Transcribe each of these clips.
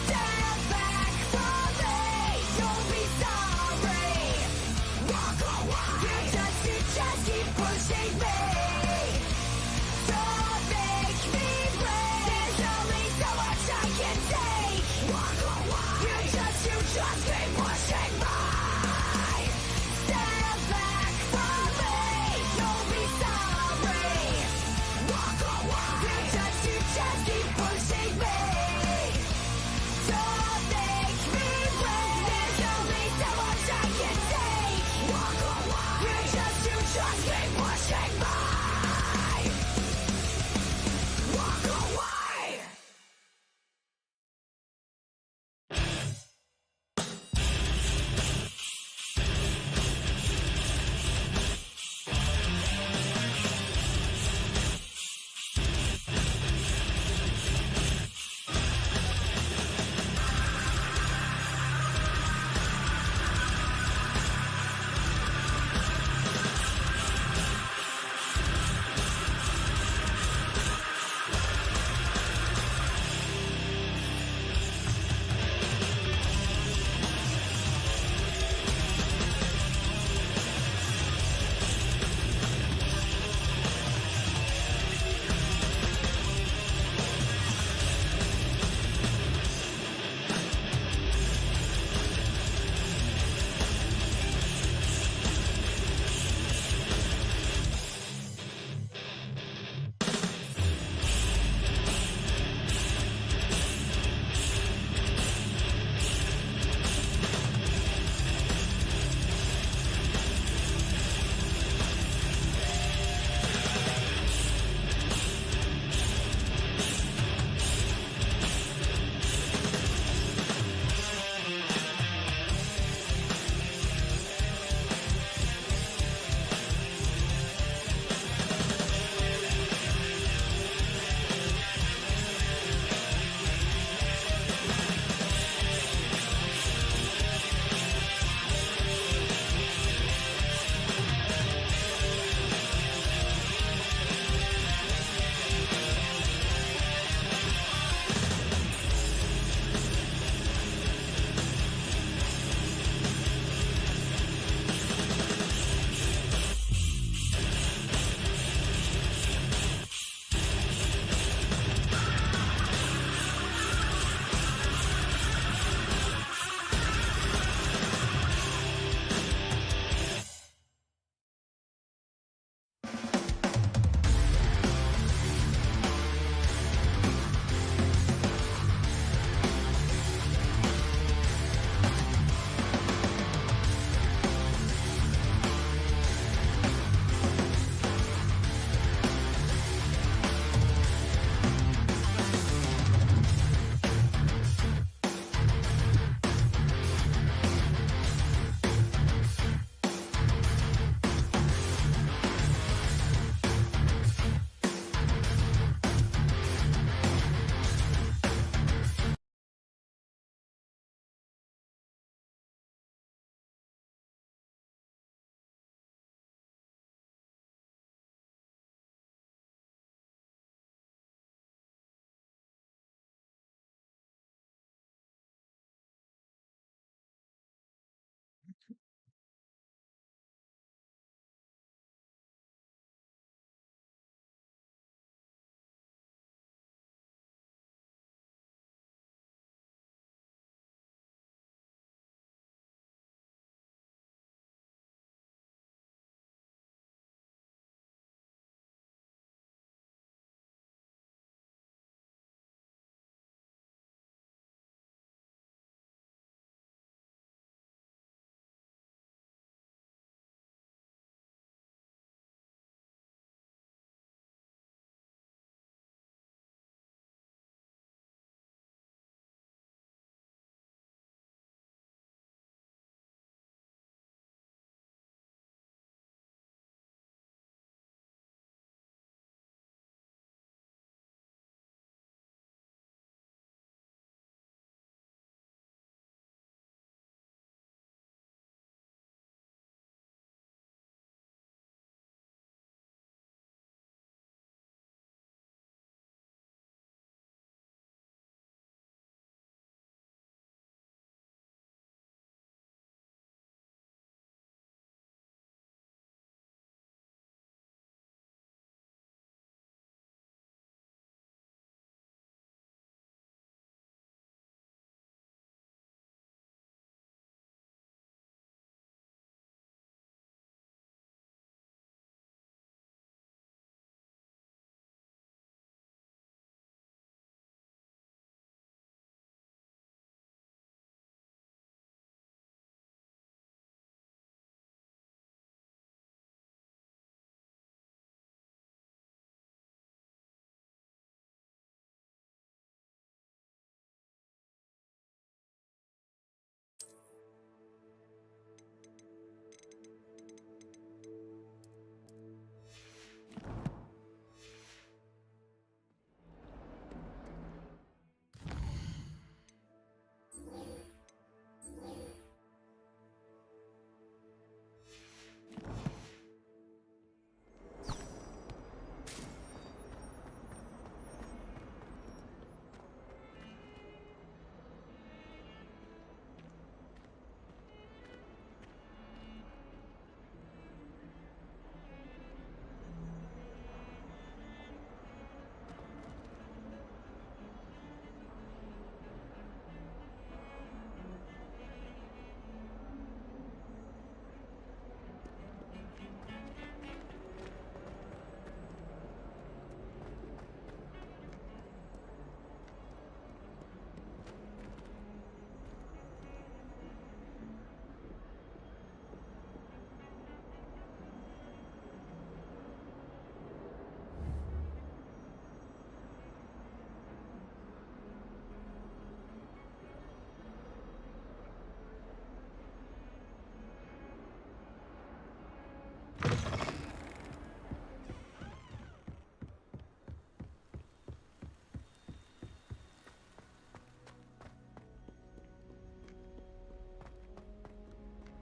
Step back from me, don't be sorry. Walk away. You just keep pushing me. Don't make me break. There's only so much I can take. Walk away. You just keep pushing me. Step back from me, don't be sorry. Walk away. You just keep pushing me. Don't make me break. There's only so much I can take. Walk away. You just keep pushing me.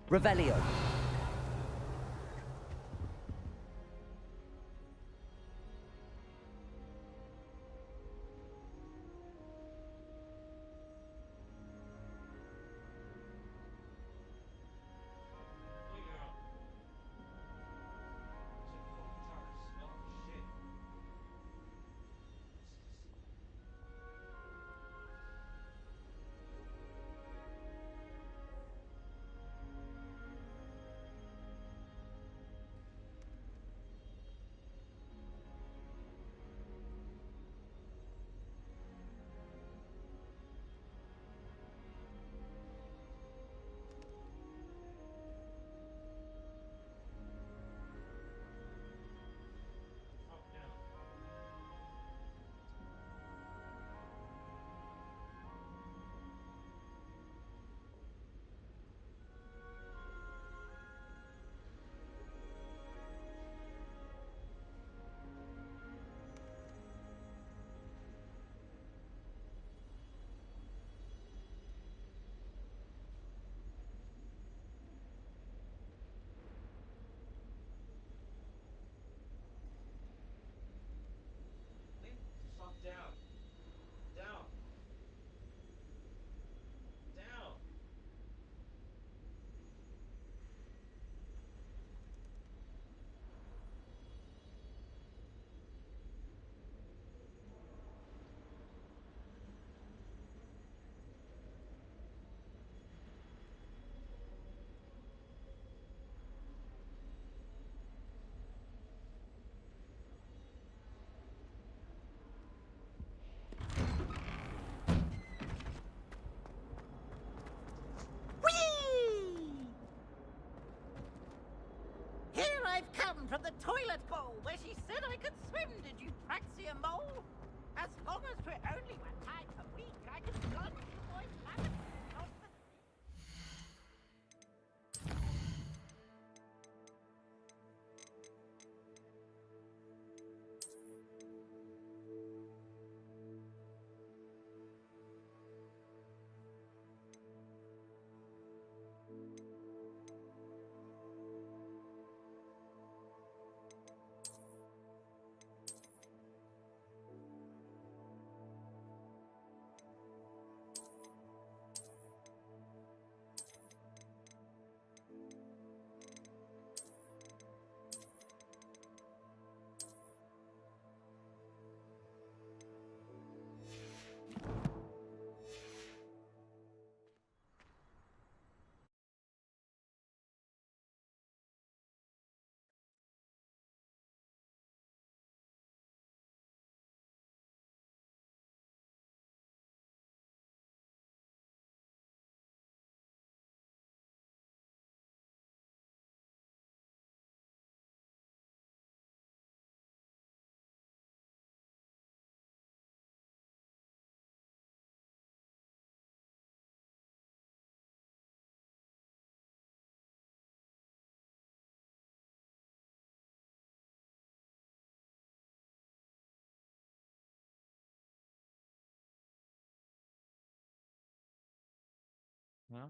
Revelio. Here I've come from the toilet bowl where she said I could swim, did you Praxia mole? As long as we're only one time a week, I can plunge the boy's planet. Huh?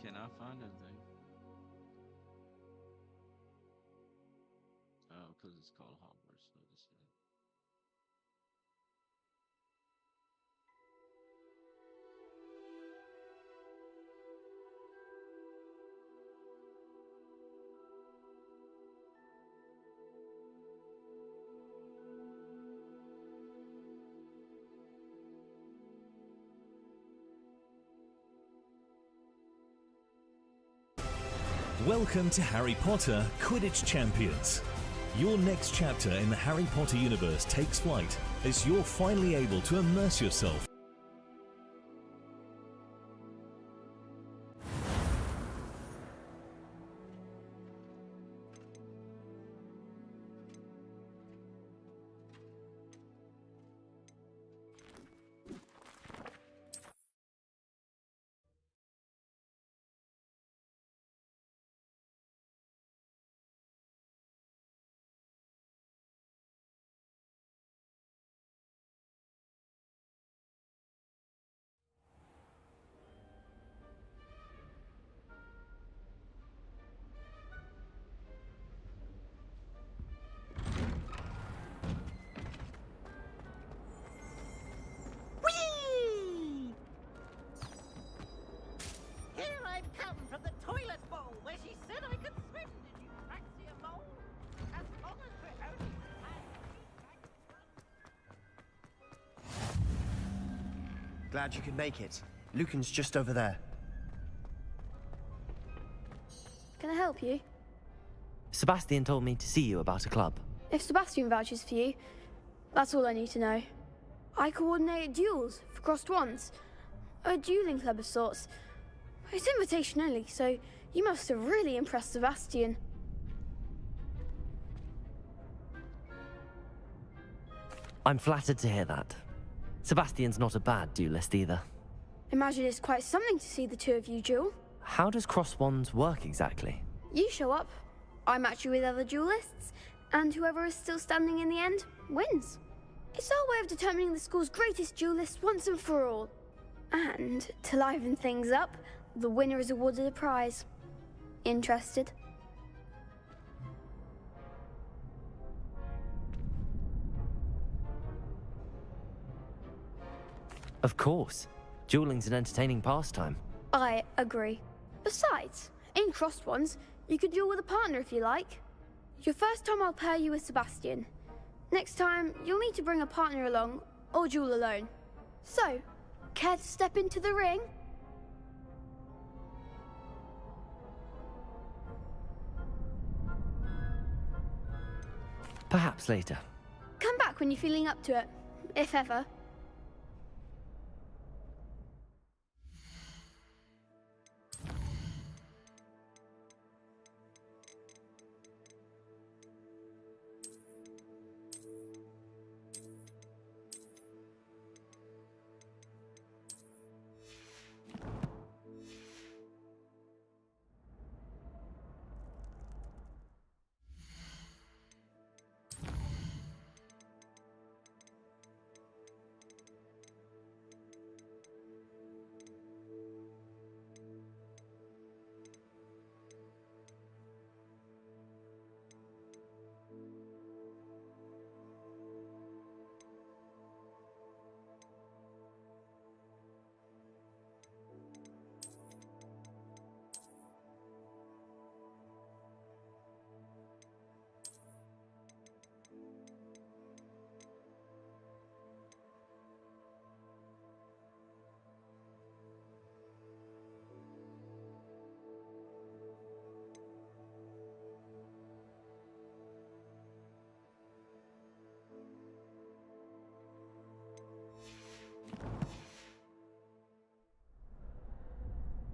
Cannot find anything. Oh, because it's called Hogwarts. So this is it. Welcome to Harry Potter Quidditch Champions. Your next chapter in the Harry Potter universe takes flight as you're finally able to immerse yourself Whee! Here I've come from the toilet bowl where she said I could swim. Did you fancy a mole? As long as we're only Glad you could make it. Lucan's just over there. Can I help you? Sebastian told me to see you about a club. If Sebastian vouches for you, that's all I need to know. I coordinate duels for crossed wands. A dueling club of sorts. It's invitation only, so you must have really impressed Sebastian. I'm flattered to hear that. Sebastian's not a bad duelist either. Imagine it's quite something to see the two of you duel. How does cross wands work exactly? You show up, I match you with other duelists, and whoever is still standing in the end wins. It's our way of determining the school's greatest duelist once and for all. And to liven things up, the winner is awarded a prize. Interested? Of course. Dueling's an entertaining pastime. I agree. Besides, in crossed ones, you could duel with a partner if you like. Your first time I'll pair you with Sebastian. Next time, you'll need to bring a partner along, or duel alone. So, care to step into the ring? Perhaps later. Come back when you're feeling up to it, if ever.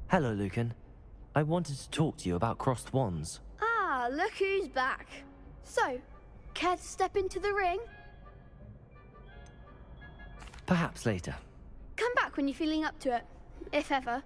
Hello, Lucan. I wanted to talk to you about crossed wands. Ah, look who's back. So, care to step into the ring? Perhaps later. Come back when you're feeling up to it, if ever.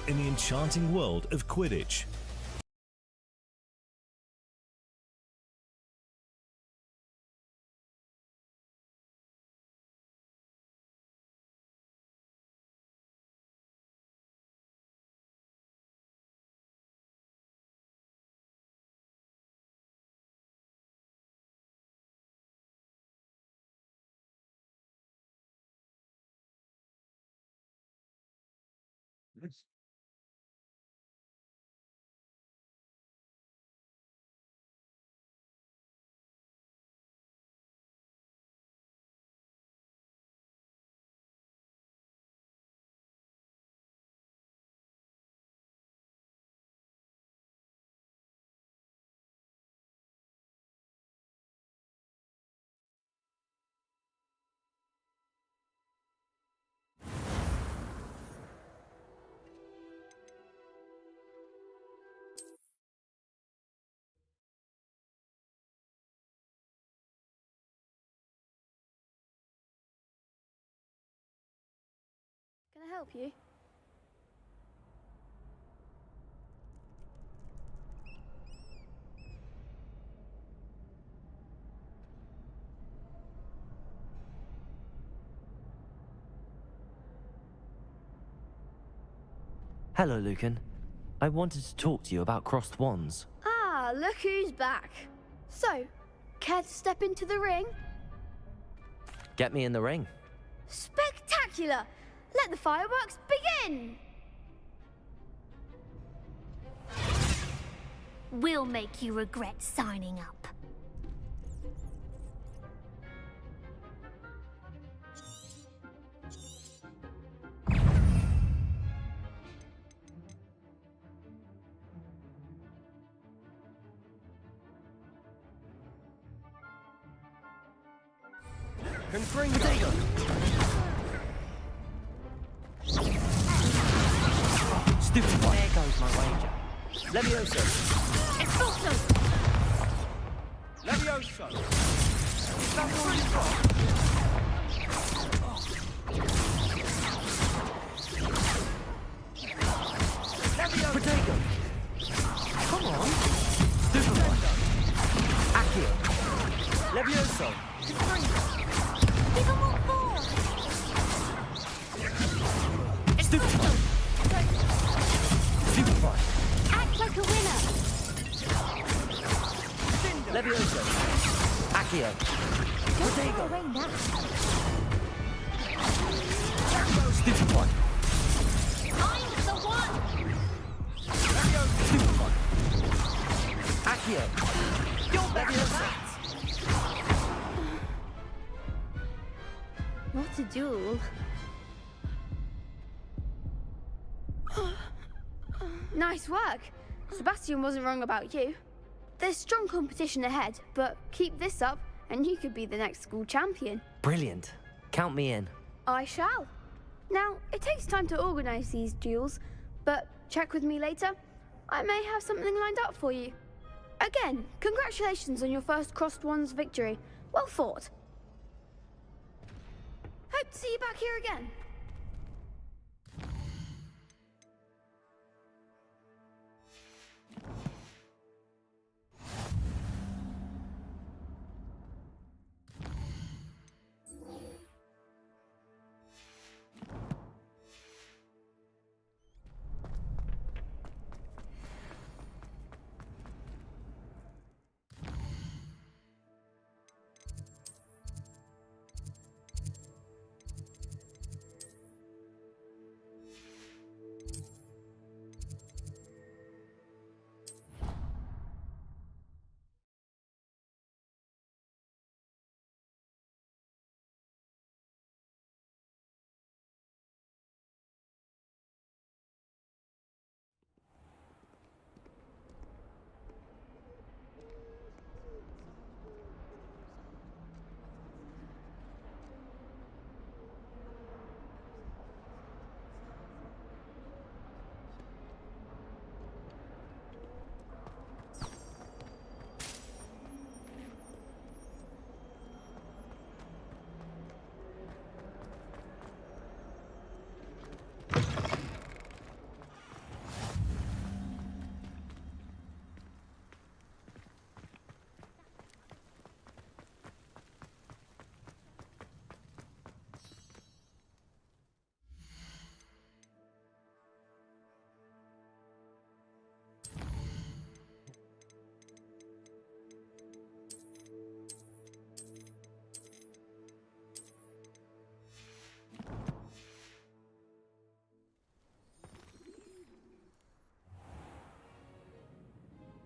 in the enchanting world of Quidditch. Nice. Can I help you? Hello, Lucan. I wanted to talk to you about crossed wands. Ah, look who's back. So, care to step into the ring? Get me in the ring. Spectacular! Let the fireworks begin! We'll make you regret signing up. Confringo! Stupid one. There goes my wager. Levioso! Expulso! Levioso! Is that all you've got? Levioso! Potato. Come on. Stupid one. Accio. Levioso! Give them all four! Stupid one. Stupid one. Act like a winner! Levioso! Accio. Don't go away now. Stupid one. I'm the one! Stupid one. Accio. You're better than that! What a duel. Nice work. Sebastian wasn't wrong about you. There's strong competition ahead, but keep this up and you could be the next school champion. Brilliant. Count me in. I shall. Now, it takes time to organise these duels, but check with me later. I may have something lined up for you. Again, congratulations on your first Crossed Wands victory. Well fought. Hope to see you back here again.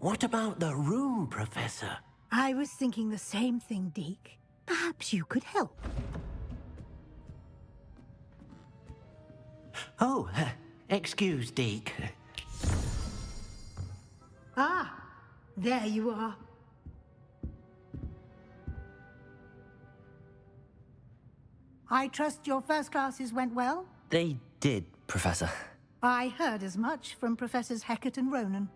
What about the room, Professor? I was thinking the same thing, Deke. Perhaps you could help. Oh, excuse, Deke. Ah, there you are. I trust your first classes went well? They did, Professor. I heard as much from Professors Hecat and Ronan.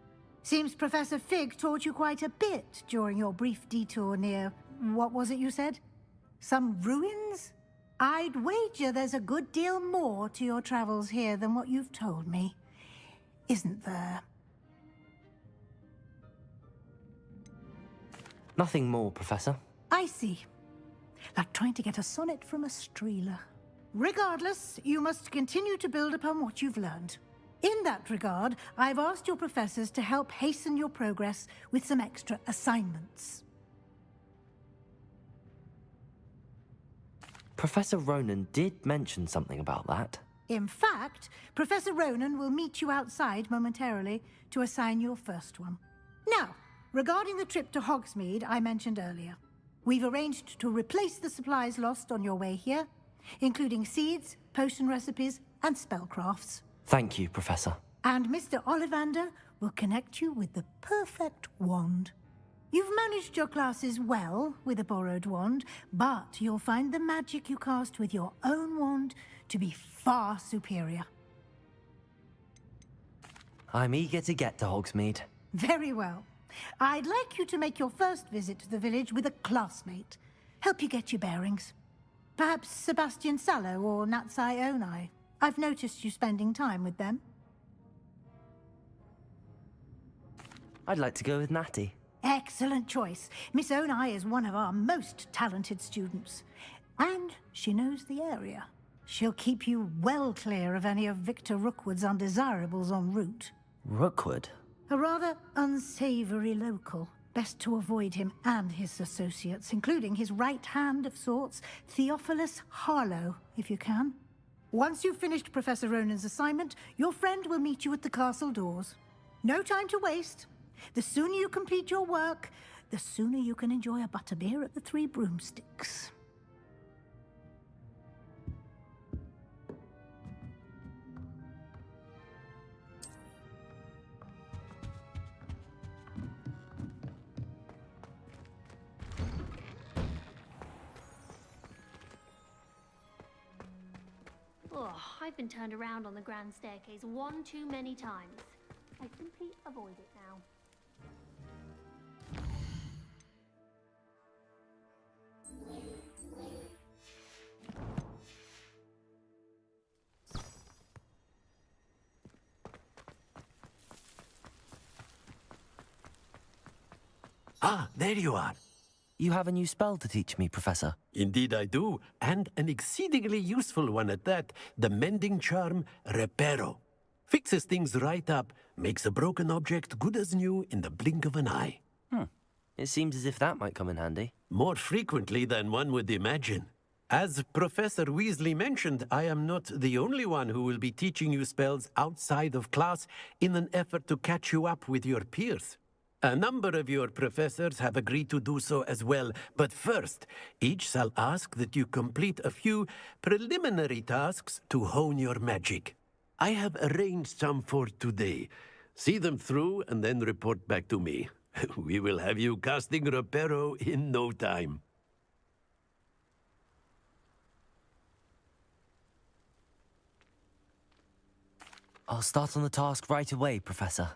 Seems Professor Fig taught you quite a bit during your brief detour near... what was it you said? Some ruins? I'd wager there's a good deal more to your travels here than what you've told me. Isn't there? Nothing more, Professor. I see. Like trying to get a sonnet from a streeler. Regardless, you must continue to build upon what you've learned. In that regard, I've asked your professors to help hasten your progress with some extra assignments. Professor Ronan did mention something about that. In fact, Professor Ronan will meet you outside momentarily to assign your first one. Now, regarding the trip to Hogsmeade I mentioned earlier, we've arranged to replace the supplies lost on your way here, including seeds, potion recipes, and spellcrafts. Thank you, Professor. And Mr. Ollivander will connect you with the perfect wand. You've managed your classes well with a borrowed wand, but you'll find the magic you cast with your own wand to be far superior. I'm eager to get to Hogsmeade. Very well. I'd like you to make your first visit to the village with a classmate. Help you get your bearings. Perhaps Sebastian Sallow or Natsai Onai. I've noticed you spending time with them. I'd like to go with Natty. Excellent choice. Miss Onai is one of our most talented students. And she knows the area. She'll keep you well clear of any of Victor Rookwood's undesirables en route. Rookwood? A rather unsavory local. Best to avoid him and his associates, including his right hand of sorts, Theophilus Harlow, if you can. Once you've finished Professor Ronan's assignment, your friend will meet you at the castle doors. No time to waste. The sooner you complete your work, the sooner you can enjoy a butterbeer at the Three Broomsticks. Oh, I've been turned around on the grand staircase one too many times. I simply avoid it now. Ah, there you are. You have a new spell to teach me, Professor. Indeed I do, and an exceedingly useful one at that. The mending charm, Reparo. Fixes things right up, makes a broken object good as new in the blink of an eye. It seems as if that might come in handy. More frequently than one would imagine. As Professor Weasley mentioned, I am not the only one who will be teaching you spells outside of class in an effort to catch you up with your peers. A number of your professors have agreed to do so as well, but first, each shall ask that you complete a few preliminary tasks to hone your magic. I have arranged some for today. See them through and then report back to me. We will have you casting Reparo in no time. I'll start on the task right away, Professor.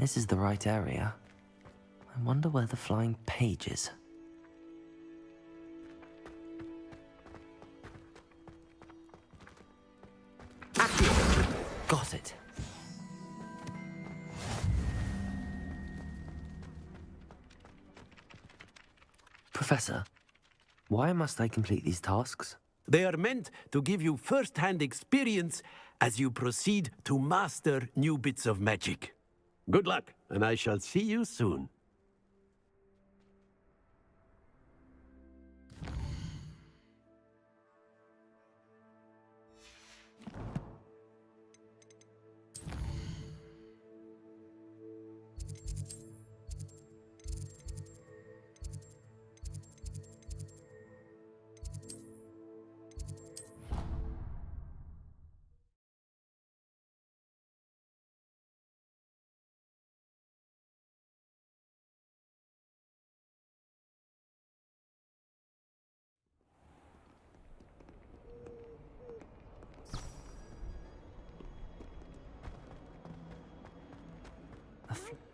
This is the right area. I wonder where the flying page is. Got it. Professor, why must I complete these tasks? They are meant to give you first-hand experience as you proceed to master new bits of magic. Good luck, and I shall see you soon.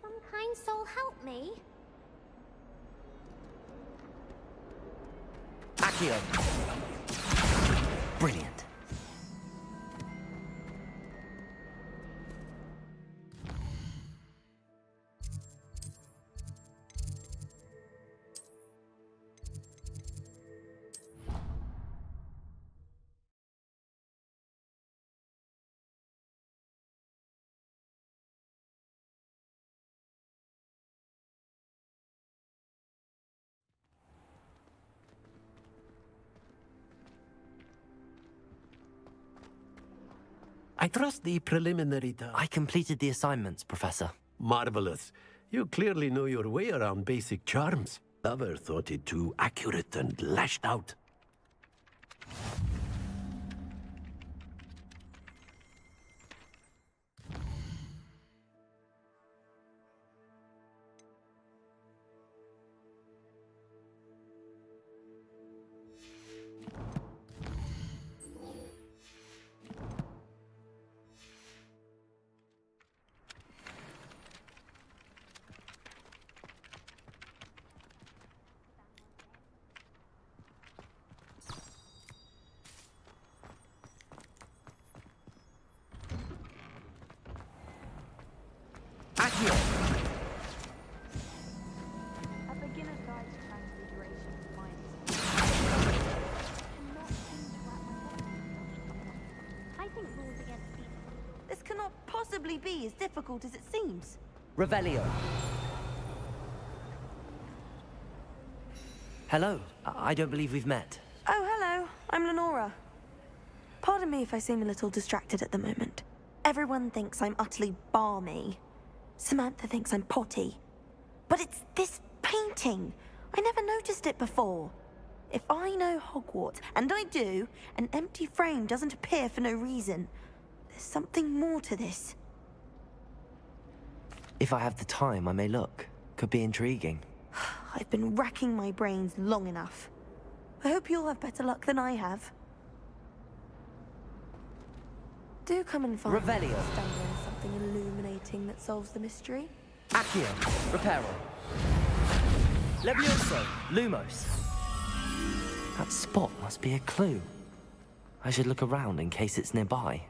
Some kind soul help me? Accio! Brilliant. I trust the preliminary task. I completed the assignments, Professor. Marvelous. You clearly know your way around basic charms. Never thought it too accurate and lashed out. Accio! A beginner's guide to transfiguration of minds. I think rules against these. This cannot possibly be as difficult as it seems. Revelio. Hello. I don't believe we've met. Oh, hello. I'm Lenora. Pardon me if I seem a little distracted at the moment. Everyone thinks I'm utterly balmy. Samantha thinks I'm potty. But it's this painting. I never noticed it before. If I know Hogwarts, and I do, an empty frame doesn't appear for no reason. There's something more to this. If I have the time, I may look. Could be intriguing. I've been racking my brains long enough. I hope you'll have better luck than I have. Do come and find Revelio. me stumbling something illuminating that solves the mystery. Accio. Reparo. Levioso. Lumos. That spot must be a clue. I should look around in case it's nearby.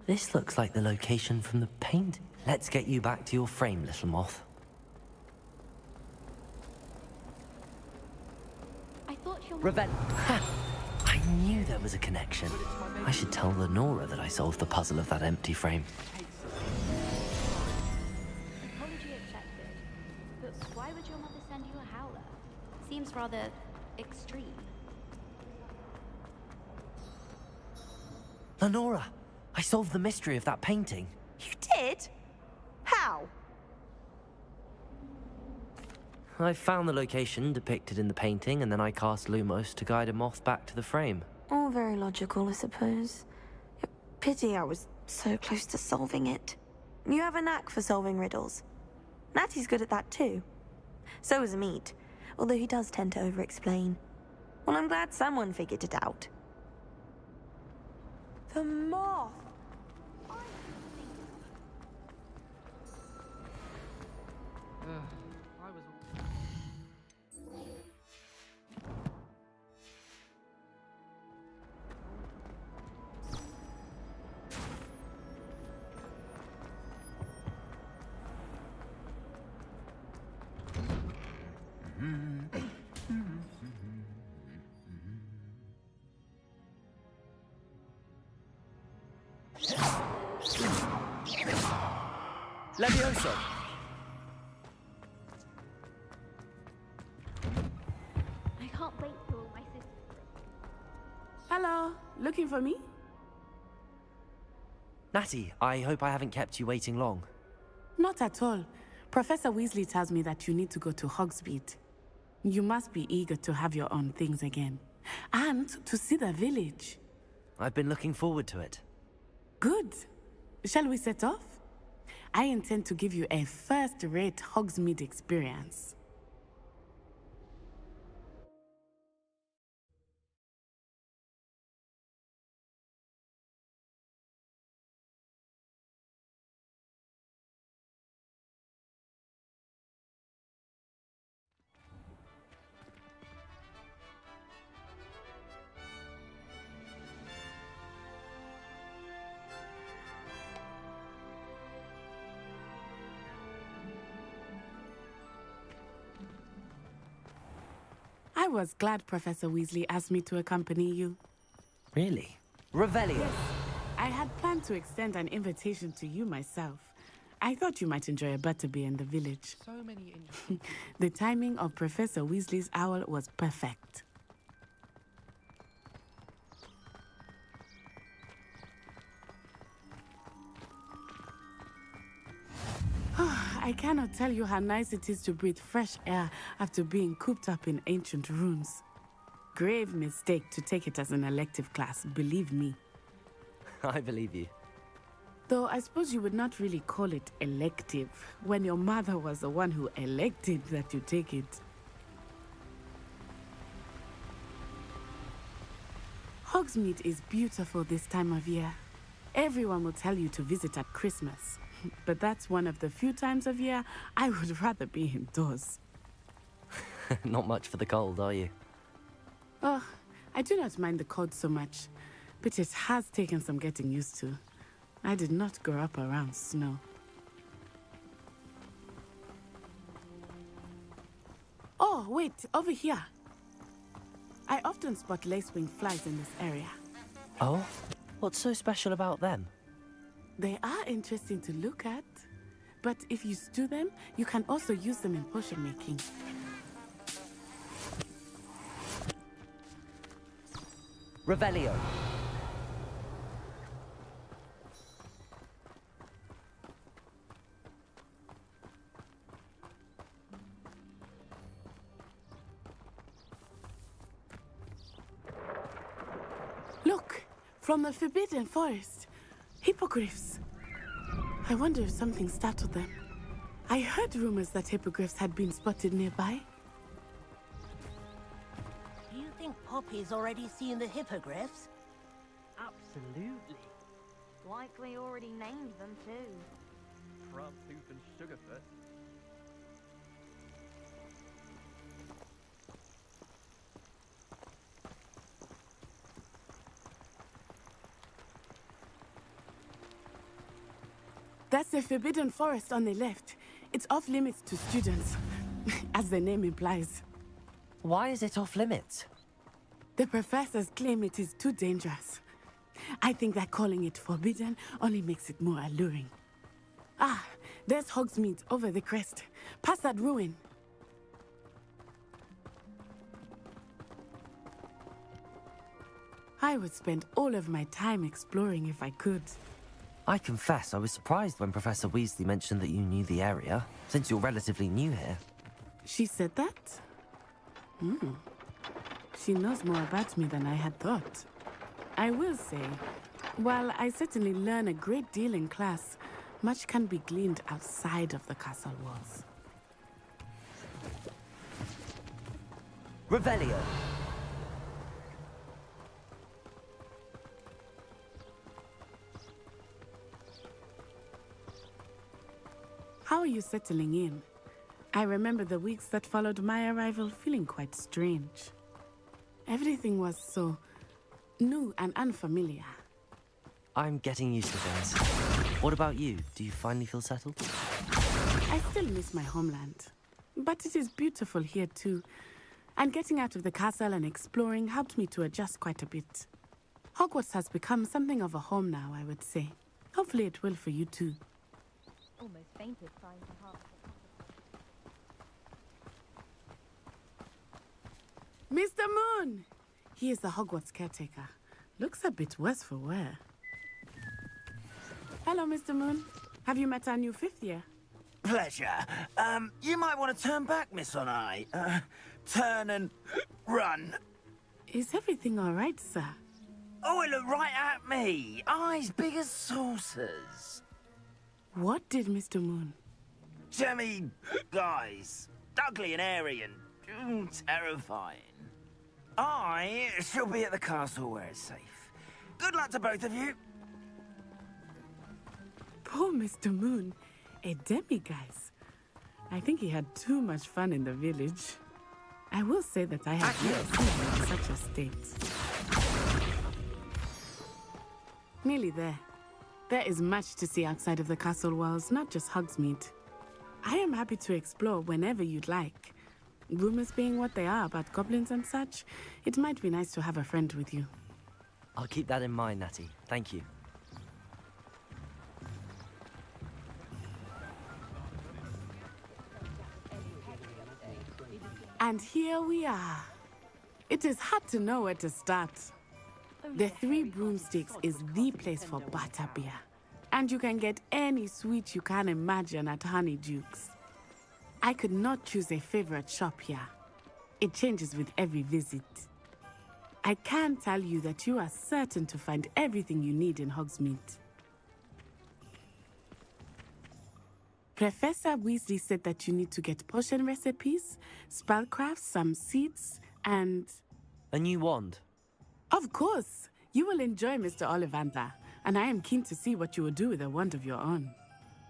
This looks like the location from the paint. Let's get you back to your frame, little moth. I thought your Revel. Ha! I knew there was a connection. I should tell Lenora that I solved the puzzle of that empty frame. apology accepted. But why would your mother send you a howler? Seems rather extreme. Lenora, I solved the mystery of that painting. You did? How? I found the location depicted in the painting, and then I cast Lumos to guide a moth back to the frame. All very logical, I suppose. Pity I was so close to solving it. You have a knack for solving riddles. Natty's good at that too. So is Amit, although he does tend to over-explain. Well, I'm glad someone figured it out. The moth! I was. Levioso! I can't wait for all my sisters. Hello, looking for me? Natty, I hope I haven't kept you waiting long. Not at all. Professor Weasley tells me that you need to go to Hogsmeade. You must be eager to have your own things again. And to see the village. I've been looking forward to it. Good. Shall we set off? I intend to give you a first-rate Hogsmeade experience. I was glad Professor Weasley asked me to accompany you. Really? Revelio! Yes. I had planned to extend an invitation to you myself. I thought you might enjoy a Butterbeer in the village. So many. The timing of Professor Weasley's owl was perfect. I cannot tell you how nice it is to breathe fresh air after being cooped up in ancient ruins. Grave mistake to take it as an elective class, believe me. I believe you. Though I suppose you would not really call it elective when your mother was the one who elected that you take it. Hogsmeade is beautiful this time of year. Everyone will tell you to visit at Christmas. But that's one of the few times of year I would rather be indoors. Not much for the cold, are you? Oh, I do not mind the cold so much, but it has taken some getting used to. I did not grow up around snow. Oh, wait, over here. I often spot lacewing flies in this area. Oh? What's so special about them? They are interesting to look at, but if you stew them, you can also use them in potion making. Revelio! Look! From the Forbidden Forest! Hippogriffs! I wonder if something startled them. I heard rumors that hippogriffs had been spotted nearby. Do you think Poppy's already seen the hippogriffs? Absolutely. Likely already named them too. Tooth and Sugarfoot. That's the Forbidden Forest on the left. It's off limits to students, as the name implies. Why is it off limits? The professors claim it is too dangerous. I think that calling it forbidden only makes it more alluring. Ah, there's Hogsmeade over the crest. Past that ruin. I would spend all of my time exploring if I could. I confess I was surprised when Professor Weasley mentioned that you knew the area, since you're relatively new here. She said that? She knows more about me than I had thought. I will say, while I certainly learn a great deal in class, much can be gleaned outside of the castle walls. Revelio! How are you settling in? I remember the weeks that followed my arrival feeling quite strange. Everything was so new and unfamiliar. I'm getting used to things. What about you? Do you finally feel settled? I still miss my homeland, but it is beautiful here too. And getting out of the castle and exploring helped me to adjust quite a bit. Hogwarts has become something of a home now, I would say. Hopefully it will for you too. Almost fainted trying to help. Mr. Moon! He is the Hogwarts caretaker. Looks a bit worse for wear. Hello, Mr. Moon. Have you met our new 5th year? Pleasure. You might want to turn back, Miss Onai. Turn and run. Is everything all right, sir? Oh, it looked right at me. Eyes big as saucers. What did Mr. Moon? Jemmy guys. Ugly and airy and terrifying. I shall be at the castle where it's safe. Good luck to both of you. Poor Mr. Moon. A demi-guise. I think he had too much fun in the village. I will say that I have never seen him in such a state. Nearly there. There is much to see outside of the castle walls, not just Hogsmeade. I am happy to explore whenever you'd like. Rumors being what they are about goblins and such, it might be nice to have a friend with you. I'll keep that in mind, Natty. Thank you. And here we are. It is hard to know where to start. The Three Broomsticks is the place for Butterbeer. And you can get any sweet you can imagine at Honeyduke's. I could not choose a favorite shop here. It changes with every visit. I can tell you that you are certain to find everything you need in Hogsmeade. Professor Weasley said that you need to get potion recipes, spellcrafts, some seeds, and... A new wand? Of course! You will enjoy Mr. Ollivander, and I am keen to see what you will do with a wand of your own.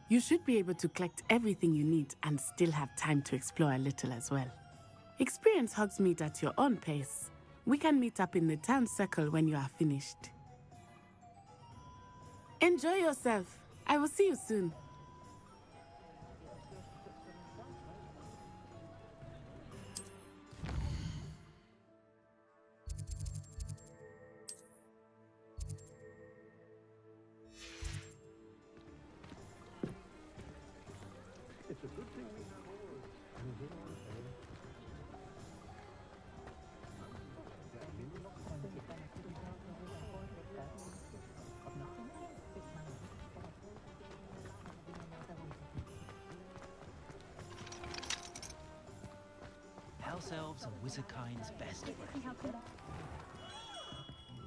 You should be able to collect everything you need and still have time to explore a little as well. Experience Hogsmeade at your own pace. We can meet up in the town circle when you are finished. Enjoy yourself. I will see you soon. House elves and wizardkind's best friend.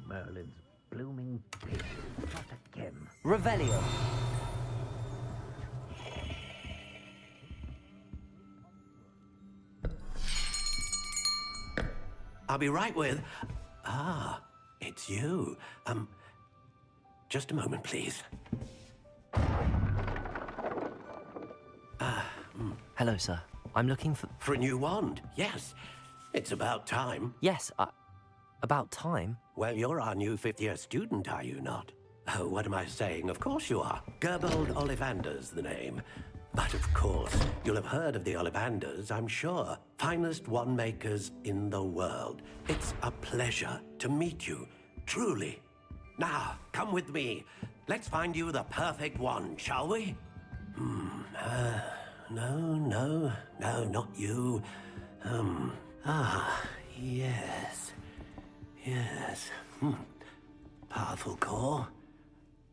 Merlin's blooming pig, not again. Revelio. I'll be right with... Ah, it's you. Just a moment, please. Hello, sir. I'm looking for... For a new wand, yes. It's about time. Yes, about time? Well, you're our new 5th-year student, are you not? Oh, what am I saying? Of course you are. Gerbold Ollivander's the name. But of course, you'll have heard of the Ollivanders, I'm sure. Finest wand makers in the world. It's a pleasure to meet you, truly. Now, come with me. Let's find you the perfect wand, shall we? No, not you. Yes. Powerful core.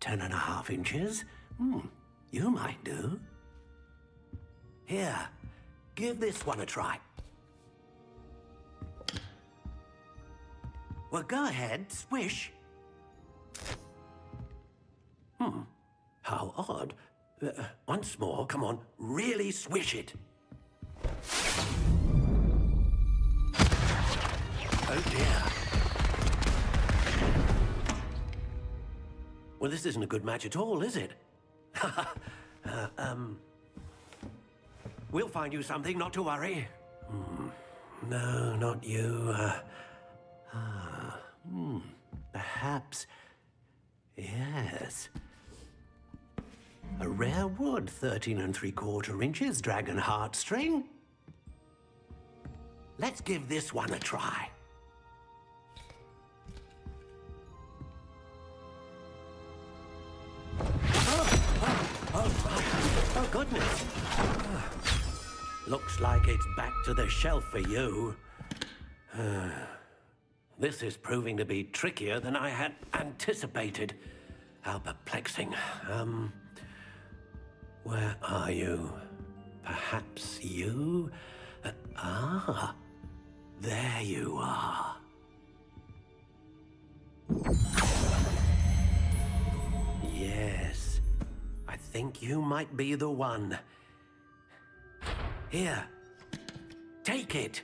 10.5 inches. You might do. Here, give this one a try. Well, go ahead, swish. How odd. Once more, come on, really swish it. Oh dear. Well, this isn't a good match at all, is it? We'll find you something, not to worry. No, not you. Perhaps... Yes. A rare wood, 13 3/4 inches, dragon heartstring. Let's give this one a try. Oh, goodness. Looks like it's back to the shelf for you. This is proving to be trickier than I had anticipated. How perplexing. Where are you? Perhaps you? There you are. Yes, I think you might be the one. Here, take it.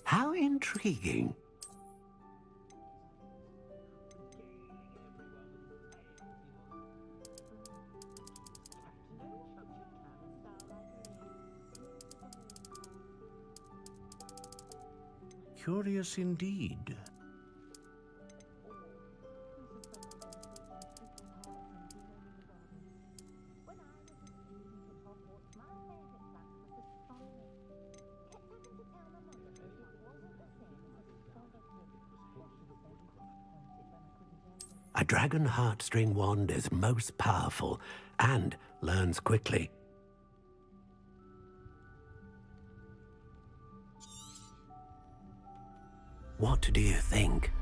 How intriguing. Curious indeed. A dragon heartstring wand is most powerful and learns quickly. What do you think?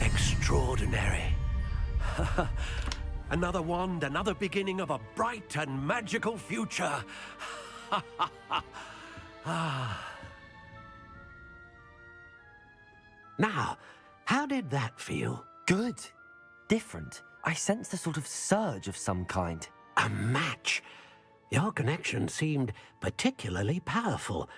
Extraordinary. Another wand, another beginning of a bright and magical future. Now, how did that feel? Good. Different. I sensed a sort of surge of some kind. A match. Your connection seemed particularly powerful.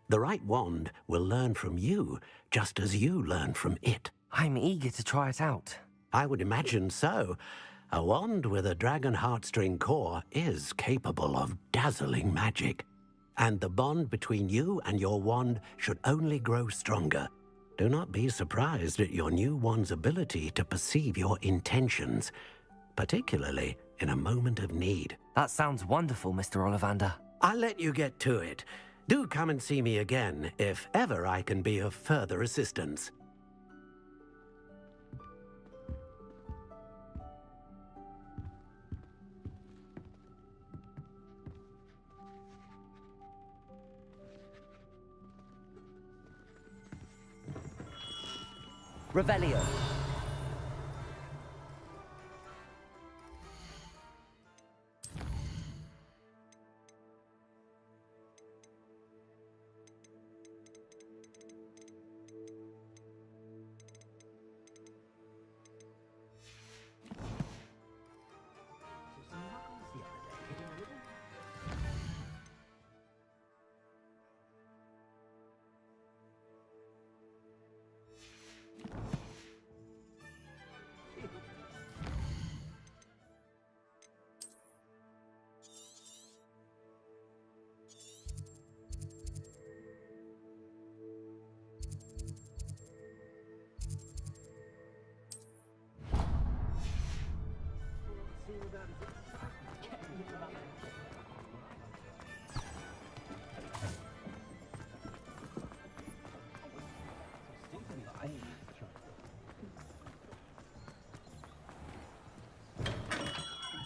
The right wand will learn from you, just as you learn from it. I'm eager to try it out. I would imagine so. A wand with a dragon heartstring core is capable of dazzling magic. And the bond between you and your wand should only grow stronger. Do not be surprised at your new wand's ability to perceive your intentions, particularly in a moment of need. That sounds wonderful, Mr. Ollivander. I'll let you get to it. Do come and see me again if ever I can be of further assistance. Revelio.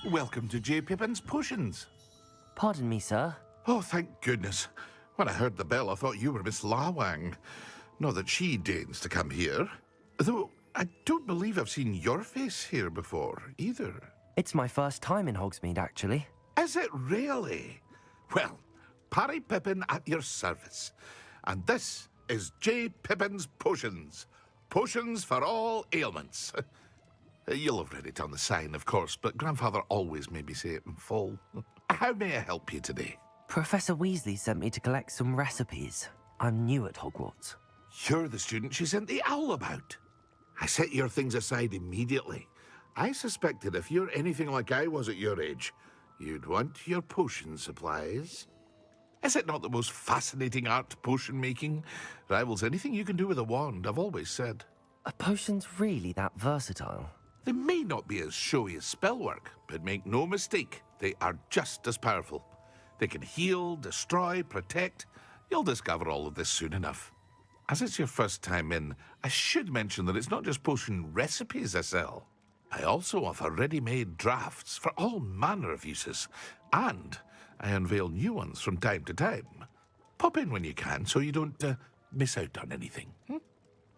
Welcome to J. Pippin's Potions. Pardon me, sir. Oh, thank goodness. When I heard the bell, I thought you were Miss Lawang. Not that she deigns to come here. Though, I don't believe I've seen your face here before, either. It's my first time in Hogsmeade, actually. Is it really? Well, Parry Pippin at your service. And this is J. Pippin's Potions. Potions for all ailments. You'll have read it on the sign, of course, but Grandfather always made me say it in full. How may I help you today? Professor Weasley sent me to collect some recipes. I'm new at Hogwarts. You're the student she sent the owl about. I set your things aside immediately. I suspected if you're anything like I was at your age, you'd want your potion supplies. Is it not the most fascinating art, potion making? Rivals anything you can do with a wand, I've always said. Are potions really that versatile? They may not be as showy as spellwork, but make no mistake, they are just as powerful. They can heal, destroy, protect. You'll discover all of this soon enough. As it's your first time in, I should mention that it's not just potion recipes I sell. I also offer ready-made drafts for all manner of uses, and I unveil new ones from time to time. Pop in when you can so you don't miss out on anything.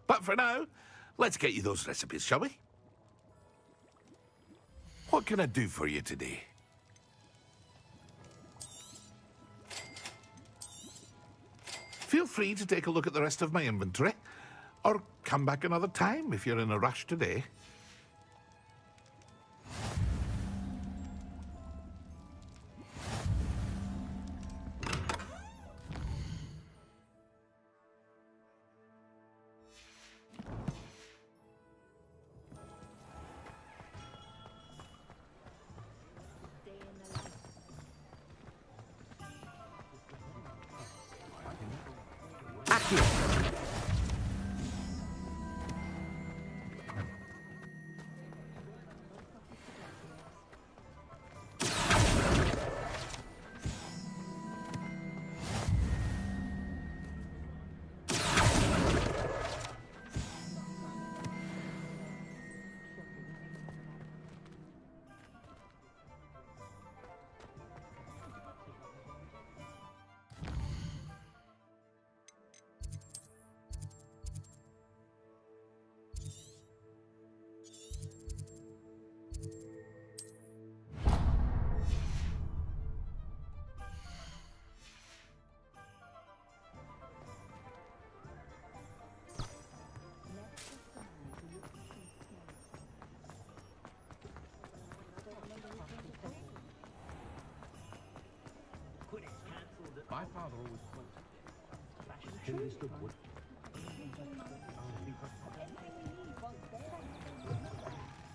But for now, let's get you those recipes, shall we? What can I do for you today? Feel free to take a look at the rest of my inventory, or come back another time if you're in a rush today. My father always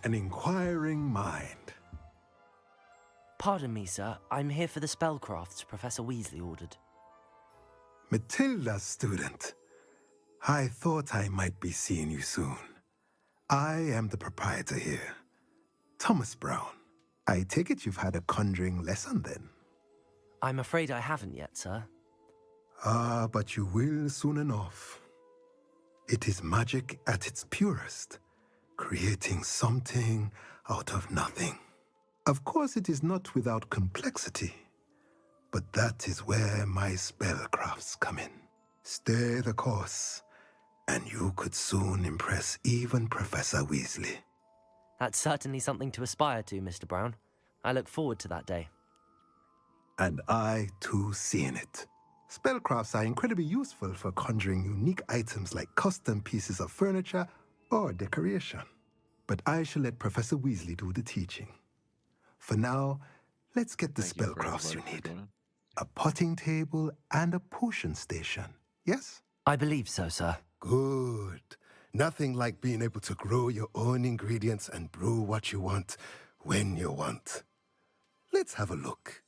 An inquiring mind. Pardon me, sir. I'm here for the spellcrafts Professor Weasley ordered. Matilda's student. I thought I might be seeing you soon. I am the proprietor here, Thomas Brown. I take it you've had a conjuring lesson then? I'm afraid I haven't yet, sir. Ah, but you will soon enough. It is magic at its purest, creating something out of nothing. Of course, it is not without complexity, but that is where my spellcrafts come in. Stay the course, and you could soon impress even Professor Weasley. That's certainly something to aspire to, Mr. Brown. I look forward to that day. And I, too, seeing it. Spellcrafts are incredibly useful for conjuring unique items like custom pieces of furniture or decoration. But I shall let Professor Weasley do the teaching. For now, let's get the spellcrafts you need. A potting table and a potion station, yes? I believe so, sir. Good. Nothing like being able to grow your own ingredients and brew what you want when you want. Let's have a look.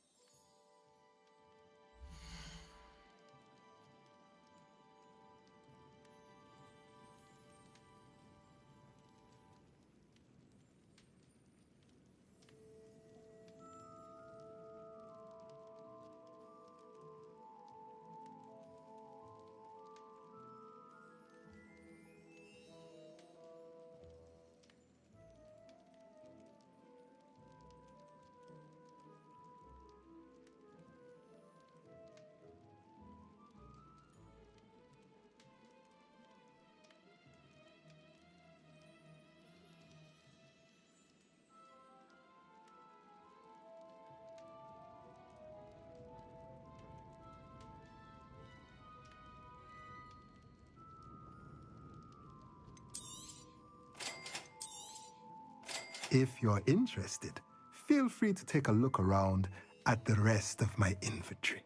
If you're interested, feel free to take a look around at the rest of my inventory.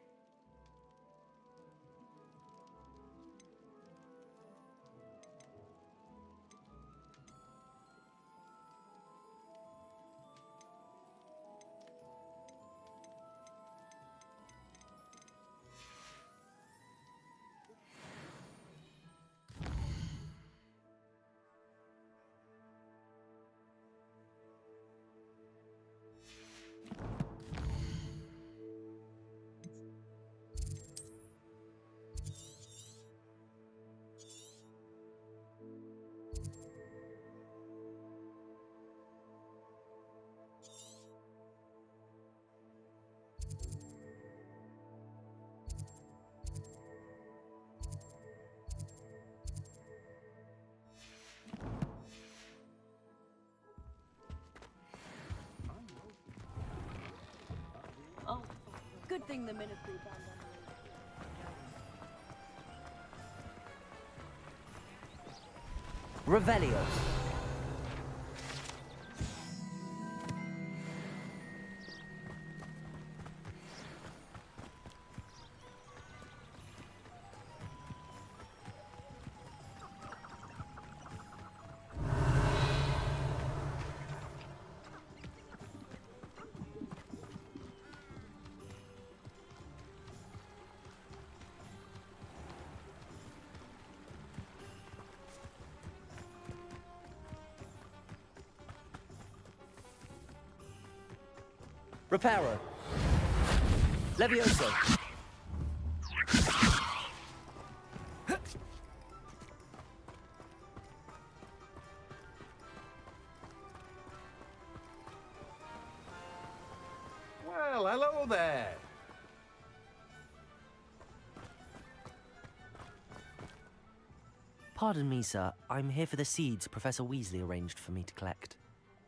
Oh, good thing the ministry found Revelio. Reparo. Levioso. Well, hello there. Pardon me, sir. I'm here for the seeds Professor Weasley arranged for me to collect.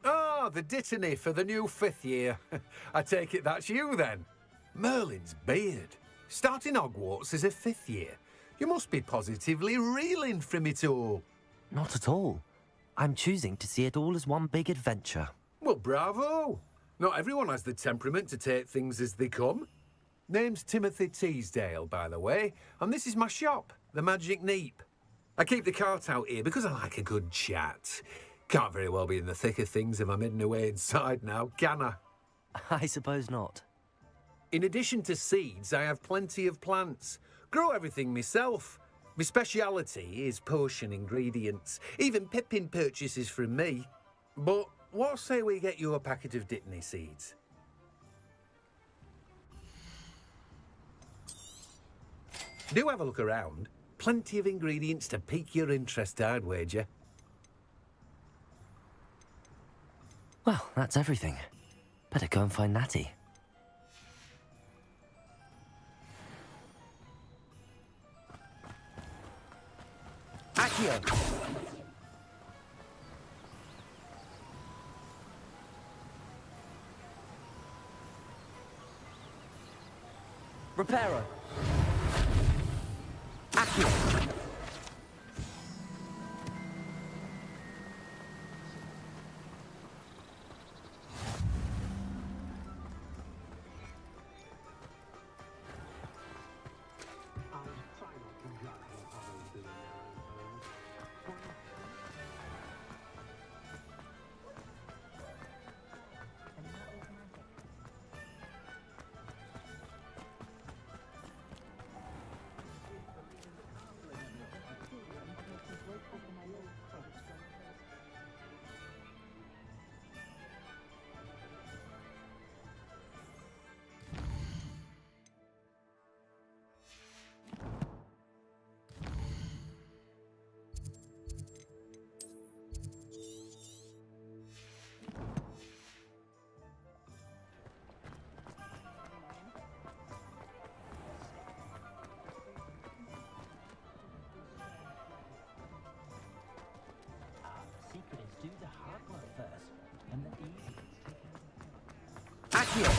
Oh, the dittany for the new 5th year. I take it that's you, then. Merlin's beard. Starting Hogwarts as a 5th year. You must be positively reeling from it all. Not at all. I'm choosing to see it all as one big adventure. Well, bravo. Not everyone has the temperament to take things as they come. Name's Timothy Teasdale, by the way, and this is my shop, the Magic Neep. I keep the cart out here because I like a good chat. Can't very well be in the thick of things if I'm hidden away inside now, can I? I suppose not. In addition to seeds, I have plenty of plants. Grow everything myself. My speciality is potion ingredients. Even Pippin purchases from me. But what say we get you a packet of Dittany seeds? Do have a look around. Plenty of ingredients to pique your interest, I'd wager. Well, that's everything. Better go and find Natty. Accio! Reparo! Accio! Secret is do the hard work first, and the easy is Accio!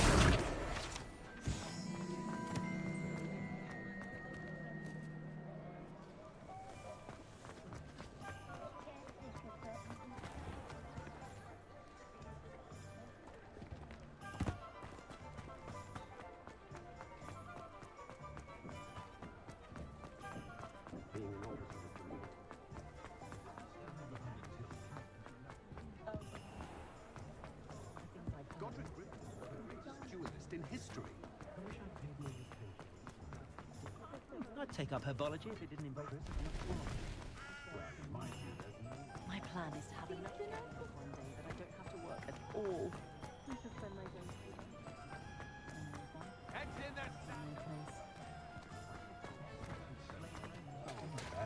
Duelist in history. I'd take up herbology if it didn't involve it. My plan is to have enough chemicals one day that I don't have to work at all. I should spend my days Heads in there,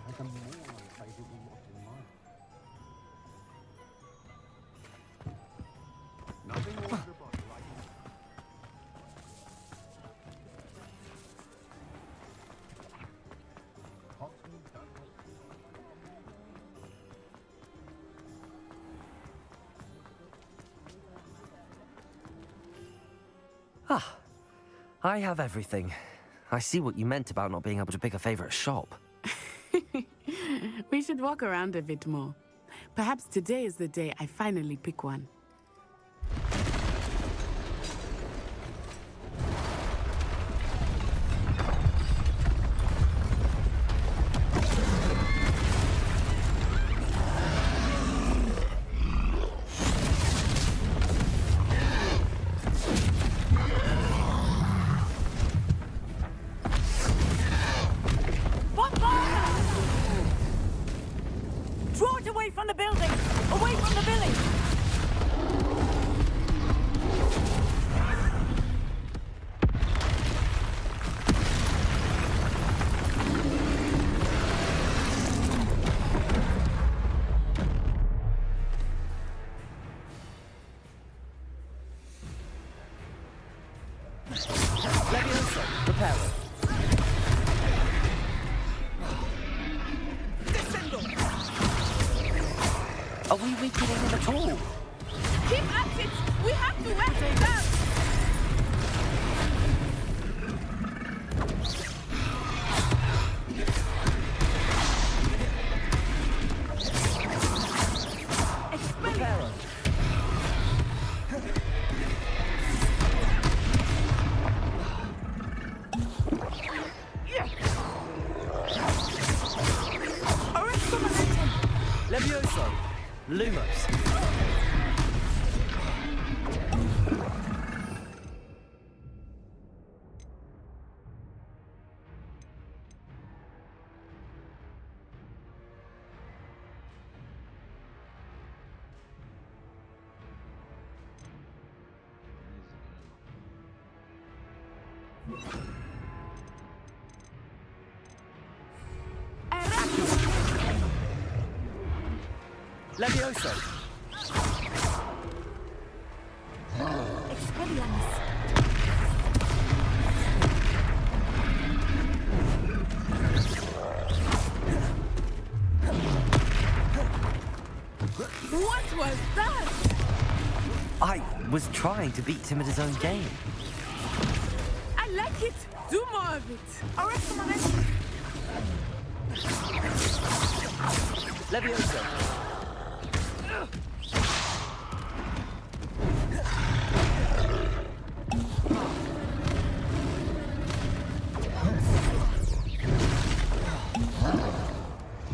has a more unfavourable lot in mind. Nothing more to the body like Ah, I have everything. I see what you meant about not being able to pick a favourite shop. We should walk around a bit more. Perhaps today is the day I finally pick one. Draw it away from the building! Away from the village! Leviosa, prepare it. Are we weakening him at all? Keep at it! We have to wear it down! Prepare it. Levioso, Lumos. Levioso. Expelliarmus. What was that? I was trying to beat him at his own game. I like it! Do more of it! Levioso.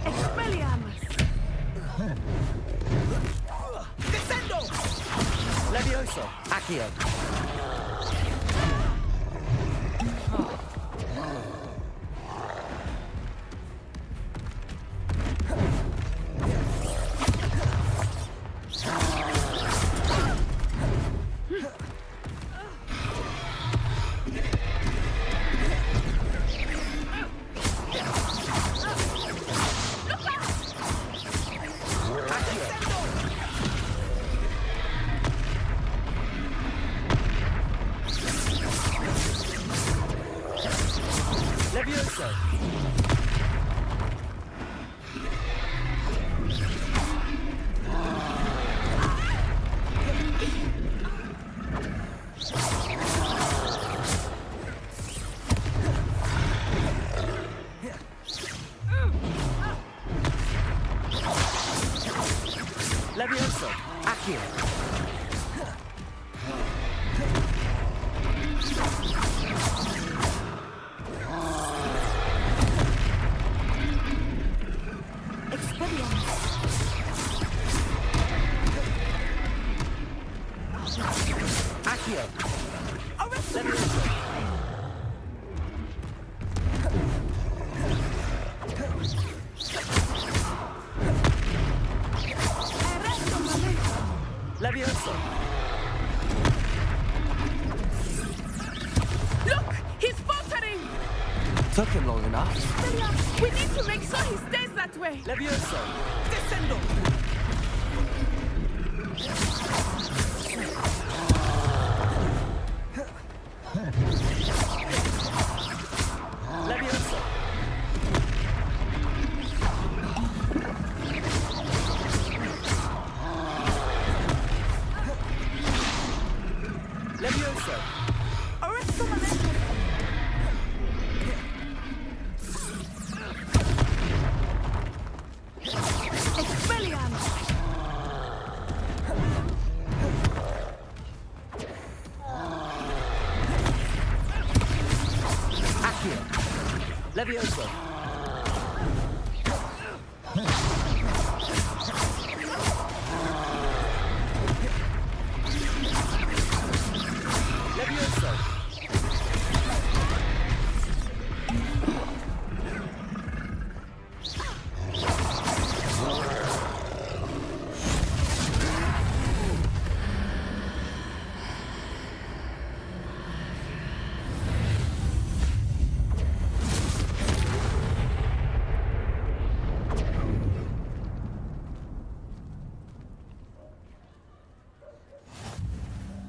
Expelliarmus! Descendo! Levioso, Accio. Levioso. Levioso, Accio. Accio! Levioso! Levioso! Look! He's faltering! Took him long enough. We need to make sure he stays that way! Levioso! Descendo! Levioso! Levioso! Arresto momentum! Expelliarmus! Accio! Levioso! Levioso!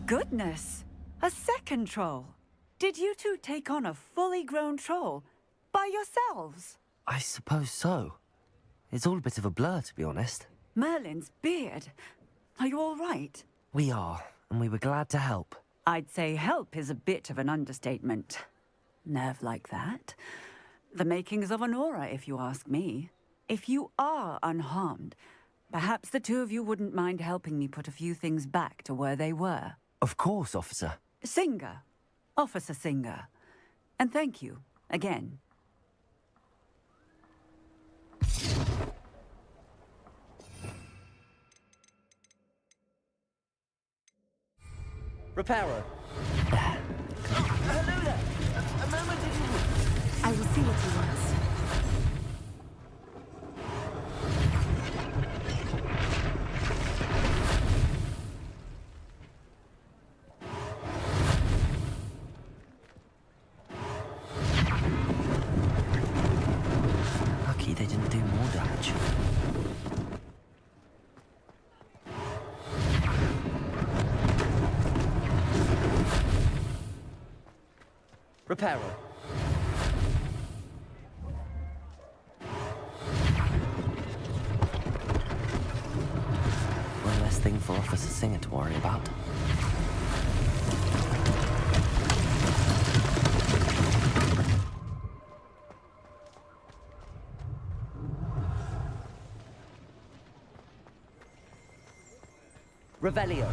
Goodness! A second troll! Did you two take on a fully grown troll by yourselves? I suppose so. It's all a bit of a blur, to be honest. Merlin's beard. Are you all right? We are, and we were glad to help. I'd say help is a bit of an understatement. Nerve like that. The makings of an aura, if you ask me. If you are unharmed, perhaps the two of you wouldn't mind helping me put a few things back to where they were. Of course, officer. Singer. Officer Singer. And thank you, again. Reparo. Hello there! A moment if you will. I will see what he wants. Lucky they didn't do more damage. Reparo. One less thing for Officer Singer to worry about. Revelio.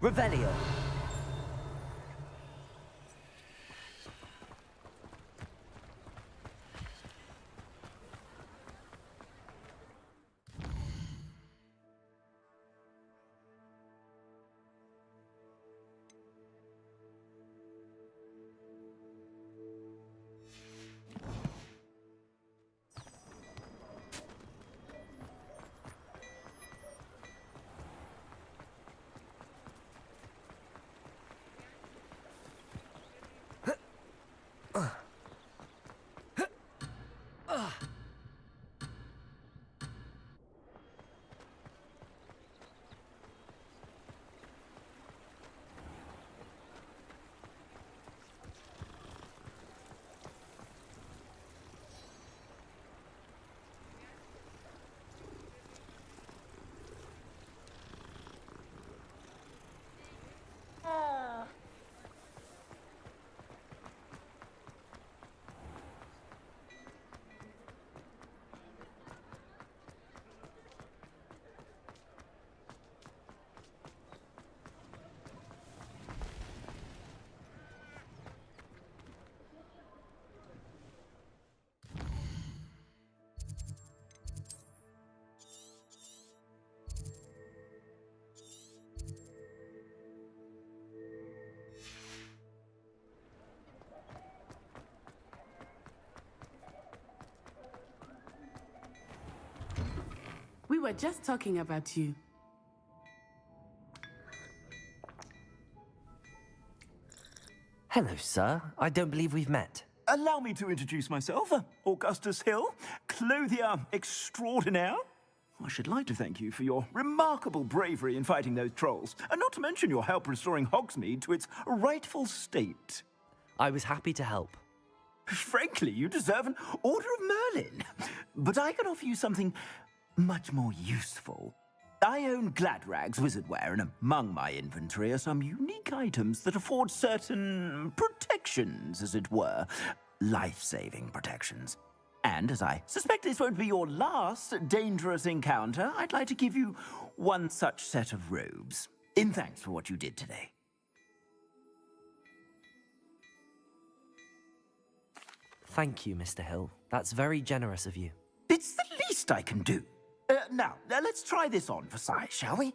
Revelio. were just talking about you. Hello, sir. I don't believe we've met. Allow me to introduce myself, Augustus Hill, clothier extraordinaire. I should like to thank you for your remarkable bravery in fighting those trolls, and not to mention your help restoring Hogsmeade to its rightful state. I was happy to help. Frankly, you deserve an Order of Merlin. But I can offer you something much more useful. I own Gladrag's wizardware, and among my inventory are some unique items that afford certain protections, as it were. Life-saving protections. And as I suspect this won't be your last dangerous encounter, I'd like to give you one such set of robes, in thanks for what you did today. Thank you, Mr. Hill. That's very generous of you. It's the least I can do. Now, let's try this on for size, shall we?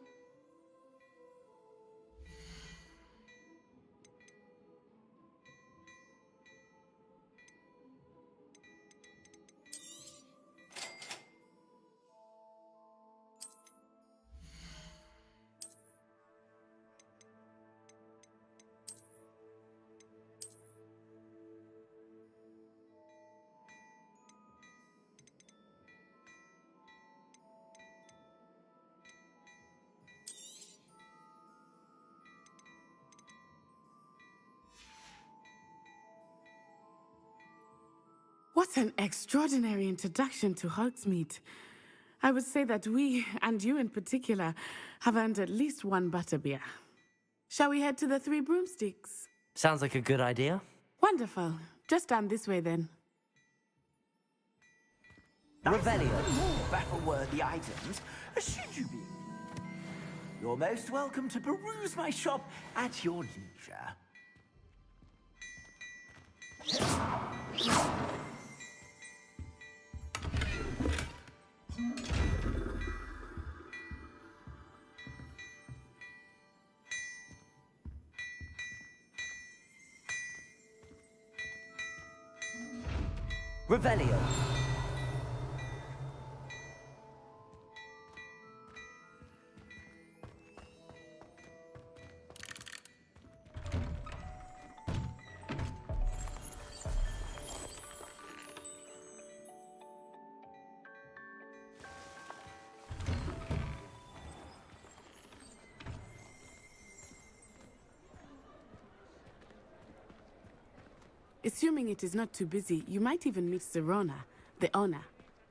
What an extraordinary introduction to Hogsmeade. I would say that we, and you in particular, have earned at least one Butterbeer. Shall we head to the Three Broomsticks? Sounds like a good idea. Wonderful. Just down this way then. Revelio. More battle-worthy items, should you be? You're most welcome to peruse my shop at your leisure. Revelio. Assuming it is not too busy, you might even meet Serona, the owner.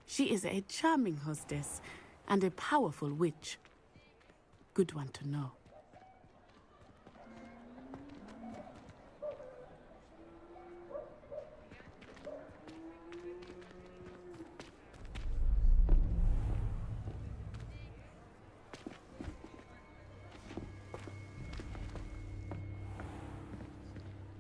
She is a charming hostess and a powerful witch. Good one to know.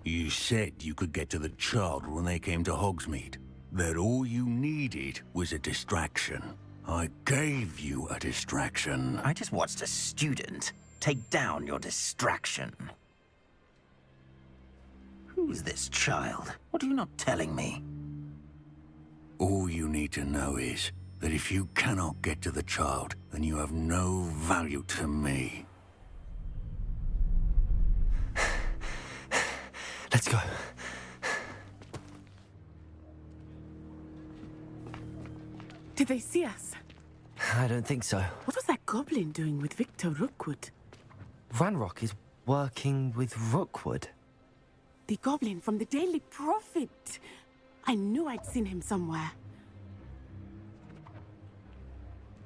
You said you could get to the child when they came to Hogsmeade. That all you needed was a distraction. I gave you a distraction. I just watched a student take down your distraction. Who is this child? What are you not telling me? All you need to know is that if you cannot get to the child, then you have no value to me. Let's go. Did they see us? I don't think so. What was that goblin doing with Victor Rookwood? Ranrock is working with Rookwood. The goblin from the Daily Prophet. I knew I'd seen him somewhere.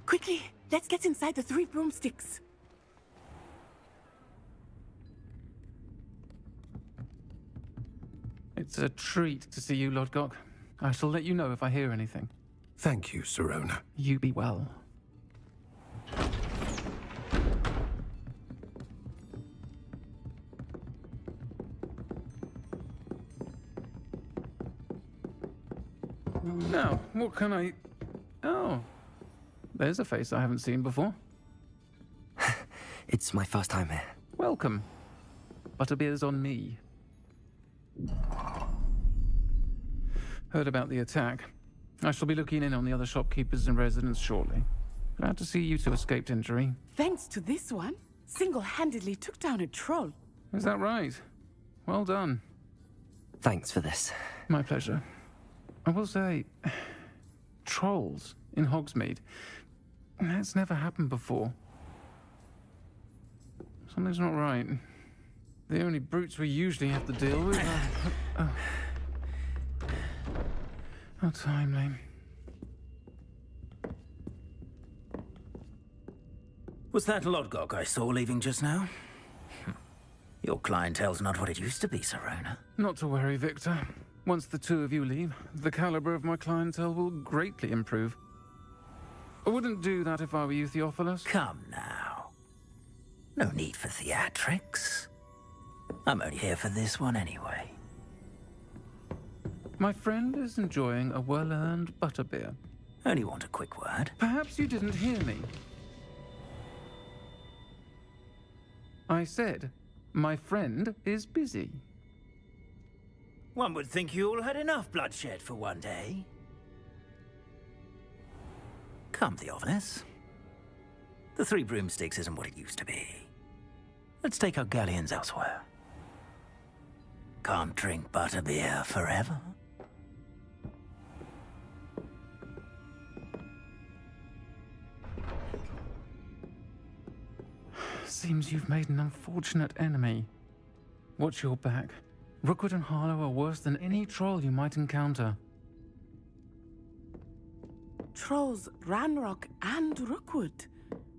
Quickly, let's get inside the Three Broomsticks. It's a treat to see you, Lodgok. I shall let you know if I hear anything. Thank you, Serona. You be well. Now, what can I... Oh, there's a face I haven't seen before. It's my first time here. Welcome. Butterbeer's on me. Heard about the attack. I shall be looking in on the other shopkeepers and residents shortly. Glad to see you two escaped injury. Thanks to this one, single-handedly took down a troll. Is that right? Well done. Thanks for this. My pleasure. I will say, trolls in Hogsmeade. That's never happened before. Something's not right. The only brutes we usually have to deal with are... How timely. Was that Lodgok I saw leaving just now? Your clientele's not what it used to be, Serona. Not to worry, Victor. Once the two of you leave, the caliber of my clientele will greatly improve. I wouldn't do that if I were you, Theophilus. Come now. No need for theatrics. I'm only here for this one anyway. My friend is enjoying a well-earned butterbeer. Only want a quick word. Perhaps you didn't hear me. I said, my friend is busy. One would think you all had enough bloodshed for one day. Come, Theophilus. The Three Broomsticks isn't what it used to be. Let's take our galleons elsewhere. Can't drink butterbeer forever. Seems you've made an unfortunate enemy. Watch your back. Rookwood and Harlow are worse than any troll you might encounter. Trolls, Ranrock, and Rookwood.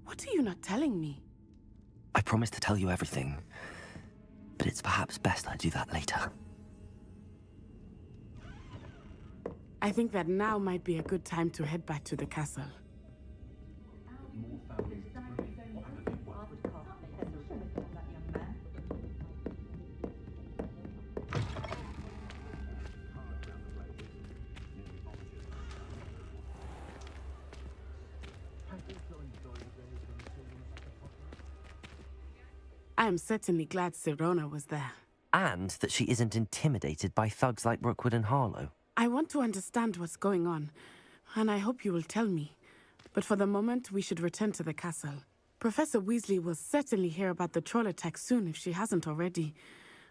What are you not telling me? I promised to tell you everything, but it's perhaps best I do that later. I think that now might be a good time to head back to the castle. I am certainly glad Serona was there. And that she isn't intimidated by thugs like Rookwood and Harlow. I want to understand what's going on, and I hope you will tell me. But for the moment, we should return to the castle. Professor Weasley will certainly hear about the troll attack soon if she hasn't already.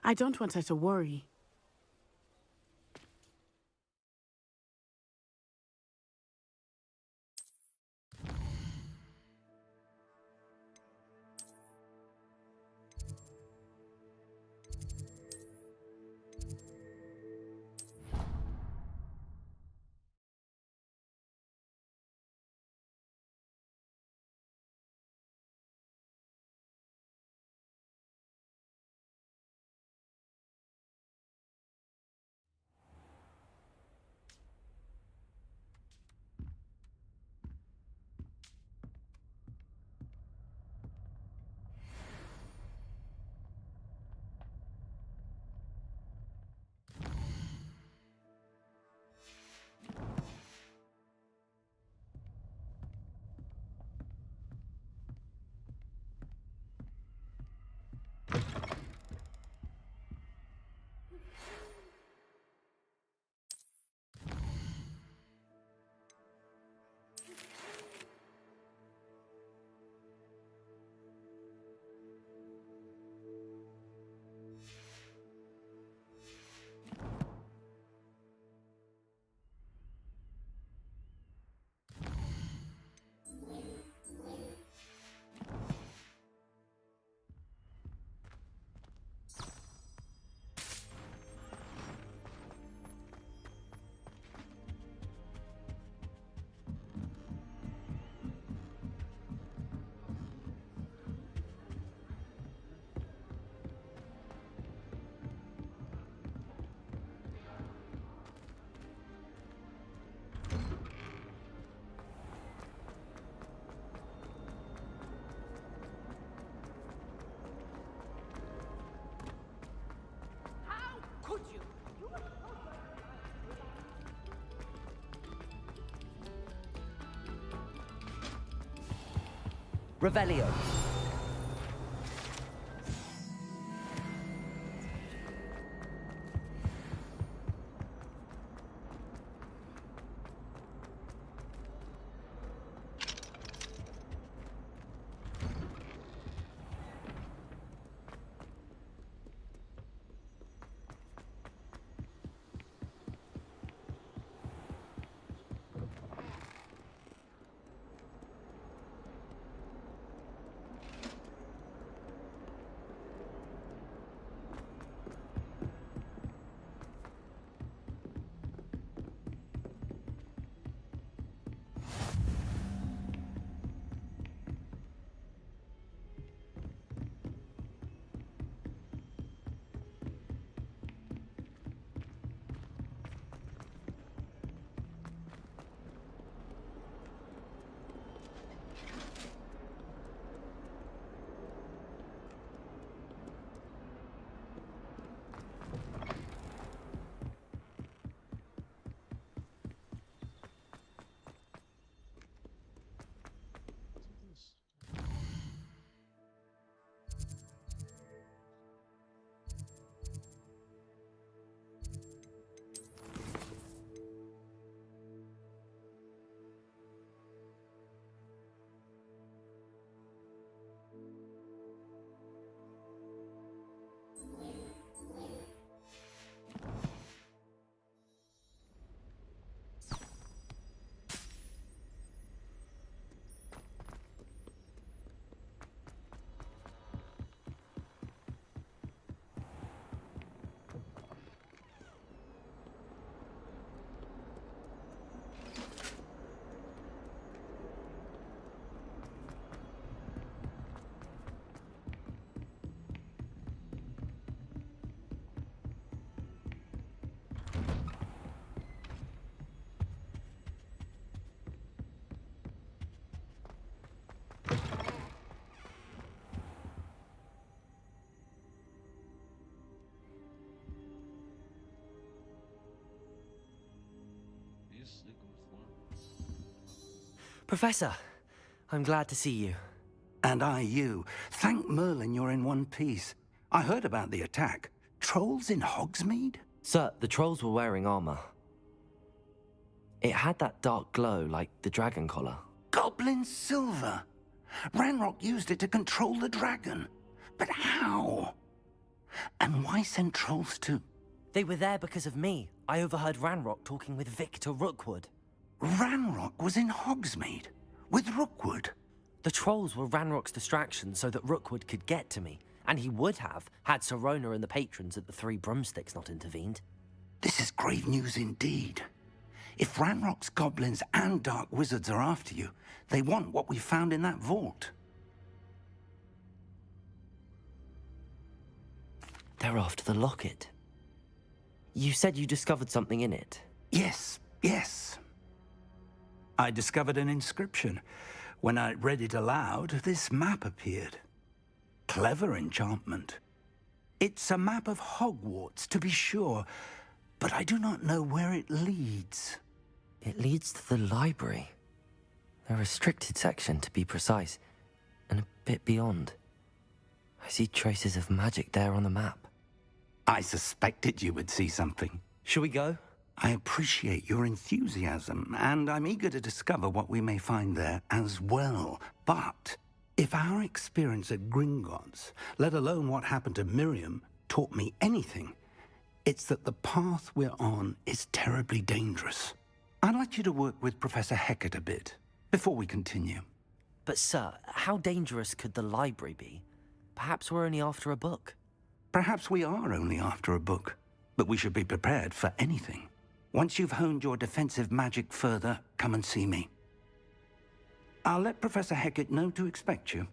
I don't want her to worry. Could you? Revelio. Professor, I'm glad to see you. And I you. Thank Merlin you're in one piece. I heard about the attack. Trolls in Hogsmeade? Sir, the trolls were wearing armor. It had that dark glow like the dragon collar. Goblin silver! Ranrock used it to control the dragon. But how? And why send trolls to... They were there because of me. I overheard Ranrock talking with Victor Rookwood. Ranrock was in Hogsmeade? With Rookwood? The trolls were Ranrock's distraction so that Rookwood could get to me. And he would have, had Sirona and the patrons at the Three Broomsticks not intervened. This is grave news indeed. If Ranrock's goblins and dark wizards are after you, they want what we found in that vault. They're after the locket. You said you discovered something in it. Yes. I discovered an inscription. When I read it aloud, this map appeared. Clever enchantment. It's a map of Hogwarts, to be sure, but I do not know where it leads. It leads to the library. A restricted section, to be precise, and a bit beyond. I see traces of magic there on the map. I suspected you would see something. Shall we go? I appreciate your enthusiasm, and I'm eager to discover what we may find there as well. But if our experience at Gringotts, let alone what happened to Miriam, taught me anything, it's that the path we're on is terribly dangerous. I'd like you to work with Professor Hecat a bit, before we continue. But sir, how dangerous could the library be? Perhaps we're only after a book. Perhaps we are only after a book, but we should be prepared for anything. Once you've honed your defensive magic further, come and see me. I'll let Professor Hecat know to expect you.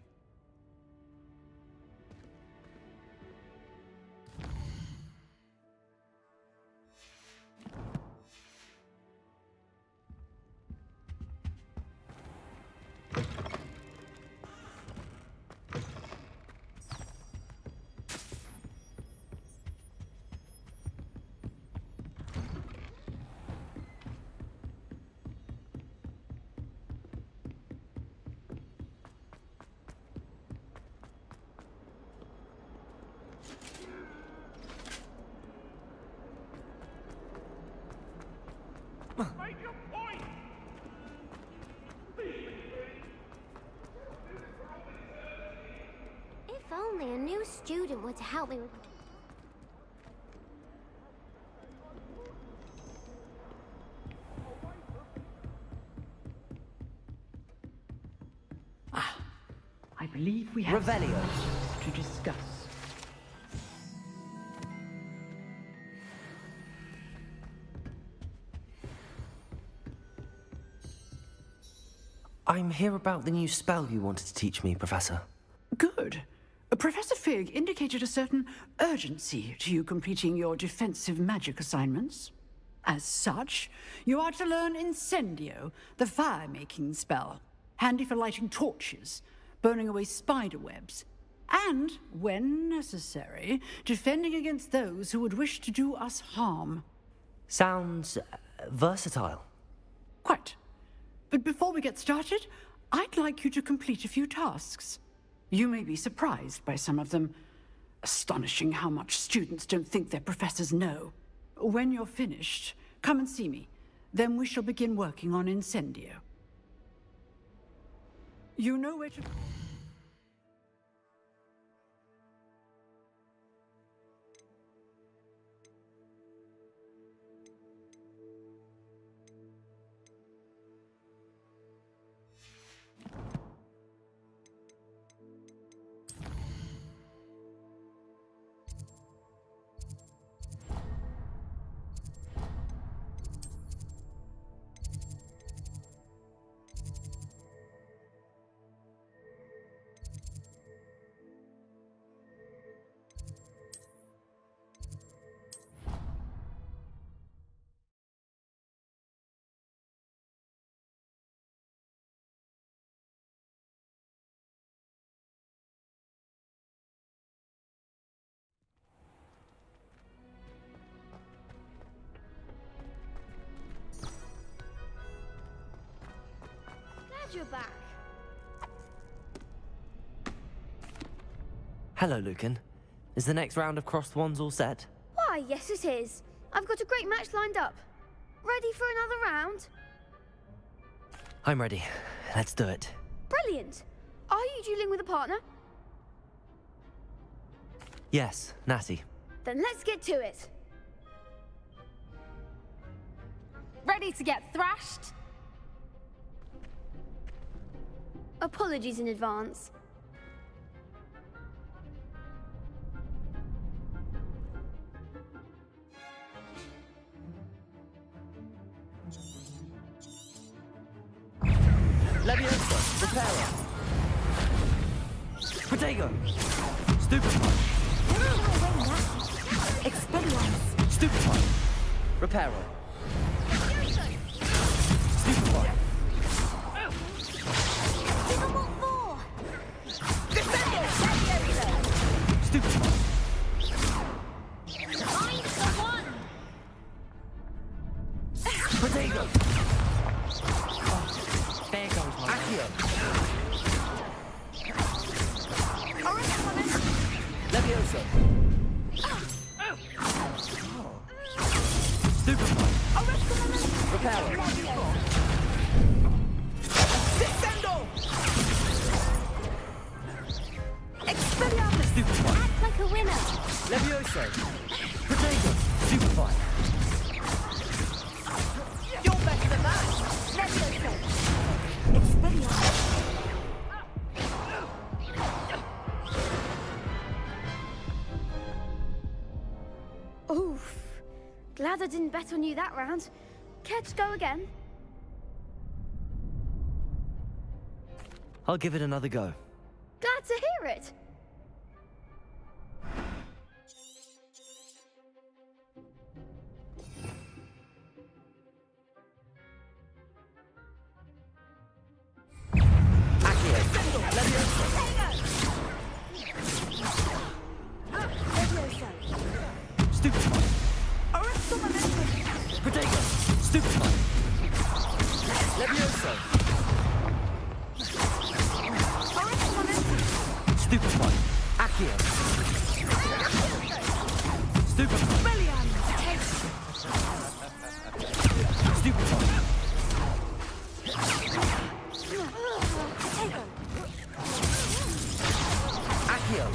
If only a new student were to help me with... I believe we have Revelio to discuss. I'm here about the new spell you wanted to teach me, Professor. Good. Professor Fig indicated a certain urgency to you completing your defensive magic assignments. As such, you are to learn Incendio, the fire-making spell, handy for lighting torches, burning away spider webs, and, when necessary, defending against those who would wish to do us harm. Sounds versatile. Quite. But before we get started, I'd like you to complete a few tasks. You may be surprised by some of them. Astonishing how much students don't think their professors know. When you're finished, come and see me. Then we shall begin working on Incendio. You know where to... Glad you're back. Hello, Lucan. Is the next round of Crossed Wands all set? Why, yes it is. I've got a great match lined up. Ready for another round? I'm ready. Let's do it. Brilliant. Are you dueling with a partner? Yes, Natty. Then let's get to it. Ready to get thrashed? Apologies in advance. Leviosa, Reparo. Protego. Stupefy. Expelliarmus. Stupefy. Reparo. Stupefy. Stupefy. Protego. There goes my Accio. Leviosa. Stupefy. Reparo. Descendo! Expelliarmus. Stupefy. Act like a winner. Leviosa. Protego. Stupefy. You're better than that! Leviosa. Expelliarmus. Oof. Glad I didn't bet on you that round. Care to go again? I'll give it another go. Glad to hear it. Stupefy. Protego. Stupefy. Leviosa. Stupefy. Accio. Stupefy. Stupefy. Accio.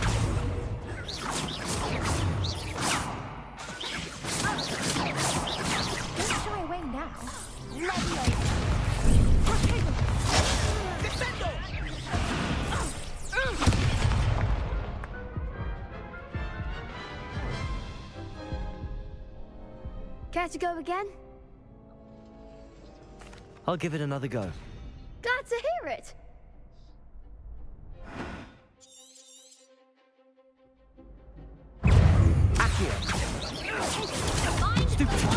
Don't shy away now. Descendo! Care to go again? I'll give it another go. Glad to hear it. Accio. Stupefy.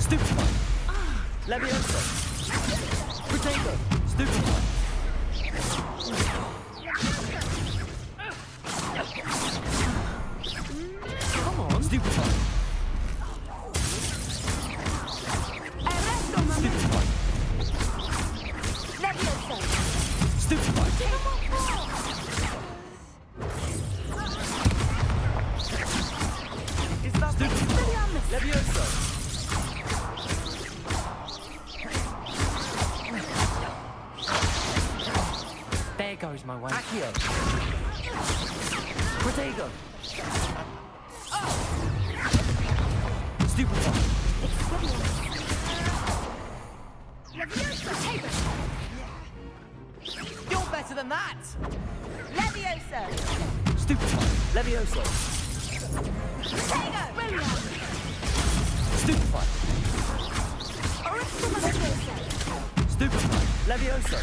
Stupefy. Leviosa. Protego. Stupefy. Come on. Stupefy. Stupefy. Leviosa. Stupefy. Expelliarmus. Leviosa. There goes my way. Accio. Protego. Stupefy. You're better than that! Leviosa! Stupefy. Leviosa. Protego! Stupefy. Stupefy. Leviosa.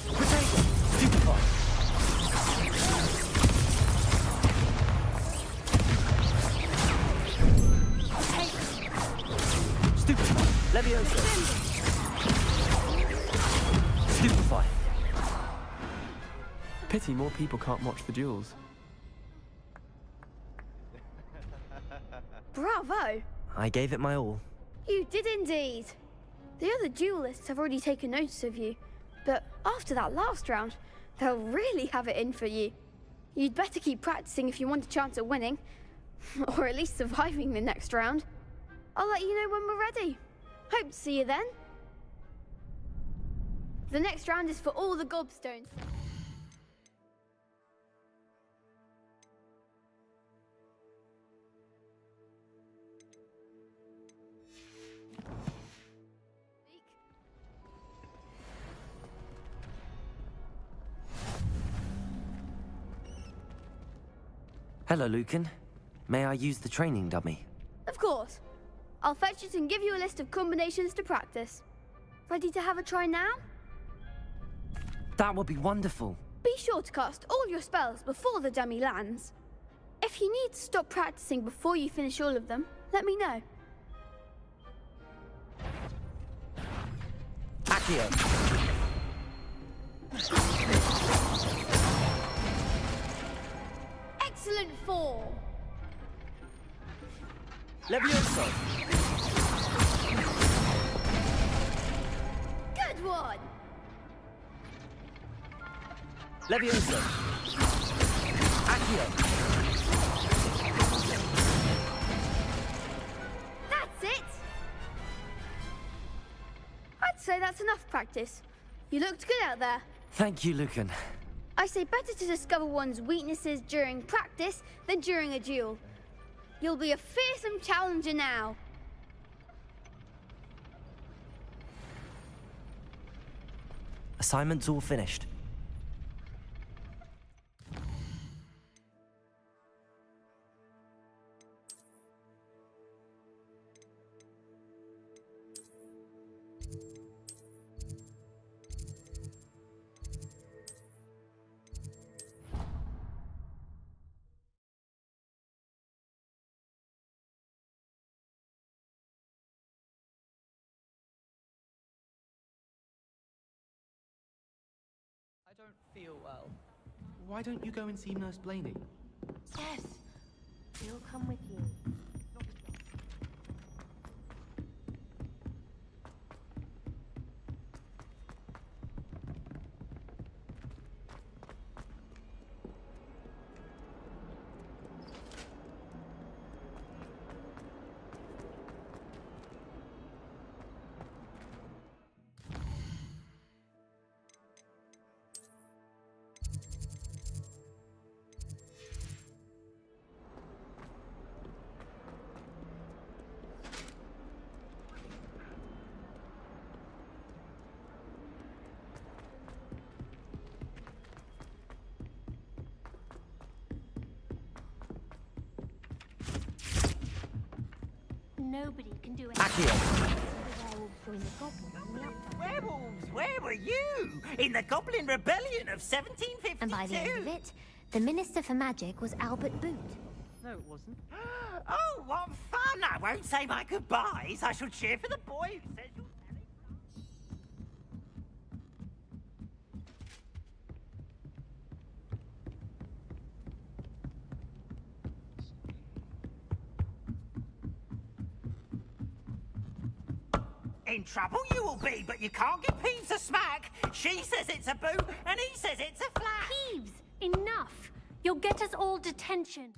Protego. Stupefy. Stupefy. Leviosa. Stupefy. Pity more people can't watch the duels. Bravo. I gave it my all. You did indeed. The other duelists have already taken notice of you, but after that last round, they'll really have it in for you. You'd better keep practicing if you want a chance at winning, or at least surviving the next round. I'll let you know when we're ready. Hope to see you then. The next round is for all the gobstones. Hello, Lucan. May I use the training dummy? Of course. I'll fetch it and give you a list of combinations to practice. Ready to have a try now? That would be wonderful. Be sure to cast all your spells before the dummy lands. If you need to stop practicing before you finish all of them, let me know. Accio. Excellent form. Levioso. Good one. Levioso. Accio. That's it. I'd say that's enough practice. You looked good out there. Thank you, Lucan. I say better to discover one's weaknesses during practice than during a duel. You'll be a fearsome challenger now. Assignment's all finished. I don't feel well. Why don't you go and see Nurse Blaney? Yes, we'll come with you. Nobody can do it. Werewolves, where were you? In the Goblin Rebellion of 1752? And by the end of it, the Minister for Magic was Albert Boot. No, it wasn't. Oh, what fun! I won't say my goodbyes. I shall cheer for the boy who says you're very In trouble you will be, but you can't give Peeves a smack. She says it's a boot, and he says it's a flat. Peeves, enough! You'll get us all detention.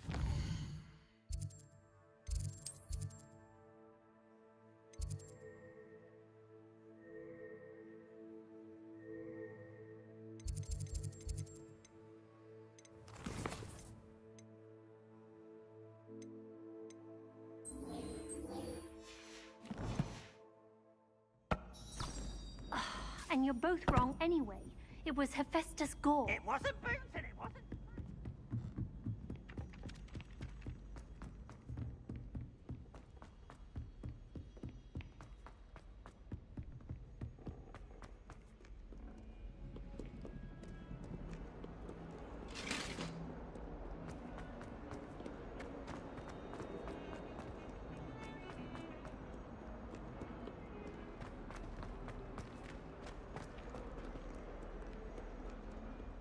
And you're both wrong anyway. It was Hephaestus Gore. It wasn't boots and it wasn't...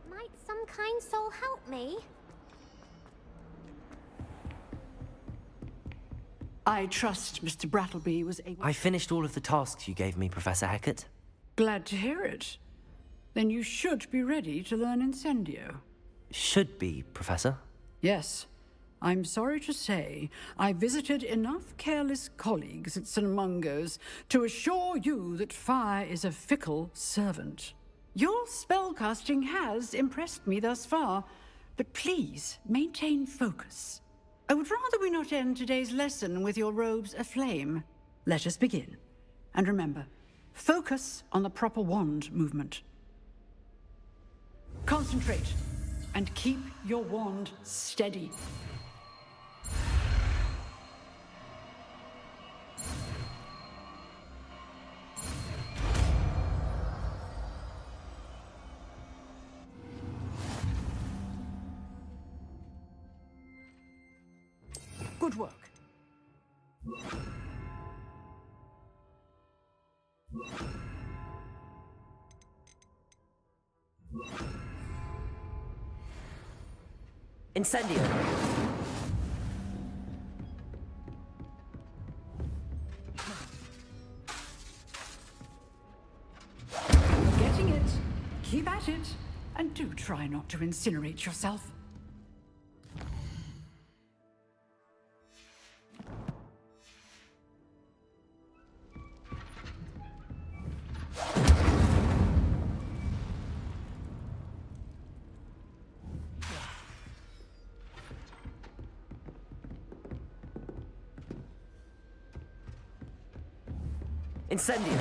Might some kind soul help me? I trust Mr. Brattleby was able... I finished all of the tasks you gave me, Professor Hecat. Glad to hear it. Then you should be ready to learn Incendio. Should be, Professor. Yes. I'm sorry to say, I visited enough careless colleagues at St. Mungo's to assure you that fire is a fickle servant. Your spellcasting has impressed me thus far, but please maintain focus. I would rather we not end today's lesson with your robes aflame. Let us begin. And remember, focus on the proper wand movement. Concentrate, and keep your wand steady. Good work. Incendio! You're getting it. Keep at it. And do try not to incinerate yourself. Incendio!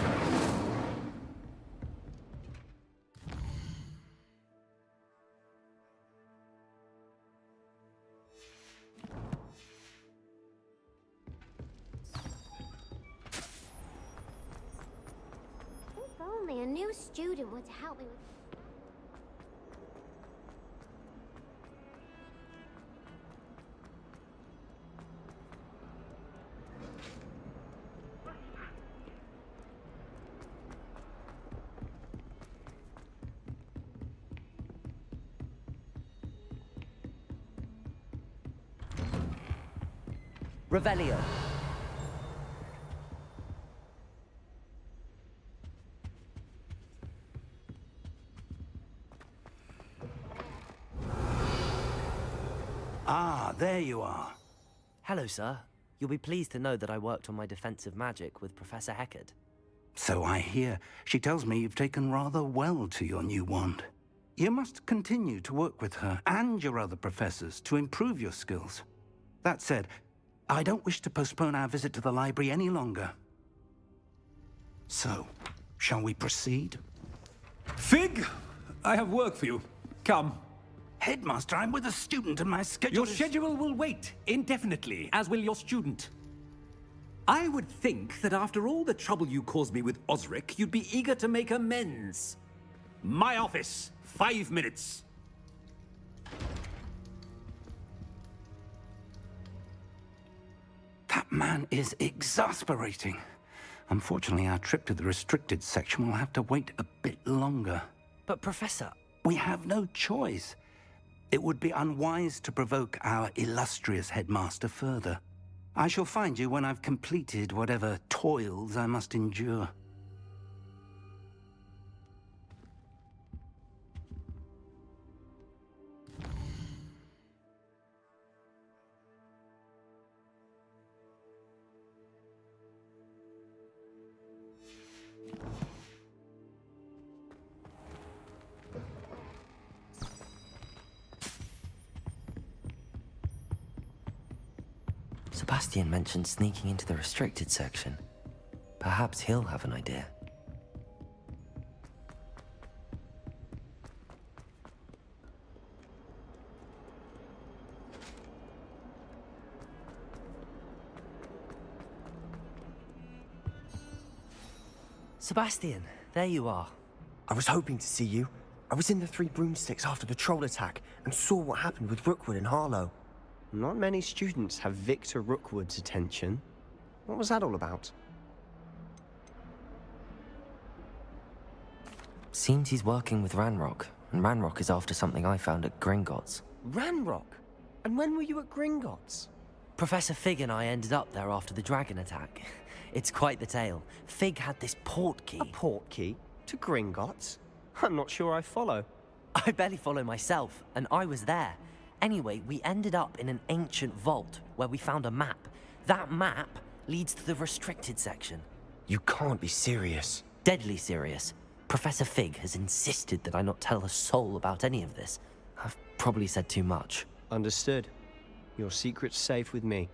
If only a new student were to help me with... Revelio. Ah, there you are. Hello, sir. You'll be pleased to know that I worked on my defensive magic with Professor Hecat. So I hear. She tells me you've taken rather well to your new wand. You must continue to work with her and your other professors to improve your skills. That said, I don't wish to postpone our visit to the library any longer. So, shall we proceed? Fig, I have work for you. Come. Headmaster, I'm with a student and my schedule Your schedule will wait indefinitely, as will your student. I would think that after all the trouble you caused me with Osric, you'd be eager to make amends. My office, 5 minutes. That man is exasperating. Unfortunately, our trip to the restricted section will have to wait a bit longer. But, Professor... We have no choice. It would be unwise to provoke our illustrious headmaster further. I shall find you when I've completed whatever toils I must endure. Sebastian mentioned sneaking into the restricted section. Perhaps he'll have an idea. Sebastian, there you are. I was hoping to see you. I was in the Three Broomsticks after the troll attack and saw what happened with Rookwood and Harlow. Not many students have Victor Rookwood's attention. What was that all about? Seems he's working with Ranrock, and Ranrock is after something I found at Gringotts. Ranrock? And when were you at Gringotts? Professor Fig and I ended up there after the dragon attack. It's quite the tale. Fig had this port key. A port key? To Gringotts? I'm not sure I follow. I barely follow myself, and I was there. Anyway, we ended up in an ancient vault where we found a map. That map leads to the restricted section. You can't be serious. Deadly serious. Professor Fig has insisted that I not tell a soul about any of this. I've probably said too much. Understood. Your secret's safe with me.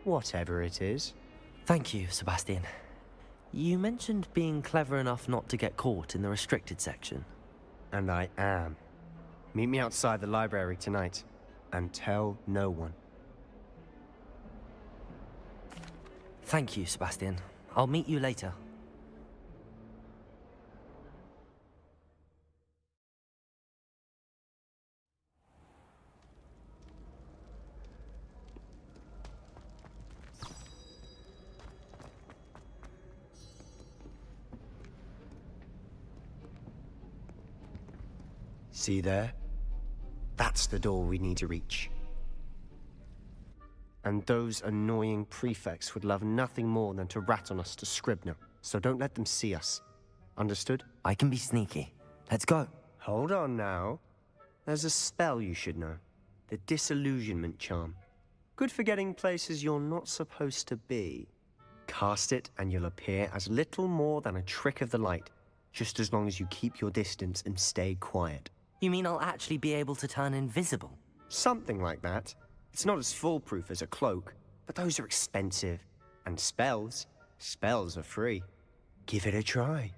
Whatever it is. Thank you, Sebastian. You mentioned being clever enough not to get caught in the restricted section. And I am. Meet me outside the library tonight. And tell no one. Thank you, Sebastian. I'll meet you later. See there? That's the door we need to reach. And those annoying prefects would love nothing more than to rat on us to Scribner, so don't let them see us. Understood? I can be sneaky. Let's go. Hold on now. There's a spell you should know. The Disillusionment Charm. Good for getting places you're not supposed to be. Cast it and you'll appear as little more than a trick of the light, just as long as you keep your distance and stay quiet. You mean I'll actually be able to turn invisible? Something like that. It's not as foolproof as a cloak, but those are expensive. And spells are free. Give it a try.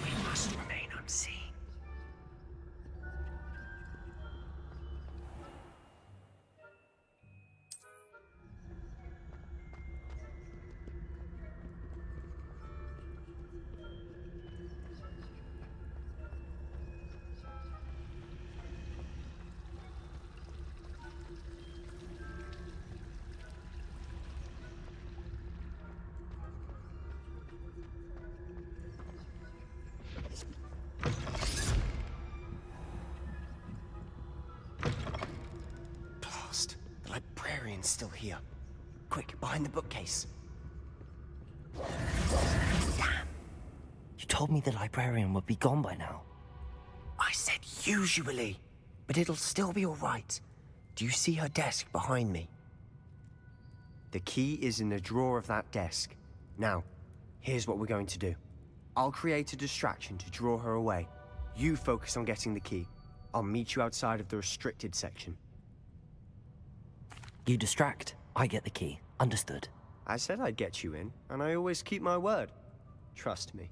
We must remain unseen. The librarian's still here. Quick, behind the bookcase. Damn. You told me the librarian would be gone by now. I said usually, but it'll still be all right. Do you see her desk behind me? The key is in the drawer of that desk. Now, here's what we're going to do. I'll create a distraction to draw her away. You focus on getting the key. I'll meet you outside of the restricted section. You distract, I get the key. Understood. I said I'd get you in, and I always keep my word. Trust me.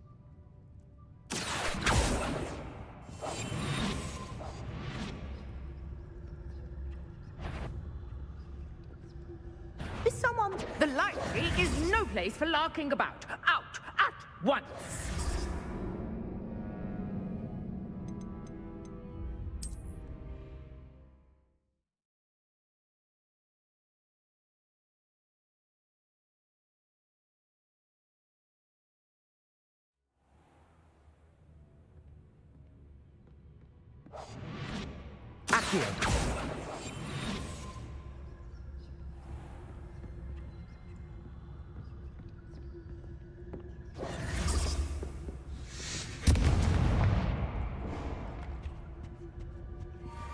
Is someone... The library is no place for larking about. Out at once! Accio.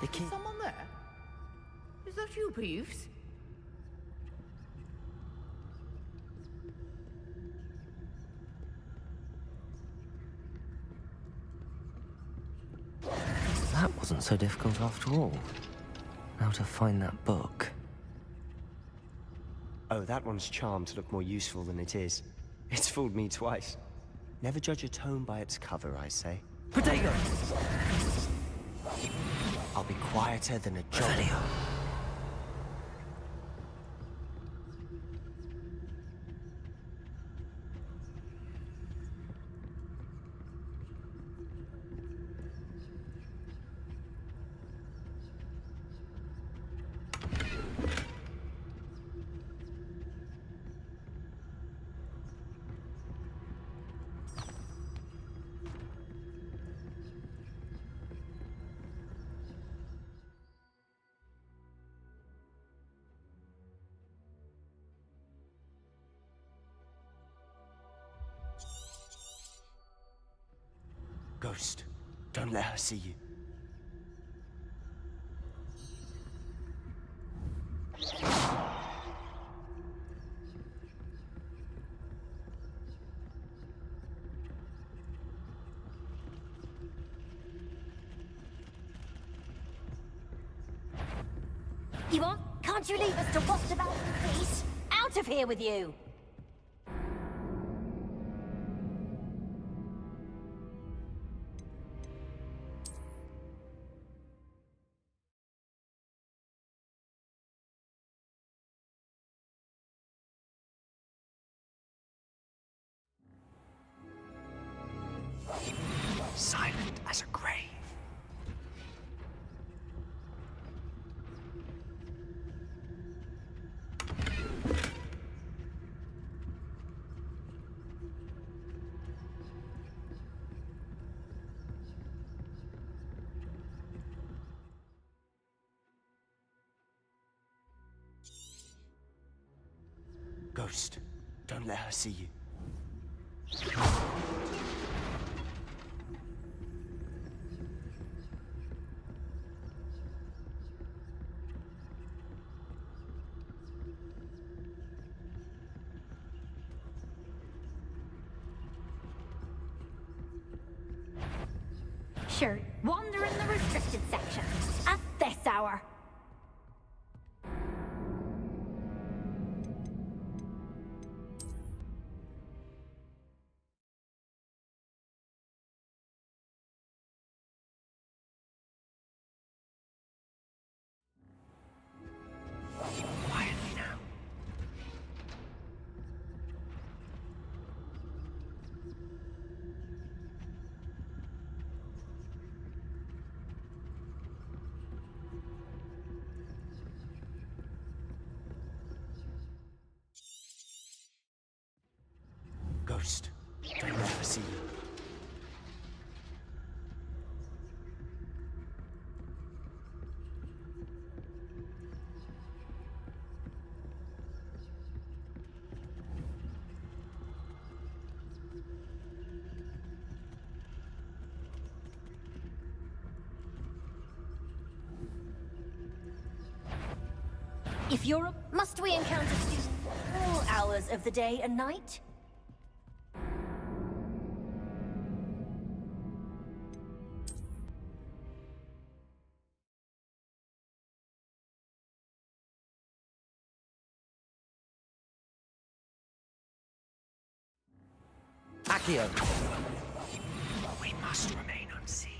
The key. Someone there? Is that you, Peeves? That wasn't so difficult after all. Now to find that book. Oh, that one's charmed to look more useful than it is. It's fooled me twice. Never judge a tome by its cover, I say. Potato! I'll be quieter than a jolly. Ghost, don't let her see you. You on? Can't you leave us to waft about in peace? Out of here with you! Silent as a grave. Ghost, don't let her see you. Sure, wander in the restricted section. At this hour. Quietly now. Ghost, don't let her see you. If you're a... Must we encounter students all hours of the day and night? Accio! We must remain unseen.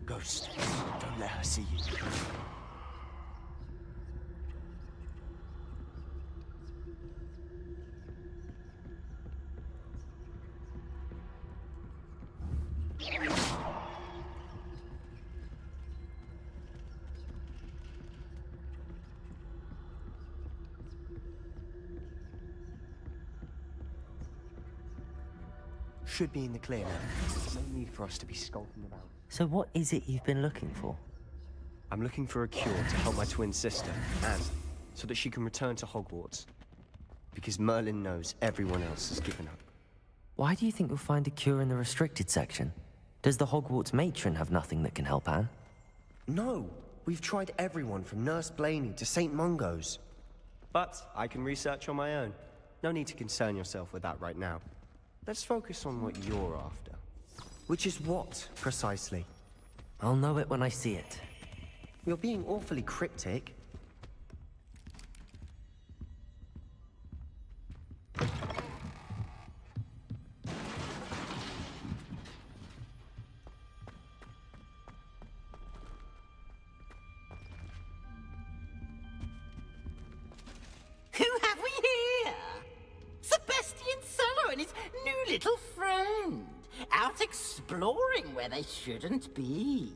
Ghost, don't let her see you. Should be in the clear now. No need for us to be skulking around. So what is it you've been looking for? I'm looking for a cure to help my twin sister, Anne, so that she can return to Hogwarts. Because Merlin knows everyone else has given up. Why do you think you'll find a cure in the restricted section? Does the Hogwarts matron have nothing that can help Anne? No! We've tried everyone from Nurse Blaney to St. Mungo's. But I can research on my own. No need to concern yourself with that right now. Let's focus on what you're after. Which is what, precisely? I'll know it when I see it. You're being awfully cryptic. Who have we here? Sebastian Sallow and his new little friend. Out exploring where they shouldn't be.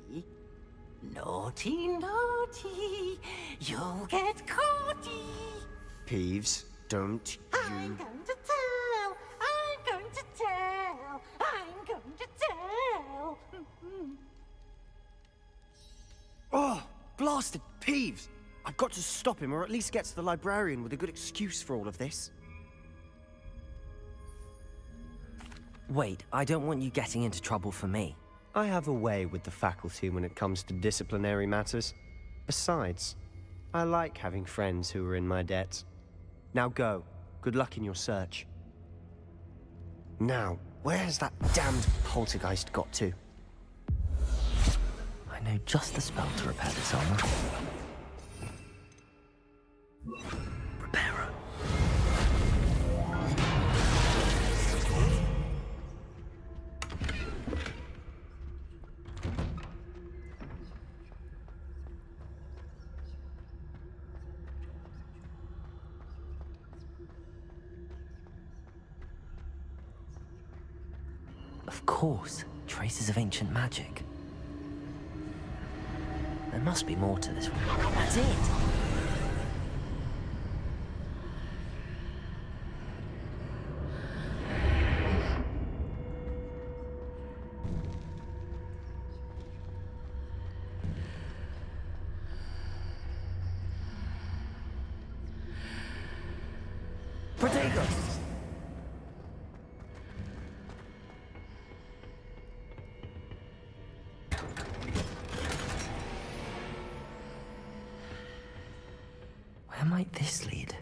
Naughty, naughty. You'll get caughty. Peeves, don't you... I'm going to tell. I'm going to tell. I'm going to tell. bastard, Peeves! I've got to stop him, or at least get to the librarian with a good excuse for all of this. Wait, I don't want you getting into trouble for me. I have a way with the faculty when it comes to disciplinary matters. Besides, I like having friends who are in my debt. Now go. Good luck in your search. Now, where has that damned poltergeist got to? I know just the spell to repair this armor. Repairer. Of course, traces of ancient magic. There must be more to this one. That's it! Protego! Where might this lead?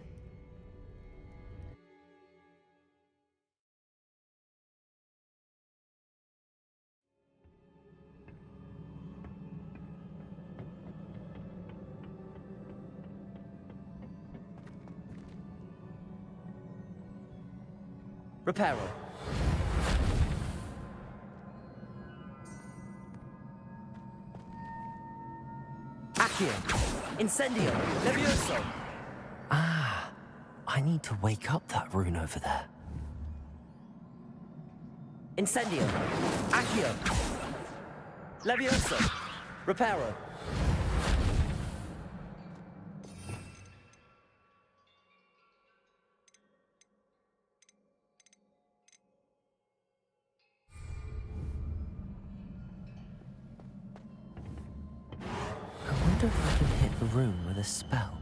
Reparo. Accio. Incendio. Levioso. Ah, I need to wake up that rune over there. Incendio. Accio. Levioso. Reparo. I wonder if I can hit the room with a spell.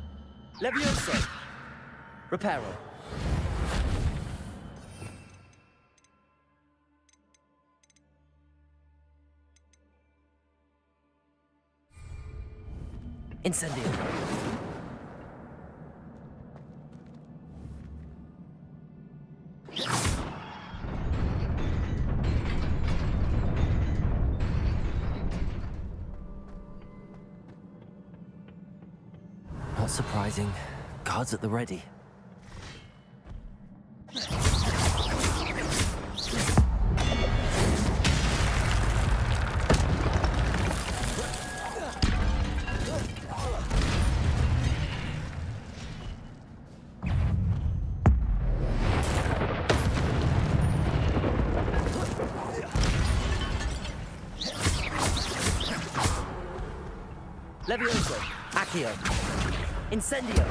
Levioso! Reparo. Incendio. Not surprising. Guards at the ready. Levioso. Accio. Incendio.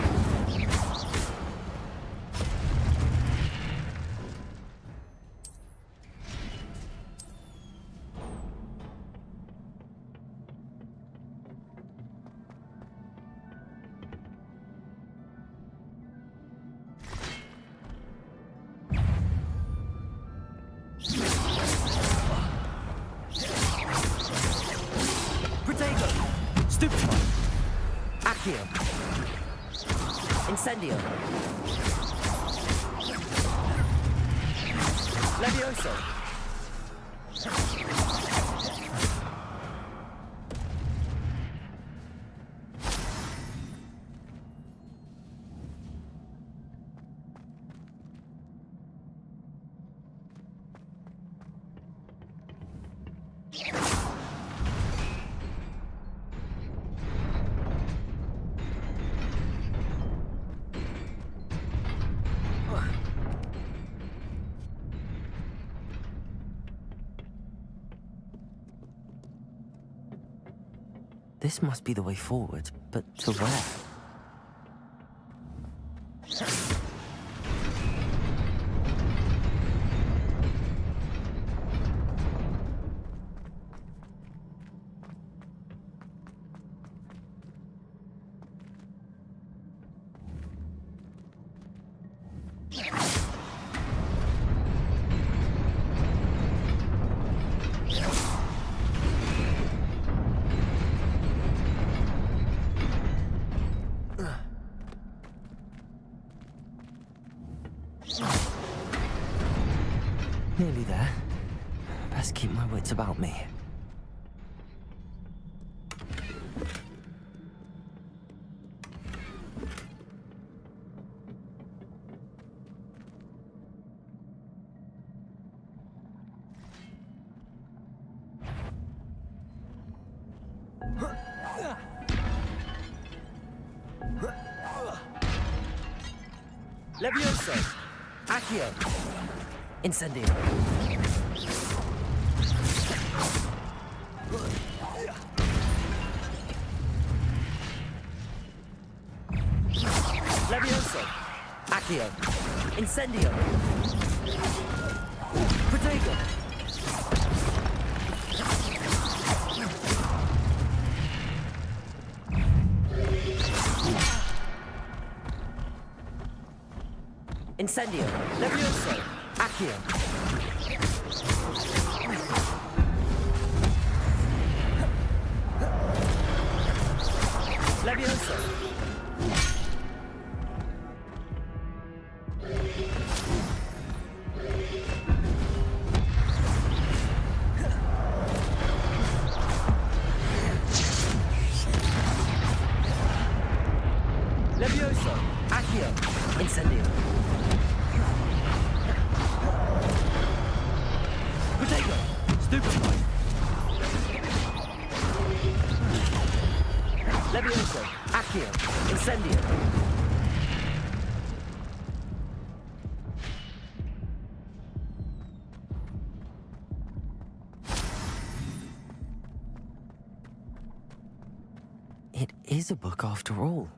Protego. Stupefy. Accio. Incendio. Levioso. This must be the way forward, but to where? Nearly there. Best keep my wits about me. Levioso! Accio! Incendio! Levioso! Accio! Incendio! Protego! Incendio! Levioso! Accio! Levioso! Levioso! Accio! Incendio! Protego! Stupefy! Levioso! Accio! Incendio! It is a book after all.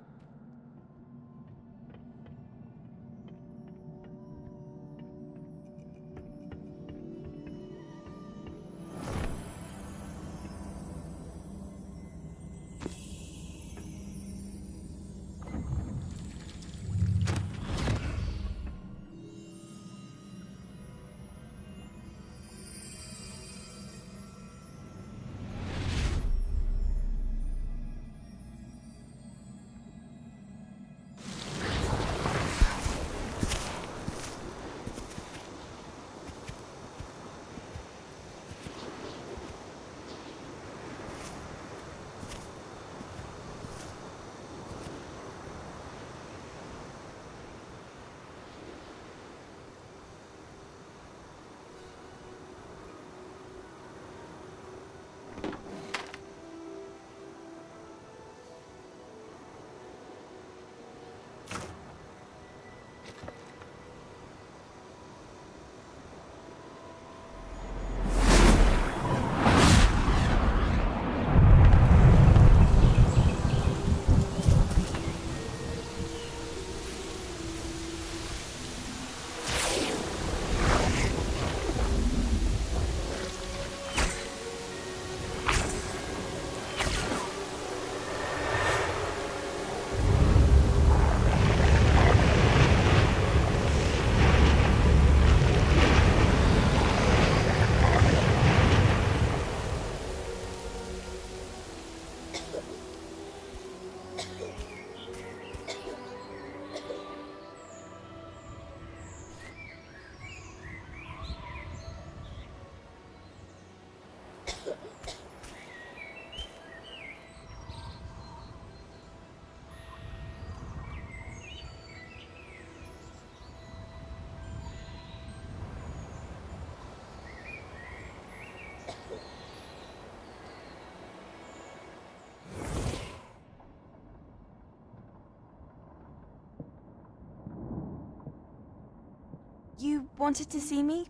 You wanted to see me?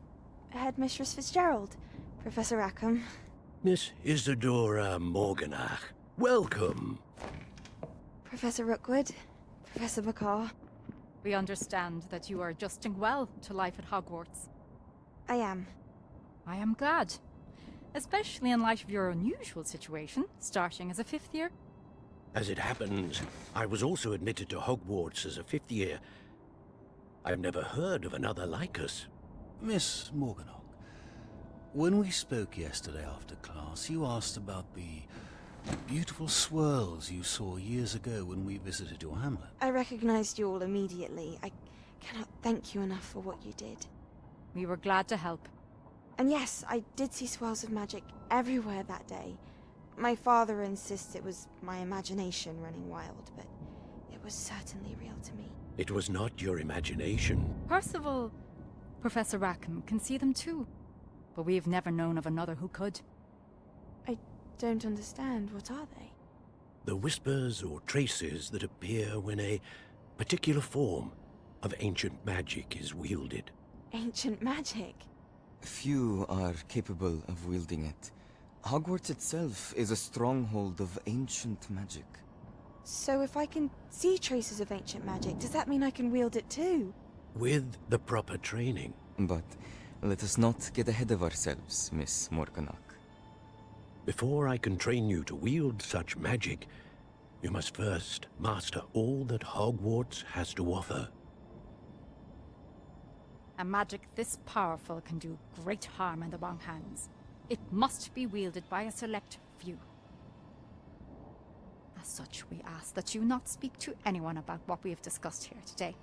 Headmistress Fitzgerald, Professor Rackham. Miss Isadora Morganach, welcome. Professor Rookwood, Professor McCaw. We understand that you are adjusting well to life at Hogwarts. I am. I am glad. Especially in light of your unusual situation, starting as a 5th year. As it happens, I was also admitted to Hogwarts as a 5th year. I've never heard of another like us. Miss Morganach, when we spoke yesterday after class, you asked about the beautiful swirls you saw years ago when we visited your hamlet. I recognized you all immediately. I cannot thank you enough for what you did. We were glad to help. And yes, I did see swirls of magic everywhere that day. My father insists it was my imagination running wild, but it was certainly real to me. It was not your imagination. Percival, Professor Rackham can see them too. But we've never known of another who could. I don't understand. What are they? The whispers or traces that appear when a particular form of ancient magic is wielded. Ancient magic? Few are capable of wielding it. Hogwarts itself is a stronghold of ancient magic. So if I can see traces of ancient magic, does that mean I can wield it too? With the proper training. But let us not get ahead of ourselves, Miss Morganach. Before I can train you to wield such magic, you must first master all that Hogwarts has to offer. A magic this powerful can do great harm in the wrong hands. It must be wielded by a select few. As such, we ask that you not speak to anyone about what we have discussed here today.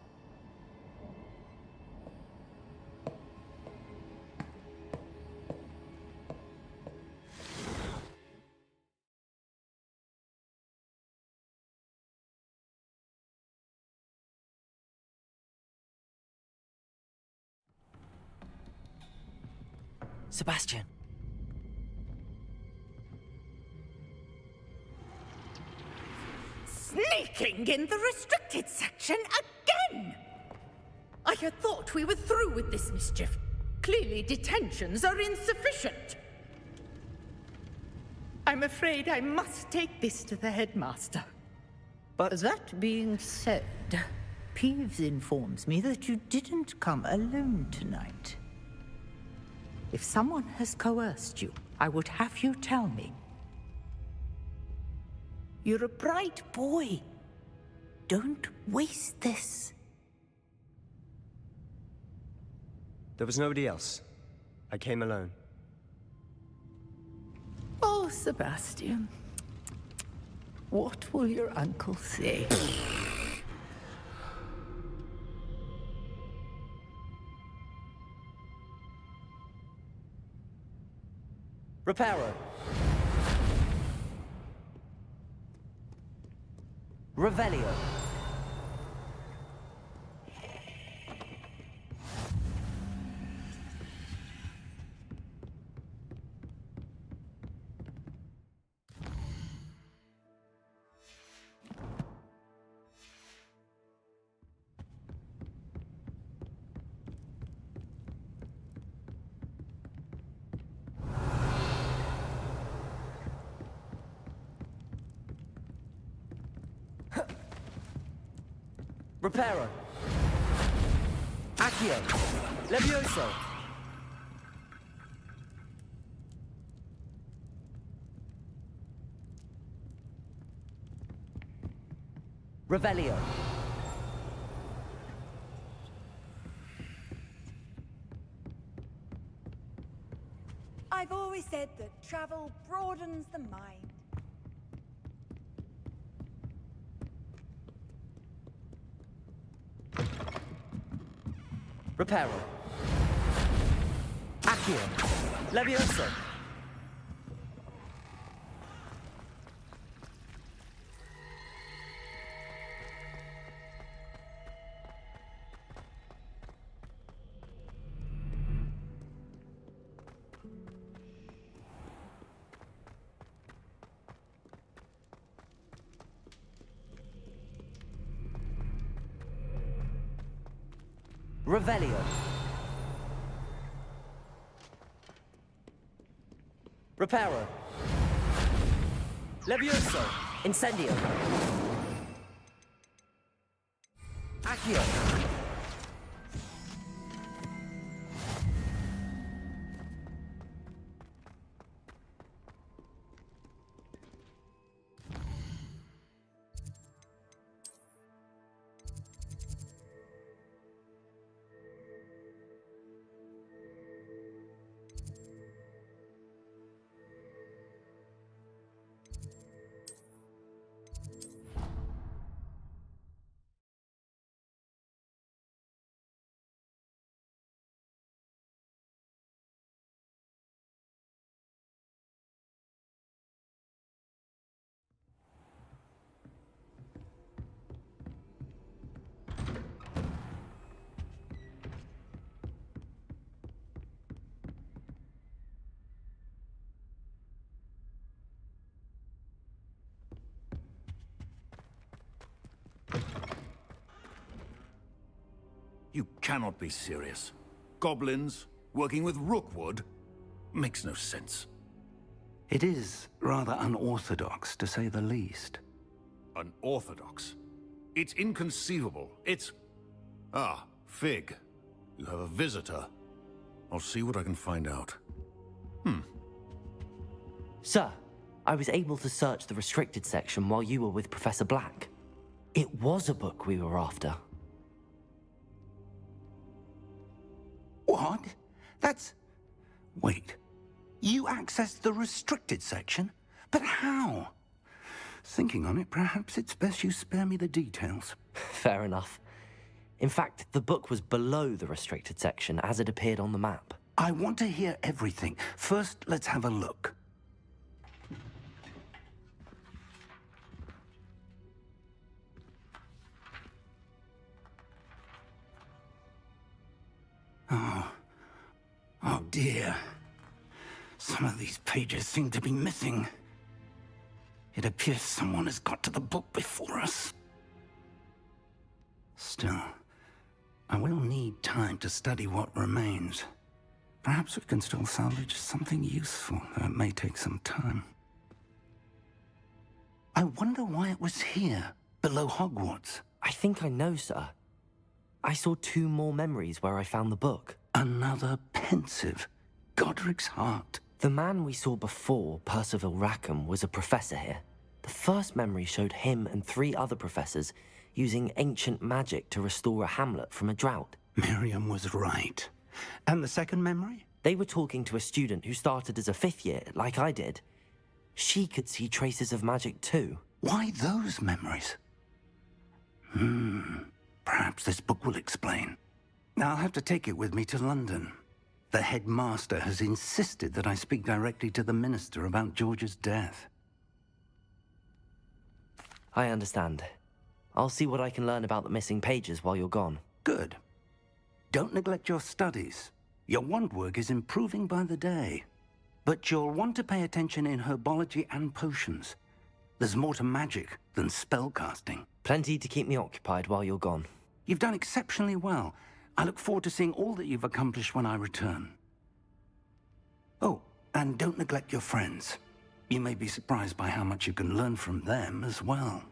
Sebastian. Sneaking in the restricted section again! I had thought we were through with this mischief. Clearly detentions are insufficient. I'm afraid I must take this to the headmaster. But that being said, Peeves informs me that you didn't come alone tonight. If someone has coerced you, I would have you tell me. You're a bright boy. Don't waste this. There was nobody else. I came alone. Oh, Sebastian. What will your uncle say? Reparo. Revelio. Reparo. Accio. Levioso. Revelio. I've always said that travel broadens the mind. Reparo. Accio. Levioso. Revelio. Reparo. Levioso. Incendio. Accio. cannot be serious. Goblins working with Rookwood makes no sense. It is rather unorthodox, to say the least. Unorthodox? It's inconceivable. It's... Ah, Fig. You have a visitor. I'll see what I can find out. Sir, I was able to search the restricted section while you were with Professor Black. It was a book we were after. What? That's... Wait. You accessed the restricted section? But how? Thinking on it, perhaps it's best you spare me the details. Fair enough. In fact, the book was below the restricted section as it appeared on the map. I want to hear everything. First, let's have a look. Oh dear. Some of these pages seem to be missing. It appears someone has got to the book before us. Still, I will need time to study what remains. Perhaps we can still salvage something useful, though it may take some time. I wonder why it was here, below Hogwarts. I think I know, sir. I saw 2 more memories where I found the book. Another pensive. Godric's heart. The man we saw before, Percival Rackham, was a professor here. The first memory showed him and 3 other professors using ancient magic to restore a hamlet from a drought. Miriam was right. And the second memory? They were talking to a student who started as a 5th year, like I did. She could see traces of magic too. Why those memories? Perhaps this book will explain. I'll have to take it with me to London. The headmaster has insisted that I speak directly to the minister about George's death. I understand. I'll see what I can learn about the missing pages while you're gone. Good. Don't neglect your studies. Your wand work is improving by the day. But you'll want to pay attention in herbology and potions. There's more to magic than spellcasting. Plenty to keep me occupied while you're gone. You've done exceptionally well. I look forward to seeing all that you've accomplished when I return. Oh, and don't neglect your friends. You may be surprised by how much you can learn from them as well.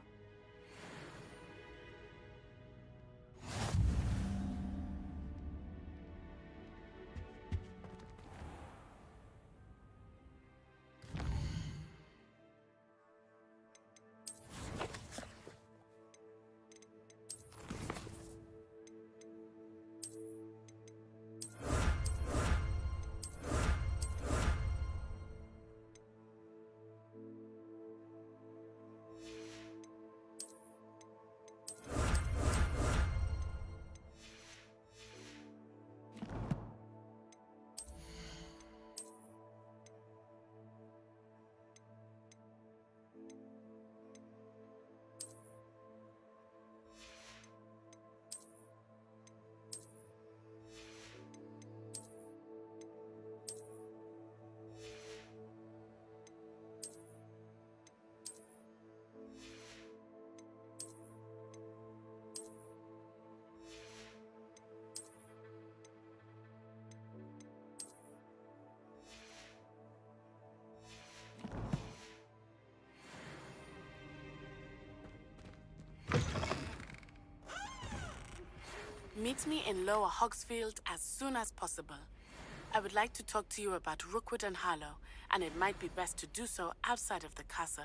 Meet me in Lower Hogsfield as soon as possible. I would like to talk to you about Rookwood and Harlow, and it might be best to do so outside of the castle.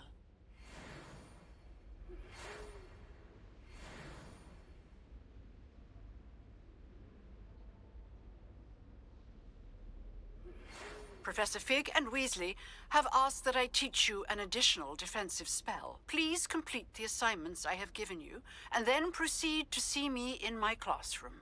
Professor Fig and Weasley have asked that I teach you an additional defensive spell. Please complete the assignments I have given you, and then proceed to see me in my classroom.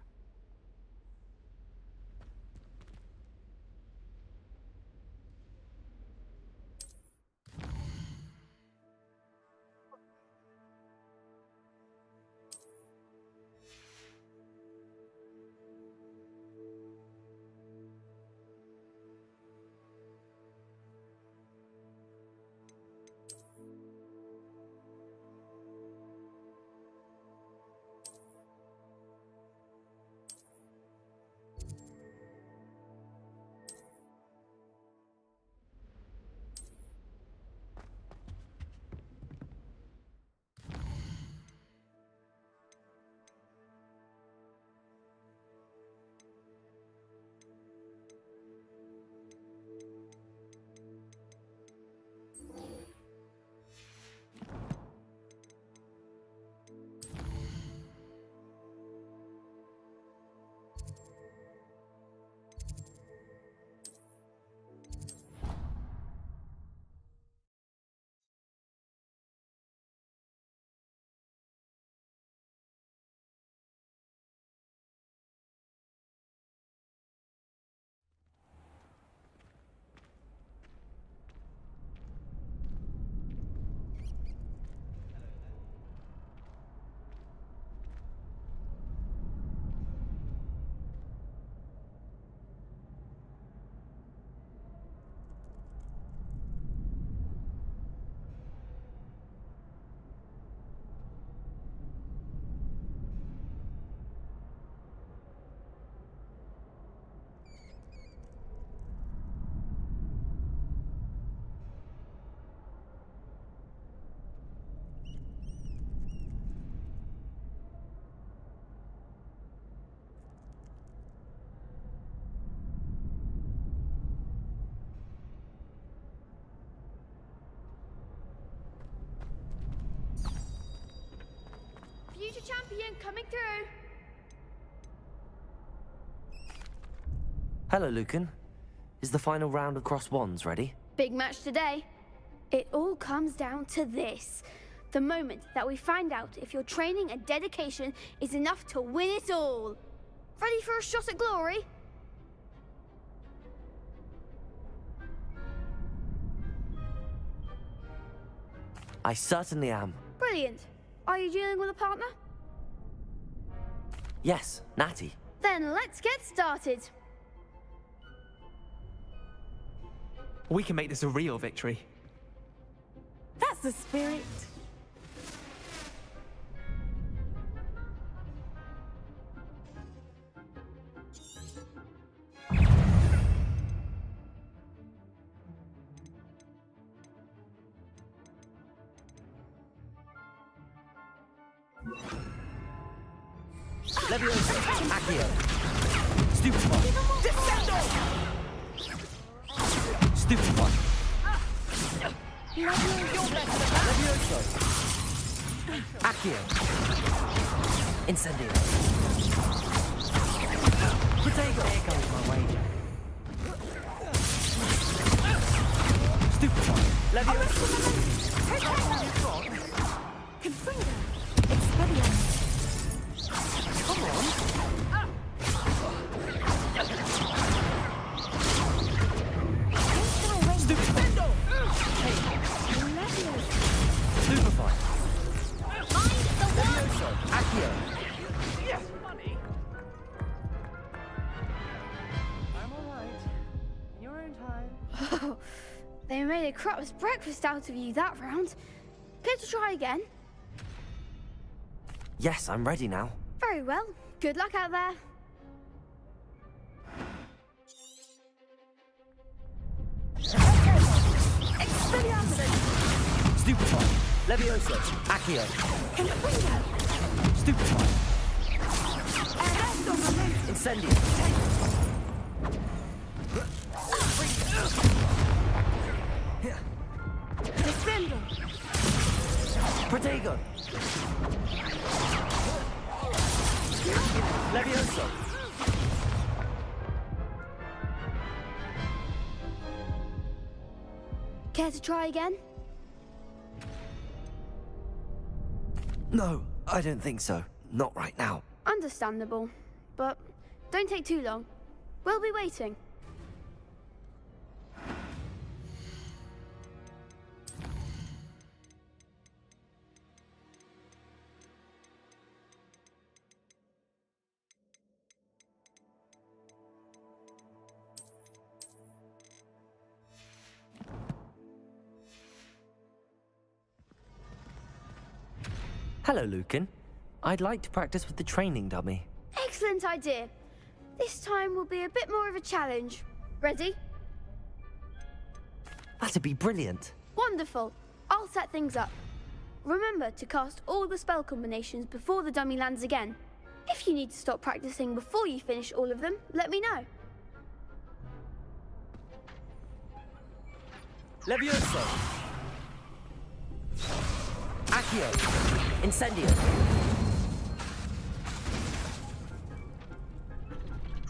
champion coming through. Hello, Lucan. Is the final round of Cross Wands ready? Big match today. It all comes down to this. The moment that we find out if your training and dedication is enough to win it all. Ready for a shot at glory? I certainly am. Brilliant. Are you dealing with a partner? Yes, Natty. Then let's get started. We can make this a real victory. That's the spirit. Leviosa, Accio. Stupefy. Stupefy. Levioso. Accio. Incendio. Protego. There goes my wager. Stupefy. Levioso. Confringo. Expelliarmus. Come on. Stupefy. Stupefy. Levioso. Accio. Yes, money. I'm all right. In your own time. Oh, they made a crap's breakfast out of you that round. Care to try again? Yes, I'm ready now. Very well. Good luck out there. Stupefy. Levioso. Accio. Stupefy. Incendio. Defendo. Protego. Levioso. Care to try again? No, I don't think so. Not right now. Understandable. But don't take too long. We'll be waiting. Hello, Lucan. I'd like to practice with the training dummy. Excellent idea. This time will be a bit more of a challenge. Ready? That'd be brilliant. Wonderful. I'll set things up. Remember to cast all the spell combinations before the dummy lands again. If you need to stop practicing before you finish all of them, let me know. Levioso. Accio. Incendio.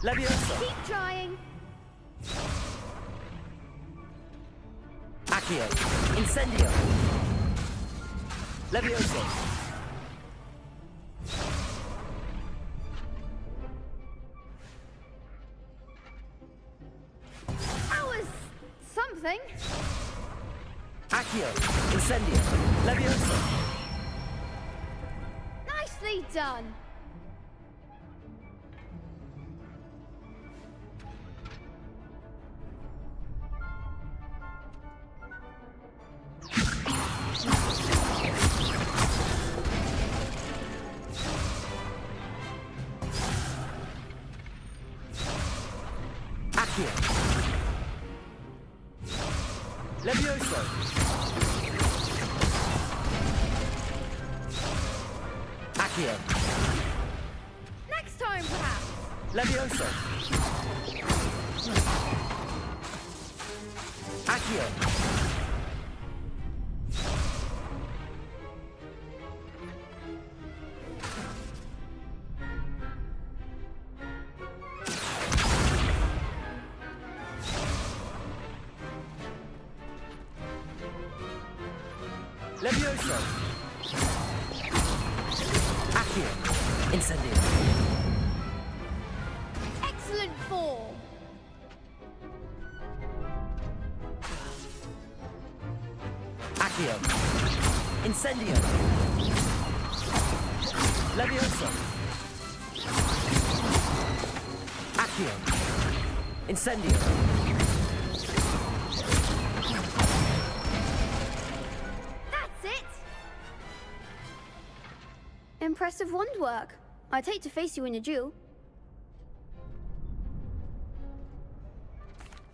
Levioso. Keep trying. Accio. Incendio. Levioso. That was something. Accio. Incendio. Levioso. Nicely done. Accio. Levioso. Accio. Next time, perhaps. Levioso. Accio. Levioso! Accio! Incendio! Excellent form! Accio! Incendio! Levioso! Accio! Incendio! That's it! Impressive wand work. I'd hate to face you in a duel.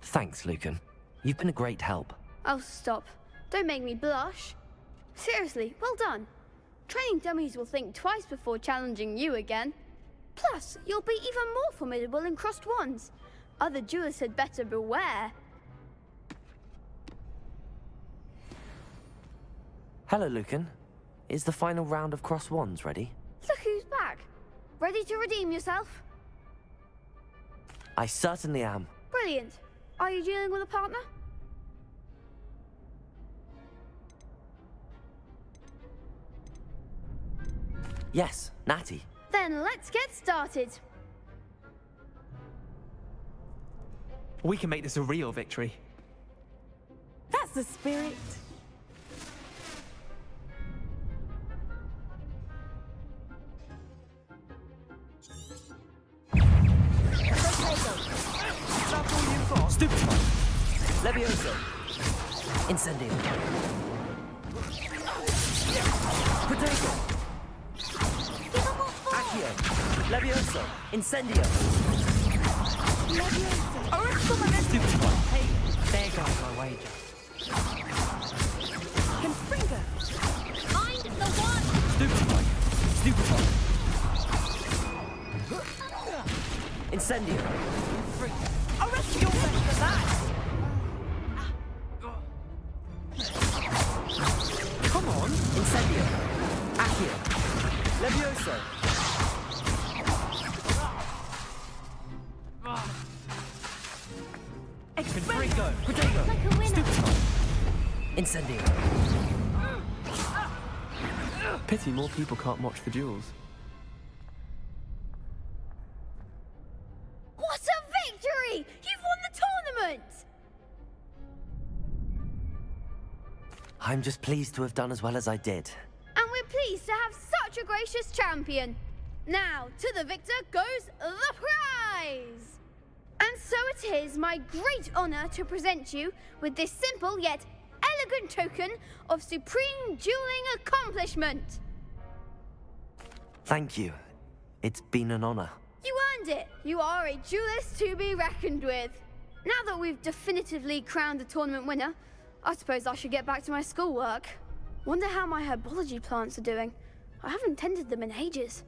Thanks, Lucan. You've been a great help. Oh, stop. Don't make me blush. Seriously, well done. Training dummies will think twice before challenging you again. Plus, you'll be even more formidable in crossed wands. Other duelists had better beware. Hello, Lucan. Is the final round of cross wands ready? Look who's back. Ready to redeem yourself? I certainly am. Brilliant. Are you dealing with a partner? Yes, Natty. Then let's get started. We can make this a real victory. That's the spirit. Stupefy! Levioso! Incendio! Potato! Accio! Levioso! Incendio! Stupefy! Hey, there goes my wager. Confringo! Find the one! Stupefy! Stupefy! Incendio! I reckon you're better than that. Come on! Incendio! Accio! Levioso! Confringo! Potato! Like a winner. Incendio! Pity more people can't watch the duels. What a victory! You've won the tournament! I'm just pleased to have done as well as I did. And we're pleased to have such a gracious champion. Now, to the victor goes the prize! And so it is my great honor to present you with this simple yet elegant token of supreme dueling accomplishment. Thank you. It's been an honor. You earned it. You are a duelist to be reckoned with. Now that we've definitively crowned the tournament winner, I suppose I should get back to my schoolwork. Wonder how my herbology plants are doing. I haven't tended them in ages.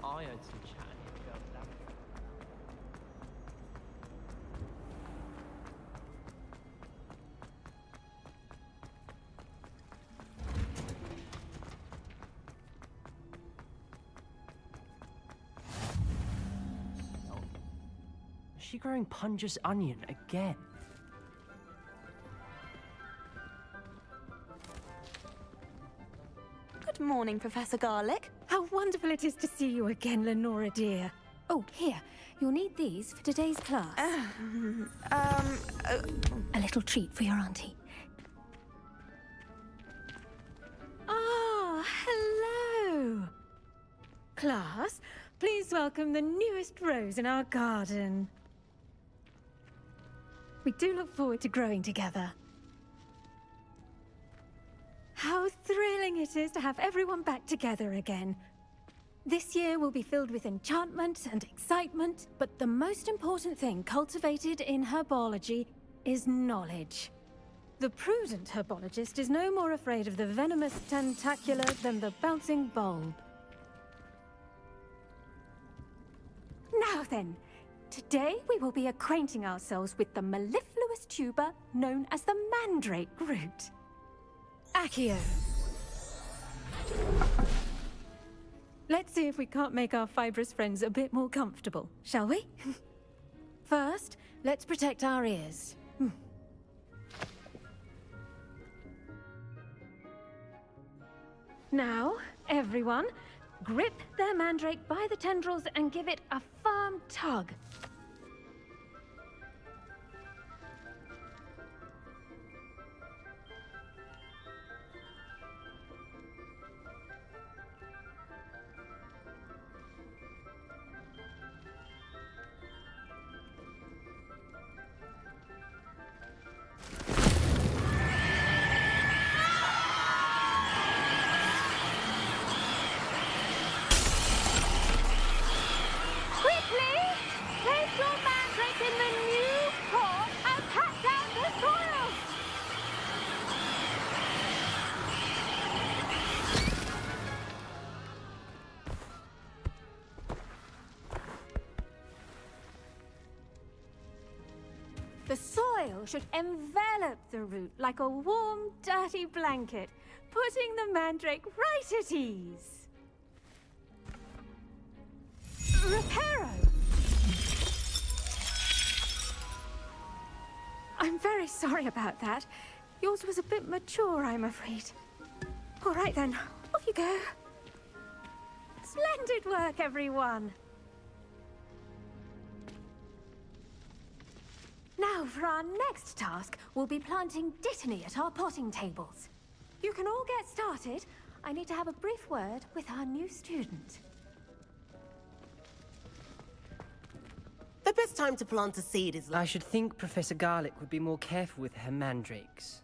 I heard some chatting in the girls' lavatory. Is she growing Punja's onion again? Good morning, Professor Garlick. How wonderful it is to see you again, Lenora dear. Oh, here. You'll need these for today's class. A little treat for your auntie. Ah, hello. Class, please welcome the newest rose in our garden. We do look forward to growing together. How thrilling it is to have everyone back together again. This year will be filled with enchantment and excitement, but the most important thing cultivated in herbology is knowledge. The prudent herbologist is no more afraid of the venomous tentacular than the bouncing bulb. Now then, today we will be acquainting ourselves with the mellifluous tuber known as the mandrake root. Accio. Let's see if we can't make our fibrous friends a bit more comfortable, shall we? First, let's protect our ears. Now, everyone, grip their mandrake by the tendrils and give it a firm tug. The soil should envelop the root like a warm, dirty blanket, putting the mandrake right at ease. Reparo! I'm very sorry about that. Yours was a bit mature, I'm afraid. All right then, off you go. Splendid work, everyone! Now, for our next task, we'll be planting Dittany at our potting tables. You can all get started. I need to have a brief word with our new student. The best time to plant a seed is... I should think Professor Garlick would be more careful with her mandrakes.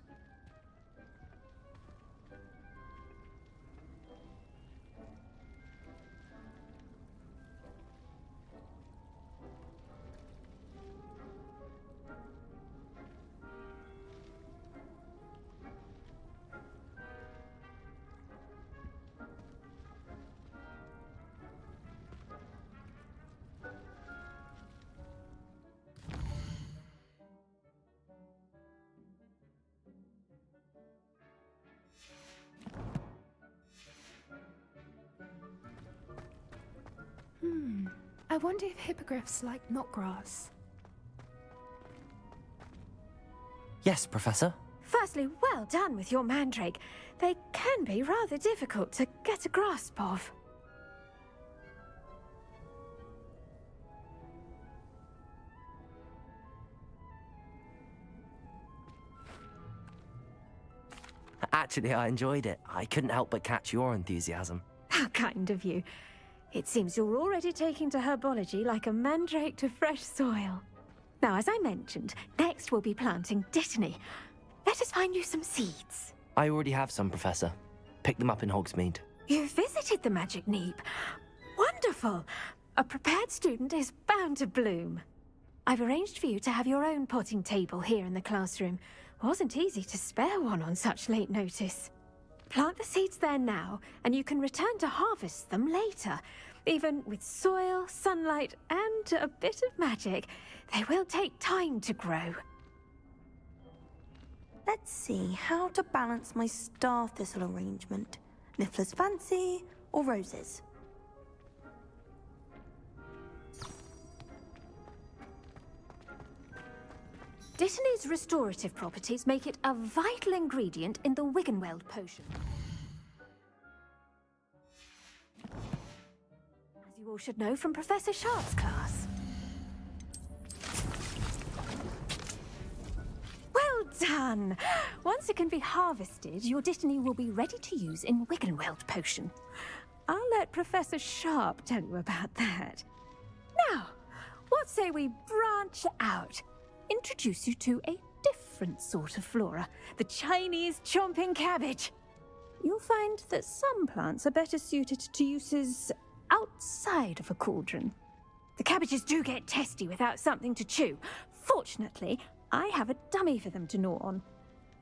I wonder if hippogriffs like knotgrass. Yes, Professor. Firstly, well done with your mandrake. They can be rather difficult to get a grasp of. Actually, I enjoyed it. I couldn't help but catch your enthusiasm. How kind of you. It seems you're already taking to herbology like a mandrake to fresh soil. Now, as I mentioned, next we'll be planting Dittany. Let us find you some seeds. I already have some, Professor. Picked them up in Hogsmeade. You visited the Magic Neep. Wonderful! A prepared student is bound to bloom. I've arranged for you to have your own potting table here in the classroom. Wasn't easy to spare one on such late notice. Plant the seeds there now, and you can return to harvest them later. Even with soil, sunlight, and a bit of magic, they will take time to grow. Let's see how to balance my star thistle arrangement. Niffler's Fancy or roses? Dittany's restorative properties make it a vital ingredient in the Wiggenweld potion. As you all should know from Professor Sharp's class. Well done! Once it can be harvested, your Dittany will be ready to use in Wiggenweld potion. I'll let Professor Sharp tell you about that. Now, what say we branch out? Introduce you to a different sort of flora, the Chinese chomping cabbage. You'll find that some plants are better suited to uses outside of a cauldron. The cabbages do get testy without something to chew. Fortunately, I have a dummy for them to gnaw on.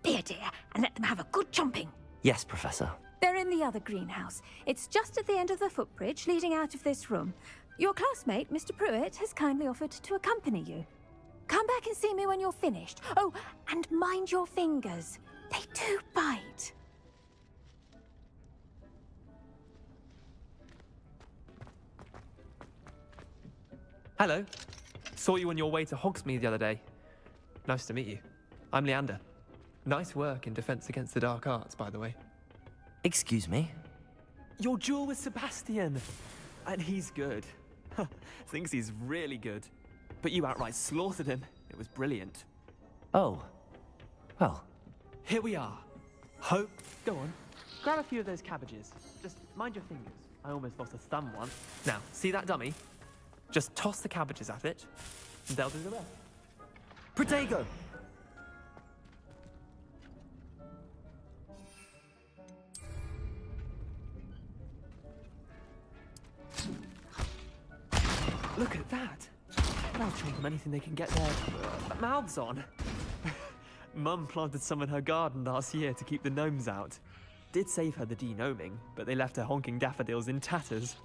Be a dear and let them have a good chomping. Yes, Professor. They're in the other greenhouse. It's just at the end of the footbridge leading out of this room. Your classmate, Mr. Pruitt, has kindly offered to accompany you. Come back and see me when you're finished. Oh, and mind your fingers. They do bite. Hello. Saw you on your way to Hogsmeade the other day. Nice to meet you. I'm Leander. Nice work in Defense Against the Dark Arts, by the way. Excuse me? Your duel with Sebastian! And he's good. Thinks he's really good. But you outright slaughtered him. It was brilliant. Oh. Well. Here we are. Hope. Go on. Grab a few of those cabbages. Just mind your fingers. I almost lost a thumb once. Now, see that dummy? Just toss the cabbages at it, and they'll do the rest. Protego! Look at that! They'll chomp on anything they can get their mouths on. Mum planted some in her garden last year to keep the gnomes out. Did save her the de-gnoming, but they left her honking daffodils in tatters.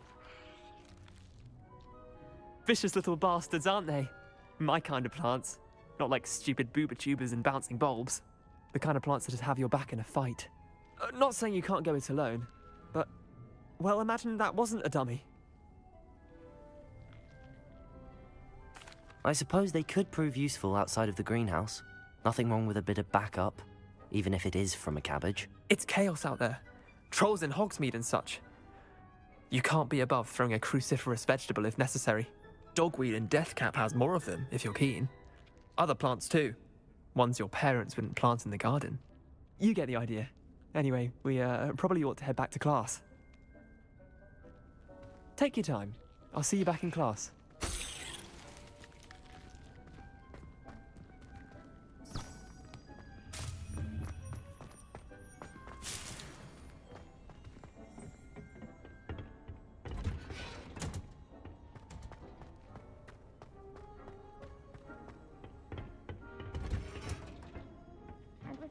Vicious little bastards, aren't they? My kind of plants. Not like stupid booba tubers and bouncing bulbs. The kind of plants that just have your back in a fight. Not saying you can't go it alone, but... well, imagine that wasn't a dummy. I suppose they could prove useful outside of the greenhouse. Nothing wrong with a bit of backup, even if it is from a cabbage. It's chaos out there. Trolls in Hogsmeade and such. You can't be above throwing a cruciferous vegetable if necessary. Dogweed and deathcap has more of them, if you're keen. Other plants too. Ones your parents wouldn't plant in the garden. You get the idea. Anyway, we probably ought to head back to class. Take your time. I'll see you back in class.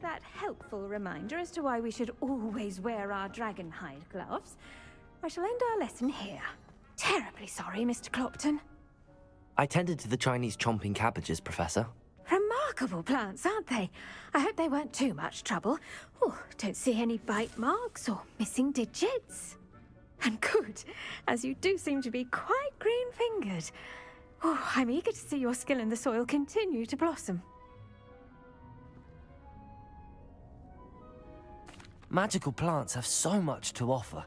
That helpful reminder as to why we should always wear our dragonhide gloves, I shall end our lesson here. Terribly sorry, Mr. Clopton. I tended to the Chinese chomping cabbages, Professor. Remarkable plants, aren't they? I hope they weren't too much trouble. Oh, don't see any bite marks or missing digits. And good, as you do seem to be quite green-fingered. Oh, I'm eager to see your skill in the soil continue to blossom. Magical plants have so much to offer.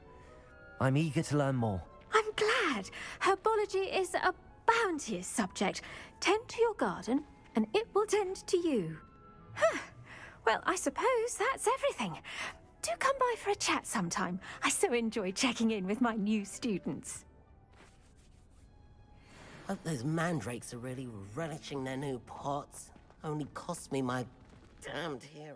I'm eager to learn more. I'm glad. Herbology is a bounteous subject. Tend to your garden, and it will tend to you. Huh. Well, I suppose that's everything. Do come by for a chat sometime. I so enjoy checking in with my new students. Hope those mandrakes are really relishing their new pots. Only cost me my damned hearing.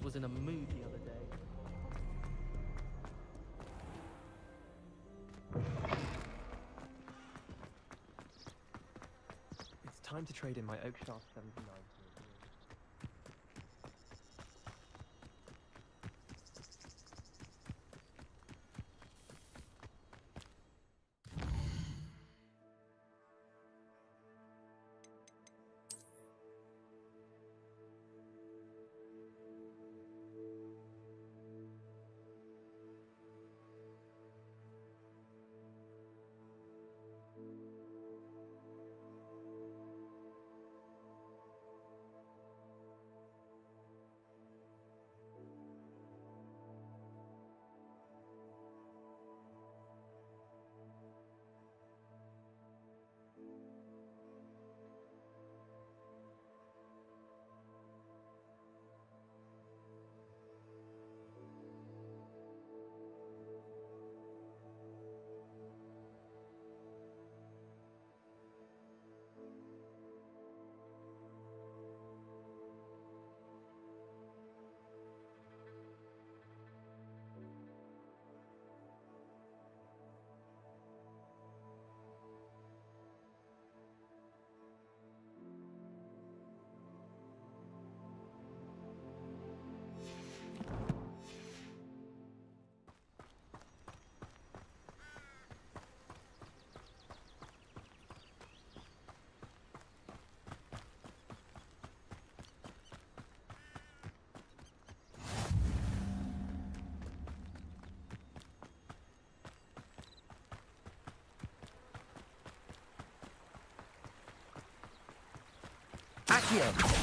Was in a mood the other day. It's time to trade in my Oak Shaft 79. Accio!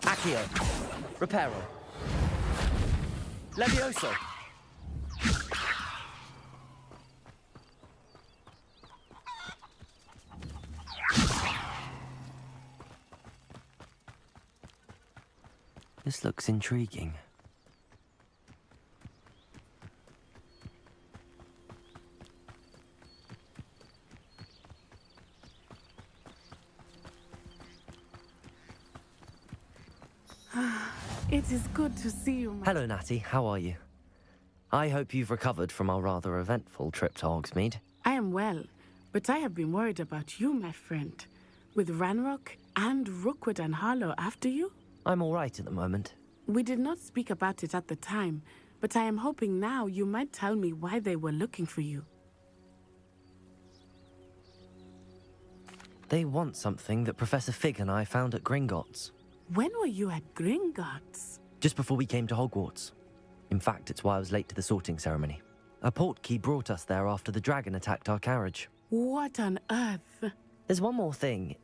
Accio. Reparo. Levioso. This looks intriguing. It is good to see you, Hello, Natty. How are you? I hope you've recovered from our rather eventful trip to Hogsmeade. I am well, but I have been worried about you, my friend. With Ranrock and Rookwood and Harlow after you? I'm all right at the moment. We did not speak about it at the time, but I am hoping now you might tell me why they were looking for you. They want something that Professor Fig and I found at Gringotts. When were you at Gringotts? Just before we came to Hogwarts. In fact, it's why I was late to the sorting ceremony. A portkey brought us there after the dragon attacked our carriage. What on earth? There's one more thing.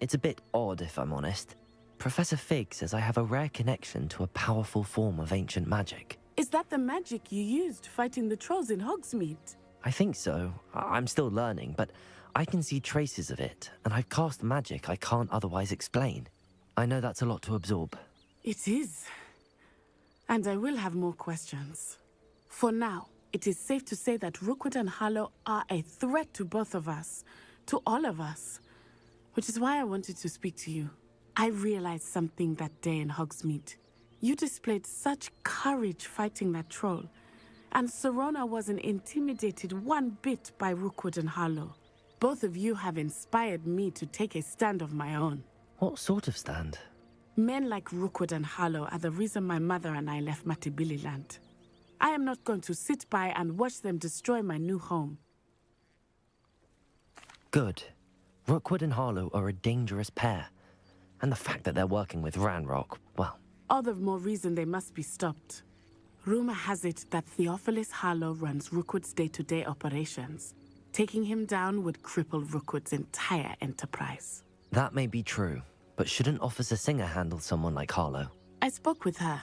It's a bit odd, if I'm honest. Professor Fig says I have a rare connection to a powerful form of ancient magic. Is that the magic you used fighting the trolls in Hogsmeade? I think so. I'm still learning, but I can see traces of it, and I've cast magic I can't otherwise explain. I know that's a lot to absorb. It is. And I will have more questions. For now, it is safe to say that Rookwood and Harlow are a threat to both of us, to all of us. Which is why I wanted to speak to you. I realized something that day in Hogsmeade. You displayed such courage fighting that troll, and Serona wasn't intimidated one bit by Rookwood and Harlow. Both of you have inspired me to take a stand of my own. What sort of stand? Men like Rookwood and Harlow are the reason my mother and I left Matabeleland. I am not going to sit by and watch them destroy my new home. Good. Rookwood and Harlow are a dangerous pair. And the fact that they're working with Ranrock, well... All the more reason they must be stopped. Rumor has it that Theophilus Harlow runs Rookwood's day-to-day operations. Taking him down would cripple Rookwood's entire enterprise. That may be true, but shouldn't Officer Singer handle someone like Harlow? I spoke with her.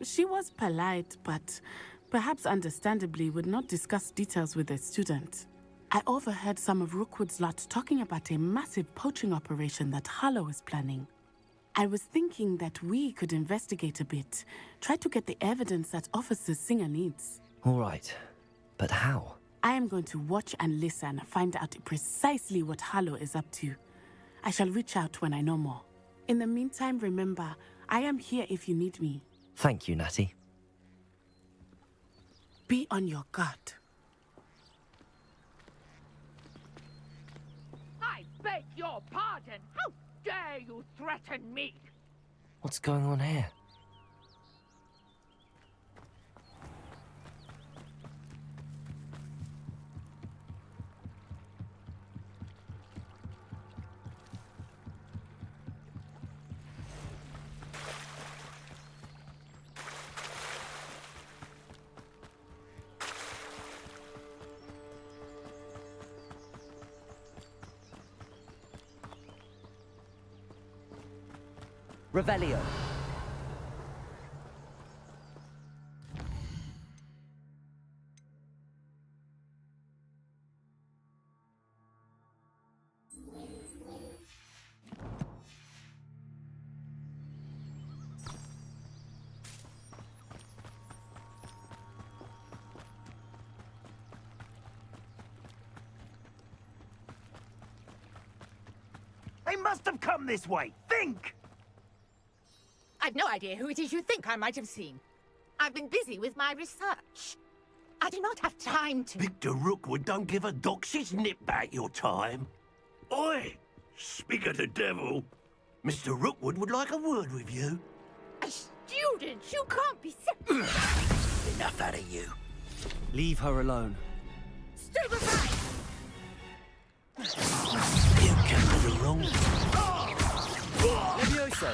She was polite, but perhaps understandably would not discuss details with a student. I overheard some of Rookwood's lot talking about a massive poaching operation that Harlow is planning. I was thinking that we could investigate a bit, try to get the evidence that Officer Singer needs. All right, but how? I am going to watch and listen, find out precisely what Harlow is up to. I shall reach out when I know more. In the meantime, remember, I am here if you need me. Thank you, Natty. Be on your guard. I beg your pardon. How dare you threaten me? What's going on here? Revelio. They must have come this way. Think! I've no idea who it is you think I might have seen. I've been busy with my research. I do not have time to... Victor Rookwood don't give a doxy's nip back your time. Oi! Speak of the devil. Mr. Rookwood would like a word with you. A student? You can't be... Enough out of you. Leave her alone. Stupefy! You came to the wrong... Levioso!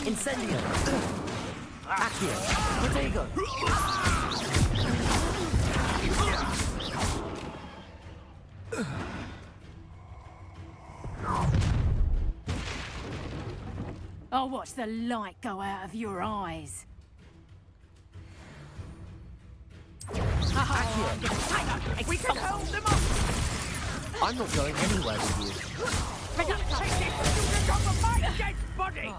Incendio! Accio! Protego! I'll watch the light go out of your eyes. Accio! We can hold them off! I'm not going anywhere with you. Take this! You become a my dead body!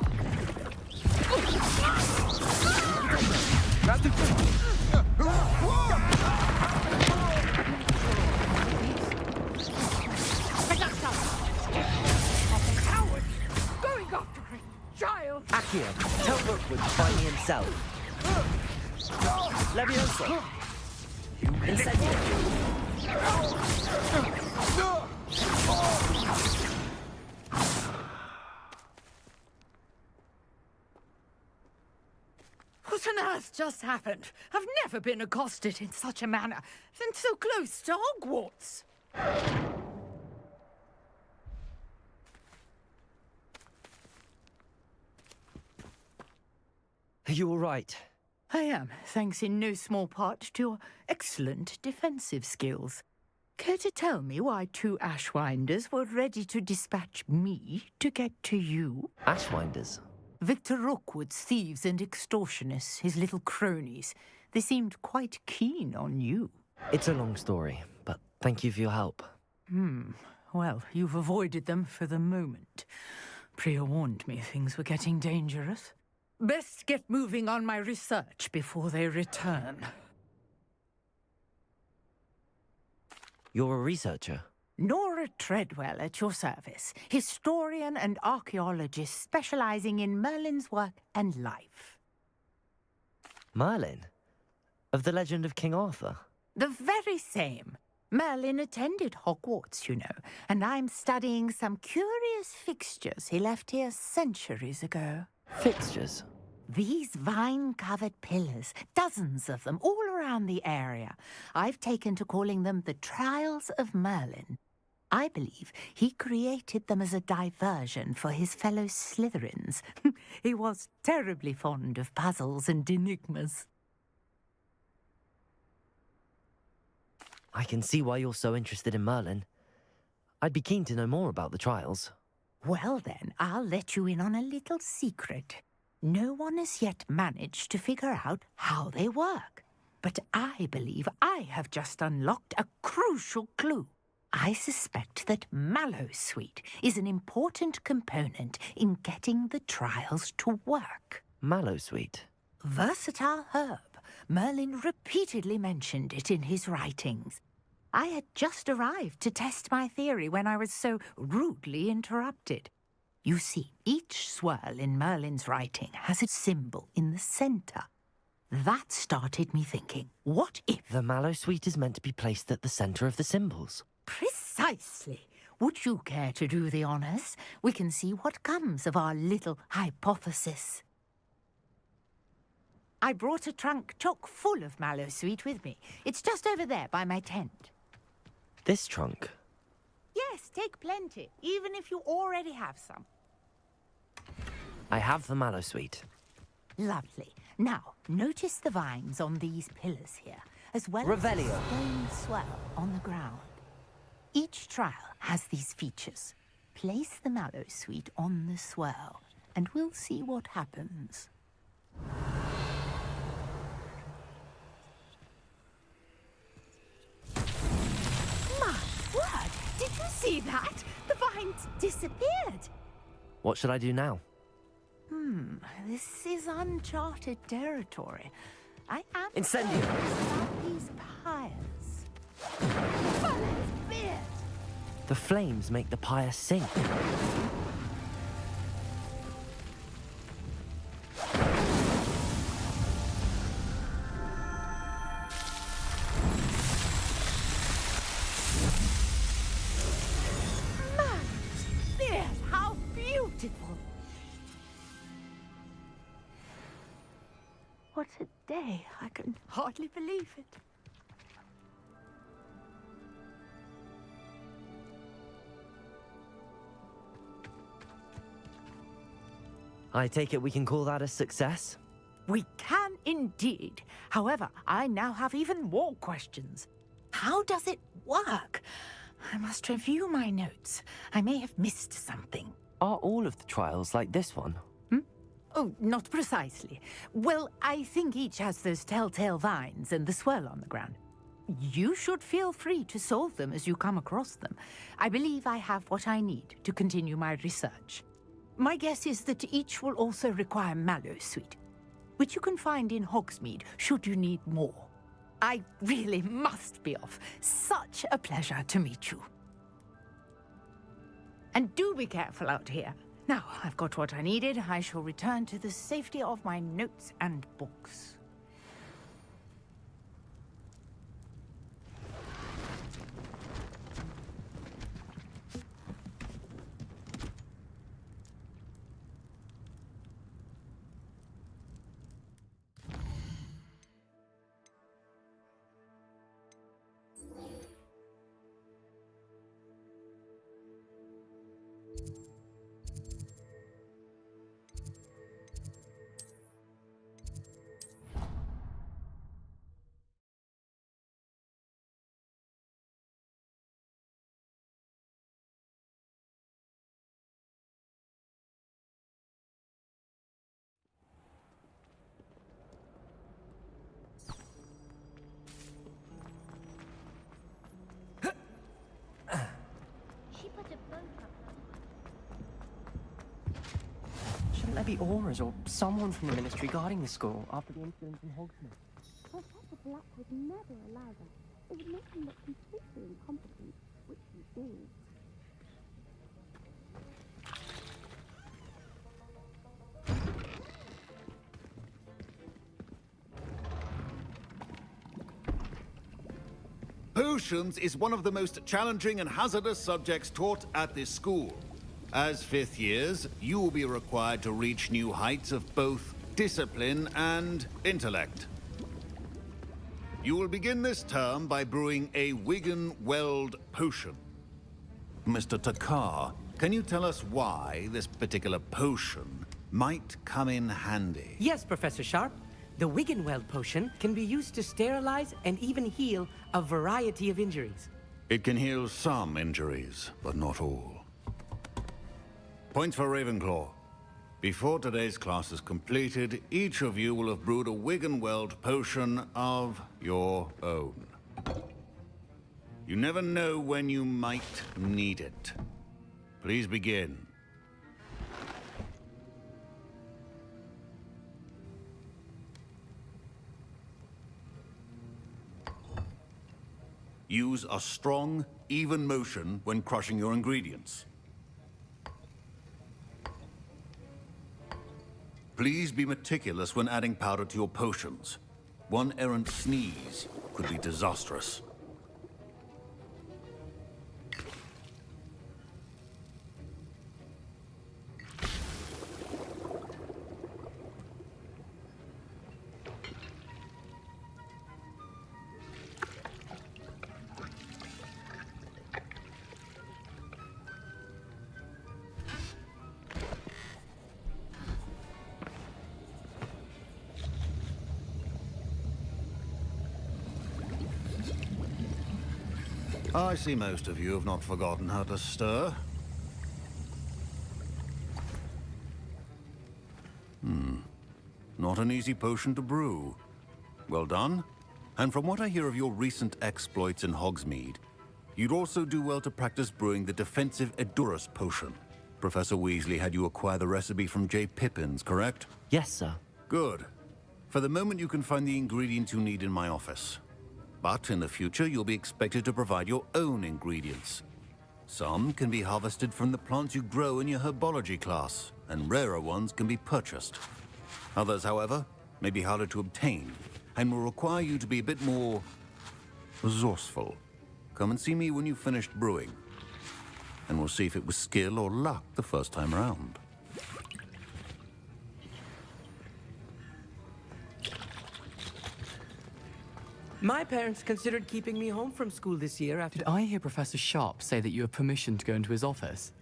Cowards! Going after a child! Accio, tell Rookwood to find me himself. Levioso! Incendio! What on earth just happened? I've never been accosted in such a manner, and so close to Hogwarts. Are you all right? I am, thanks in no small part to your excellent defensive skills. Care to tell me why 2 Ashwinders were ready to dispatch me to get to you? Ashwinders? Victor Rookwood's thieves and extortionists, his little cronies. They seemed quite keen on you. It's a long story, but thank you for your help. Well, you've avoided them for the moment. Priya warned me things were getting dangerous. Best get moving on my research before they return. You're a researcher? Nora Treadwell at your service, historian and archaeologist specializing in Merlin's work and life. Merlin? Of the legend of King Arthur? The very same. Merlin attended Hogwarts, you know, and I'm studying some curious fixtures he left here centuries ago. Fixtures? These vine-covered pillars, dozens of them, all around the area. I've taken to calling them the Trials of Merlin. I believe he created them as a diversion for his fellow Slytherins. He was terribly fond of puzzles and enigmas. I can see why you're so interested in Merlin. I'd be keen to know more about the trials. Well then, I'll let you in on a little secret. No one has yet managed to figure out how they work. But I believe I have just unlocked a crucial clue. I suspect that Mallowsweet is an important component in getting the trials to work. Mallowsweet? Versatile herb. Merlin repeatedly mentioned it in his writings. I had just arrived to test my theory when I was so rudely interrupted. You see, each swirl in Merlin's writing has a symbol in the center. That started me thinking, what if... The Mallowsweet is meant to be placed at the center of the symbols. Precisely. Would you care to do the honors? We can see what comes of our little hypothesis. I brought a trunk chock full of Mallowsweet with me. It's just over there by my tent. This trunk? Yes, take plenty, even if you already have some. I have the Mallowsweet. Lovely. Now, notice the vines on these pillars here, as well Revelio. as the stone swell on the ground. Each trial has these features. Place the Mallowsweet on the swirl, and we'll see what happens. My word! Did you see that? The vines disappeared. What should I do now? This is uncharted territory. I am... Incendio! These pyres. Merlin's beard! The flames make the pyre sink. Yes, how beautiful! What a day. I can hardly believe it. I take it we can call that a success? We can indeed. However, I now have even more questions. How does it work? I must review my notes. I may have missed something. Are all of the trials like this one? Oh, not precisely. Well, I think each has those telltale vines and the swirl on the ground. You should feel free to solve them as you come across them. I believe I have what I need to continue my research. My guess is that each will also require mallow sweet, which you can find in Hogsmeade should you need more. I really must be off. Such a pleasure to meet you. And do be careful out here. Now, I've got what I needed. I shall return to the safety of my notes and books. Shouldn't there be aurors or someone from the ministry guarding the school after the incident in Hogsmeade? Professor Black would never allow that. It would make him look completely incompetent, which he is. Potions is one of the most challenging and hazardous subjects taught at this school. As fifth years, you will be required to reach new heights of both discipline and intellect. You will begin this term by brewing a Wigan-Weld potion. Mr. Takar, can you tell us why this particular potion might come in handy? Yes, Professor Sharp. The Wigan-Weld potion can be used to sterilize and even heal a variety of injuries. It can heal some injuries, but not all. Points for Ravenclaw. Before today's class is completed, each of you will have brewed a Wigan-Weld potion of your own. You never know when you might need it. Please begin. Use a strong, even motion when crushing your ingredients. Please be meticulous when adding powder to your potions. One errant sneeze could be disastrous. I see most of you have not forgotten how to stir. Not an easy potion to brew. Well done. And from what I hear of your recent exploits in Hogsmeade, you'd also do well to practice brewing the defensive Edurus potion. Professor Weasley had you acquire the recipe from J. Pippin's, correct? Yes, sir. Good. For the moment, you can find the ingredients you need in my office. But in the future, you'll be expected to provide your own ingredients. Some can be harvested from the plants you grow in your herbology class, and rarer ones can be purchased. Others, however, may be harder to obtain, and will require you to be a bit more resourceful. Come and see me when you've finished brewing, and we'll see if it was skill or luck the first time around. My parents considered keeping me home from school this year after... Did I hear Professor Sharp say that you have permission to go into his office?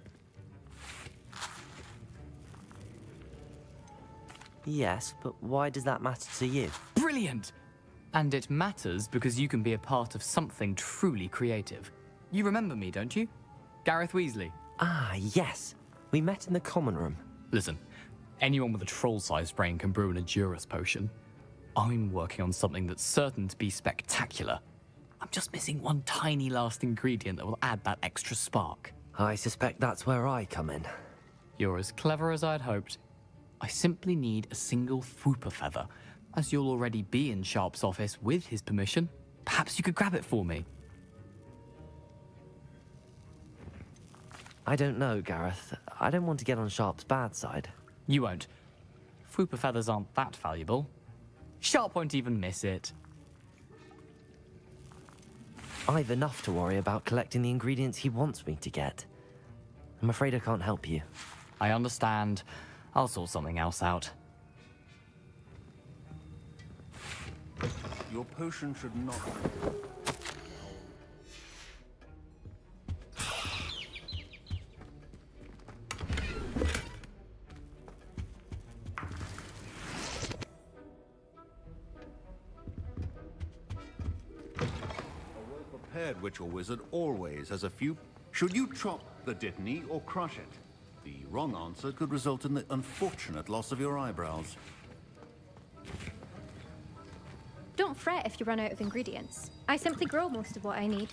Yes, but why does that matter to you? Brilliant! And it matters because you can be a part of something truly creative. You remember me, don't you? Gareth Weasley. Ah, yes. We met in the common room. Listen, anyone with a troll-sized brain can brew an Edurus potion. I'm working on something that's certain to be spectacular. I'm just missing one tiny last ingredient that will add that extra spark. I suspect that's where I come in. You're as clever as I'd hoped. I simply need a single Fwooper feather. As you'll already be in Sharp's office with his permission, perhaps you could grab it for me. I don't know, Gareth. I don't want to get on Sharp's bad side. You won't. Fwooper feathers aren't that valuable. Sharp won't even miss it. I've enough to worry about collecting the ingredients he wants me to get. I'm afraid I can't help you. I understand. I'll sort something else out. Your potion should not... Prepared witch or wizard always has a few... Should you chop the Dittany or crush it? The wrong answer could result in the unfortunate loss of your eyebrows. Don't fret if you run out of ingredients. I simply grow most of what I need.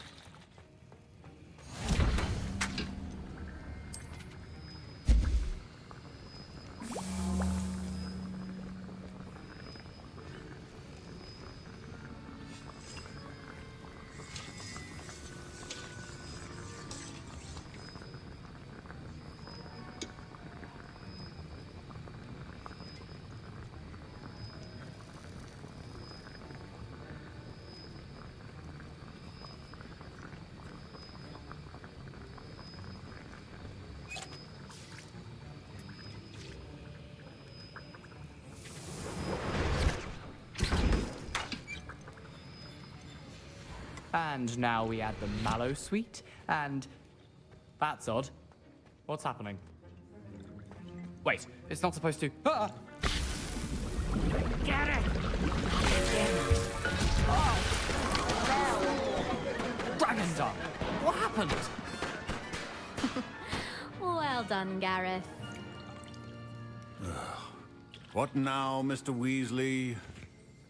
And now we add the mallow sweet, and... That's odd. What's happening? Wait, it's not supposed to... Ah! Get it! Dragon Dung! What happened? Well done, Gareth. What now, Mr. Weasley?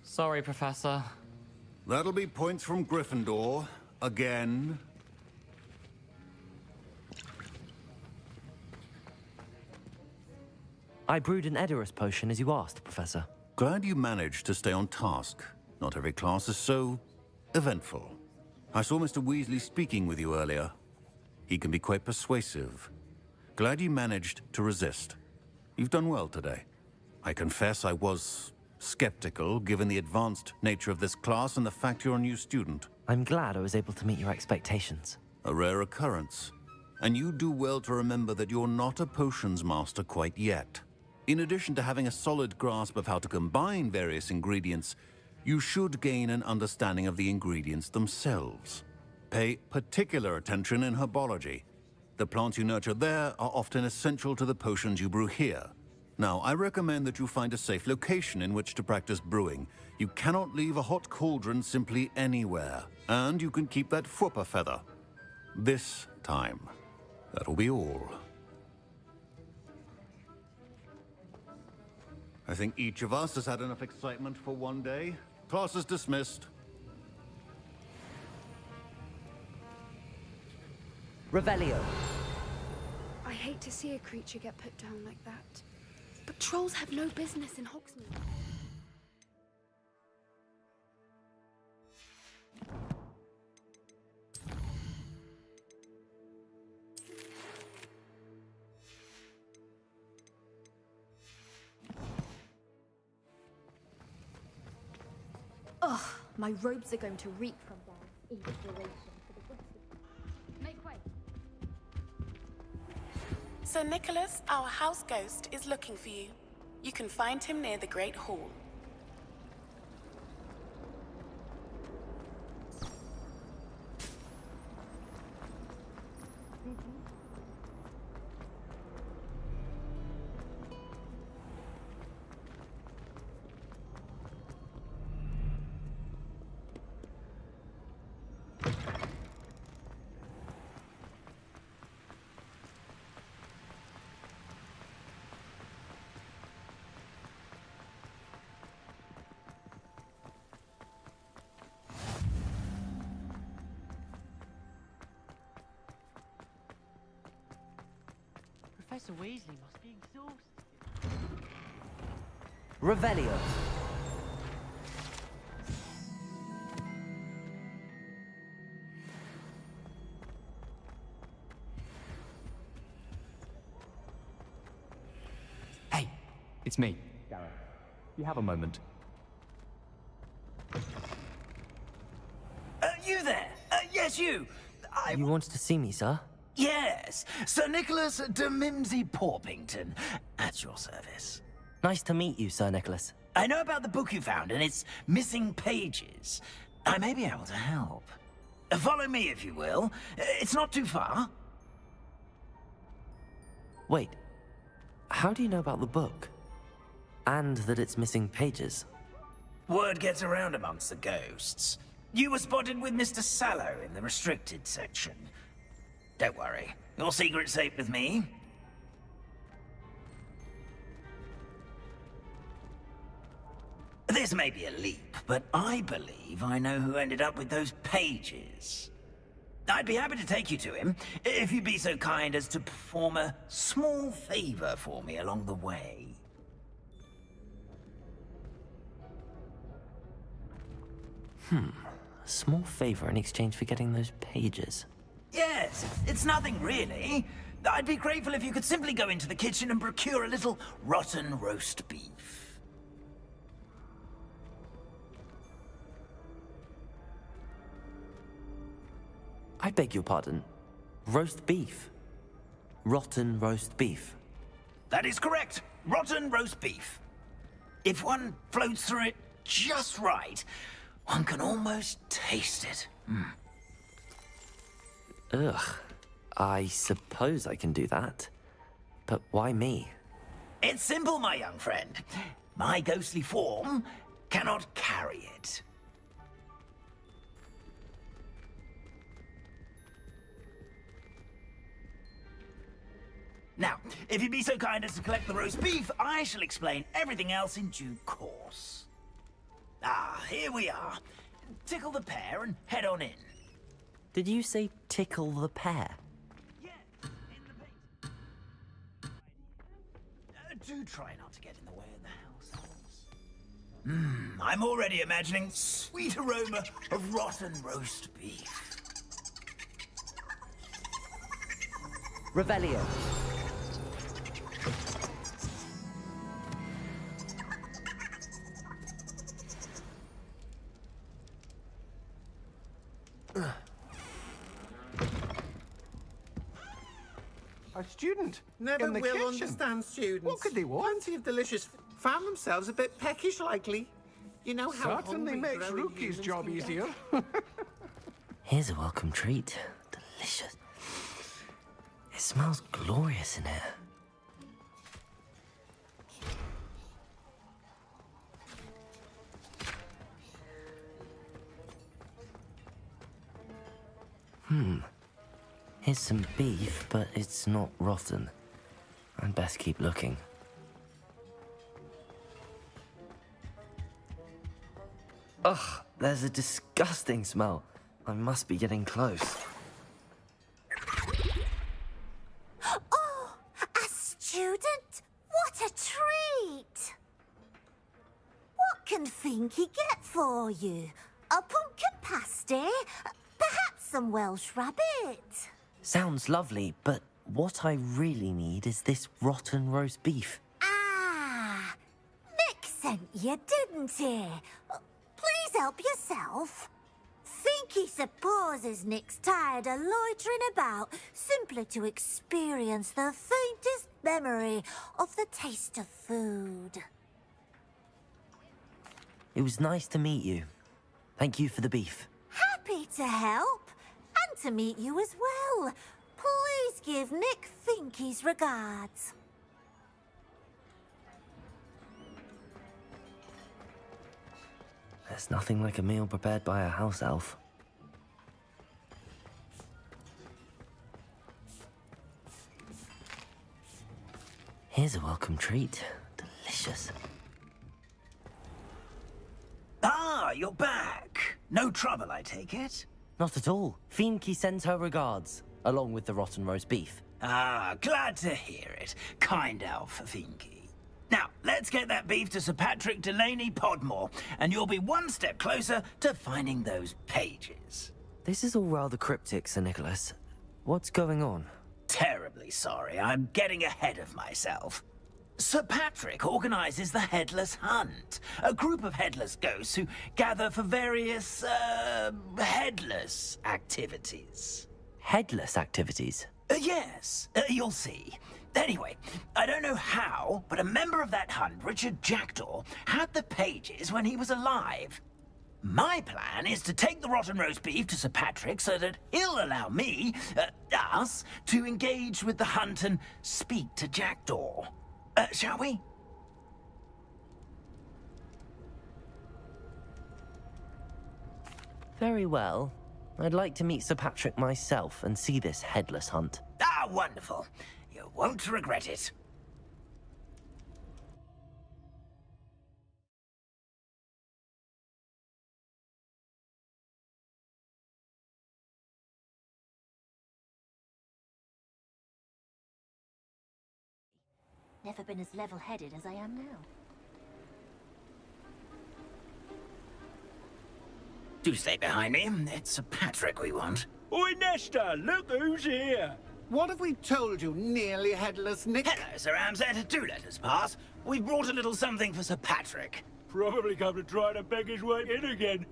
Sorry, Professor. That'll be points from Gryffindor. Again. I brewed an Edurus potion as you asked, Professor. Glad you managed to stay on task. Not every class is so eventful. I saw Mr. Weasley speaking with you earlier. He can be quite persuasive. Glad you managed to resist. You've done well today. I confess I was skeptical, given the advanced nature of this class and the fact you're a new student. I'm glad I was able to meet your expectations. A rare occurrence. And you do well to remember that you're not a potions master quite yet. In addition to having a solid grasp of how to combine various ingredients, you should gain an understanding of the ingredients themselves. Pay particular attention in herbology. The plants you nurture there are often essential to the potions you brew here. Now, I recommend that you find a safe location in which to practice brewing. You cannot leave a hot cauldron simply anywhere. And you can keep that Fwooper feather. This time. That'll be all. I think each of us has had enough excitement for one day. Class is dismissed. Revelio. I hate to see a creature get put down like that. But trolls have no business in Hogsmeade. Ugh, my robes are going to reek from their inspiration for the rest of. Make way. Sir Nicholas, our house ghost, is looking for you. You can find him near the Great Hall. Professor Weasley must be exhausted. Revelio. Hey, it's me, Gareth. You have a moment. You there? Yes, you. You wanted to see me, sir? Yes, Sir Nicholas de Mimsy Porpington, at your service. Nice to meet you, Sir Nicholas. I know about the book you found and its missing pages. I may be able to help. Follow me, if you will. It's not too far. Wait, how do you know about the book? And that it's missing pages? Word gets around amongst the ghosts. You were spotted with Mr. Sallow in the restricted section. Don't worry, your secret's safe with me. This may be a leap, but I believe I know who ended up with those pages. I'd be happy to take you to him, if you'd be so kind as to perform a small favor for me along the way. A small favor in exchange for getting those pages. Yes, it's nothing really. I'd be grateful if you could simply go into the kitchen and procure a little rotten roast beef. I beg your pardon. Roast beef. Rotten roast beef. That is correct. Rotten roast beef. If one floats through it just right, one can almost taste it. Ugh. I suppose I can do that. But why me? It's simple, my young friend. My ghostly form cannot carry it. Now, if you'd be so kind as to collect the roast beef, I shall explain everything else in due course. Ah, here we are. Tickle the pear and head on in. Did you say tickle the pear? Yeah, in the bait. Do try not to get in the way of the house elves. I'm already imagining sweet aroma of rotten roast beef. Revelio. A student Never in the will kitchen. understand students. What could they want? Plenty of delicious found themselves a bit peckish likely. You know how Certainly hungry makes growing Rookie's humans job can get. easier. Here's a welcome treat. Delicious. It smells glorious in here. Here's some beef, but it's not rotten. I'd best keep looking. Ugh, there's a disgusting smell. I must be getting close. Oh, a student? What a treat! What can Finky get for you? A pumpkin pasty? Perhaps some Welsh rabbit? Sounds lovely, but what I really need is this rotten roast beef. Ah, Nick sent you, didn't he? Please help yourself. Finky supposes Nick's tired of loitering about simply to experience the faintest memory of the taste of food. It was nice to meet you. Thank you for the beef. Happy to help, and to meet you as well. Please give Nick Finky's regards. There's nothing like a meal prepared by a house elf. Here's a welcome treat. Delicious. Ah, you're back. No trouble, I take it? Not at all. Fienke sends her regards, along with the rotten roast beef. Ah, glad to hear it. Kind elf, Finky. Now, let's get that beef to Sir Patrick Delaney Podmore, and you'll be one step closer to finding those pages. This is all rather cryptic, Sir Nicholas. What's going on? Terribly sorry, I'm getting ahead of myself. Sir Patrick organizes the Headless Hunt, a group of headless ghosts who gather for various, headless activities. Headless activities? Yes, you'll see. Anyway, I don't know how, but a member of that hunt, Richard Jackdaw, had the pages when he was alive. My plan is to take the rotten roast beef to Sir Patrick so that he'll allow me, us, to engage with the hunt and speak to Jackdaw. Shall we? Very well. I'd like to meet Sir Patrick myself and see this headless hunt. Ah, wonderful. You won't regret it. Never been as level-headed as I am now. Do stay behind me. It's Sir Patrick we want. Oi, Nesta, look who's here. What have we told you, nearly headless Nick? Hello, Sir Ramsed. Do let us pass. We've brought a little something for Sir Patrick. Probably come to try to beg his way in again.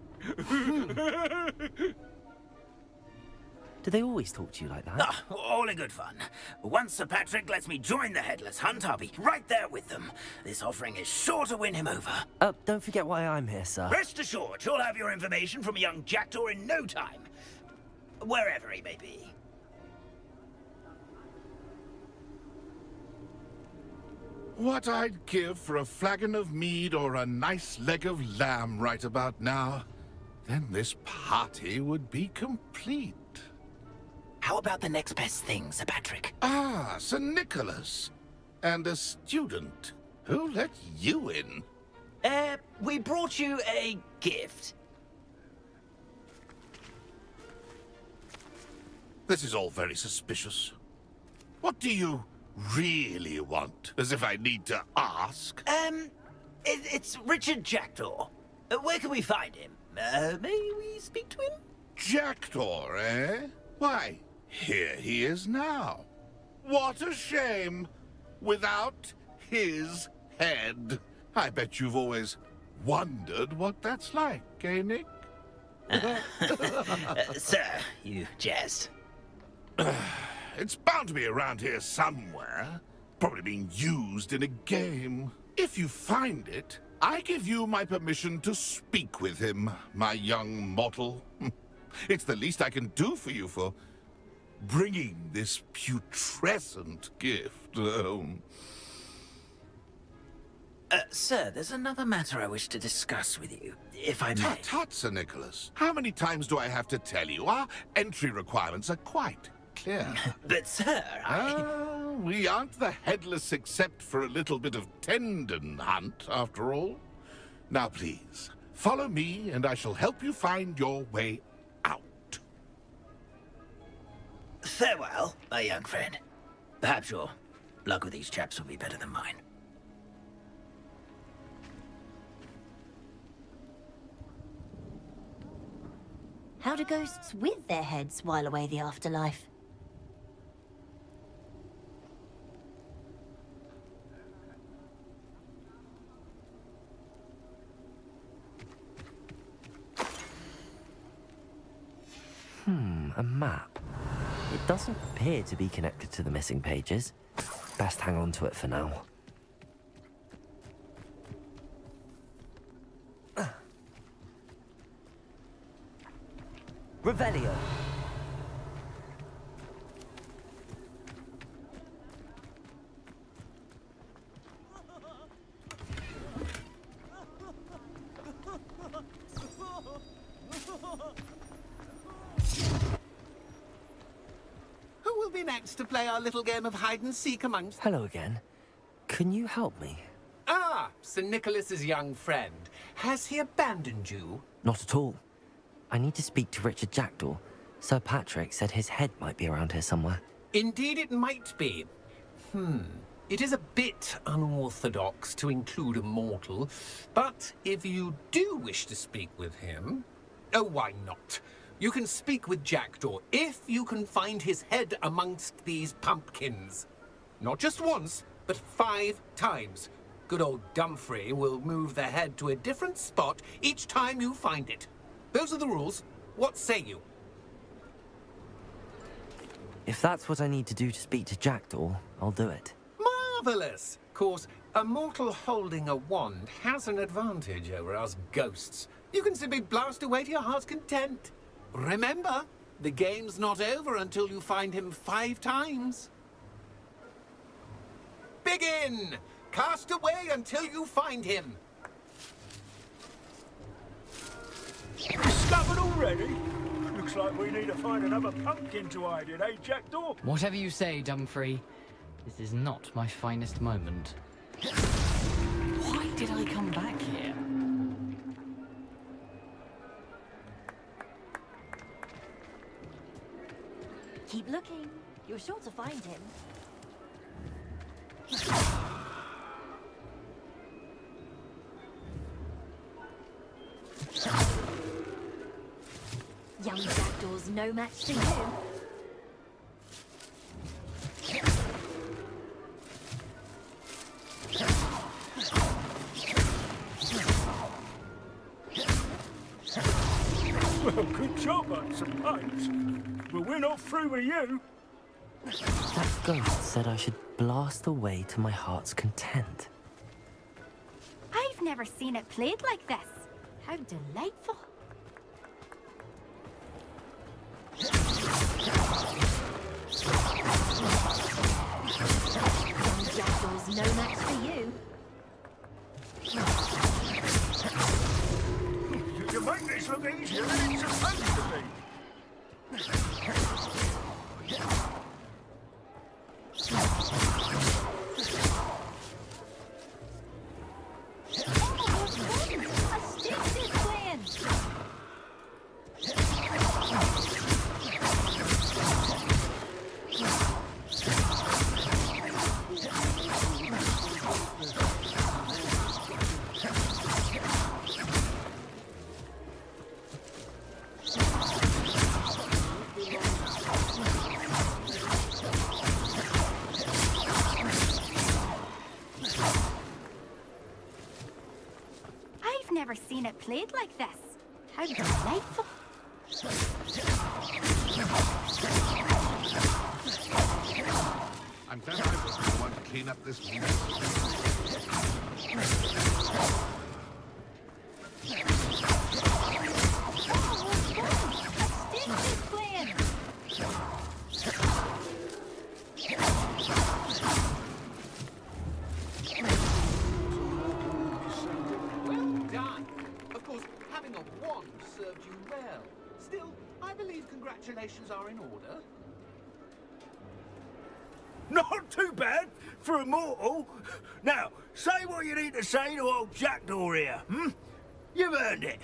Do they always talk to you like that? Ah, all in good fun. Once Sir Patrick lets me join the Headless Hunt, I'll be right there with them. This offering is sure to win him over. Don't forget why I'm here, sir. Rest assured, you'll have your information from a young Jackdaw in no time. Wherever he may be. What I'd give for a flagon of mead or a nice leg of lamb right about now. Then this party would be complete. How about the next best thing, Sir Patrick? Ah, Sir Nicholas. And a student. Who let you in? We brought you a gift. This is all very suspicious. What do you really want? As if I need to ask. It's Richard Jackdaw. Where can we find him? May we speak to him? Jackdaw, eh? Why, here he is now. What a shame. Without his head. I bet you've always wondered what that's like, eh, Nick? Sir, you jest. It's bound to be around here somewhere. Probably being used in a game. If you find it, I give you my permission to speak with him, my young mortal. It's the least I can do for you for bringing this putrescent gift home. Sir, there's another matter I wish to discuss with you, if I may. Tut, tut, Sir Nicholas. How many times do I have to tell you? Our entry requirements are quite clear. But, sir, we aren't the headless except for a little bit of tendon hunt, after all. Now, please, follow me, and I shall help you find your way out. Farewell, my young friend. Perhaps your luck with these chaps will be better than mine. How do ghosts with their heads while away the afterlife? A map. It doesn't appear to be connected to the missing pages. Best hang on to it for now. Revelio. Who will be next to play our little game of hide and seek amongst... Hello again. Can you help me? Ah, Sir Nicholas's young friend. Has he abandoned you? Not at all. I need to speak to Richard Jackdaw. Sir Patrick said his head might be around here somewhere. Indeed it might be. It is a bit unorthodox to include a mortal, but if you do wish to speak with him... Oh, why not? You can speak with Jackdaw if you can find his head amongst these pumpkins. Not just once, but 5 times. Good old Dumfrey will move the head to a different spot each time you find it. Those are the rules. What say you? If that's what I need to do to speak to Jackdaw, I'll do it. Marvellous! Of course, a mortal holding a wand has an advantage over us ghosts. You can simply blast away to your heart's content. Remember, the game's not over until you find him 5 times. Begin! Cast away until you find him. Discovered already? Looks like we need to find another pumpkin to hide in, eh, Jackdaw? Whatever you say, Dumfrey. This is not my finest moment. Why did I come back here? Keep looking. You're sure to find him. Young Jackdaw's no match for you. Well, good job, I suppose. But we're not through with you. That ghost said I should blast away to my heart's content. I've never seen it played like this. How delightful. Young Jackdaw's no match for you. You make this look easier than it's supposed to be. I've never seen it played like this. How delightful. I'm glad I was the one to clean up this mess. Well done. Of course, having a wand served you well. Still, I believe congratulations are in order. Not too bad for a mortal. Now, say what you need to say to old Jackdaw here, You've earned it.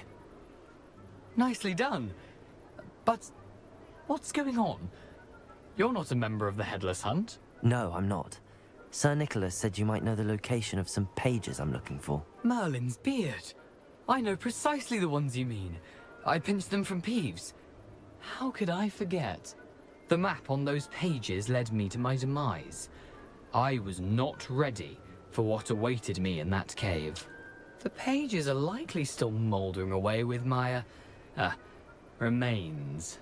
Nicely done. But what's going on? You're not a member of the Headless Hunt. No, I'm not. Sir Nicholas said you might know the location of some pages I'm looking for. Merlin's beard. I know precisely the ones you mean. I pinched them from Peeves. How could I forget? The map on those pages led me to my demise. I was not ready for what awaited me in that cave. The pages are likely still mouldering away with my, remains.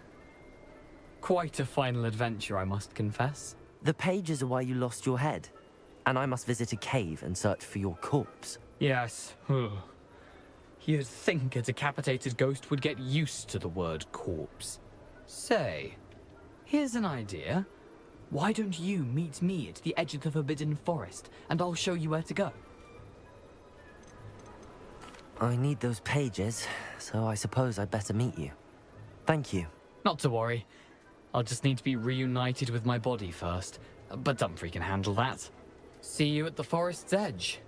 Quite a final adventure, I must confess. The pages are why you lost your head, and I must visit a cave and search for your corpse. Yes. You'd think a decapitated ghost would get used to the word corpse. Say, here's an idea. Why don't you meet me at the edge of the Forbidden Forest, and I'll show you where to go? I need those pages, so I suppose I'd better meet you. Thank you. Not to worry. I'll just need to be reunited with my body first, but Dumfries can handle that. See you at the forest's edge.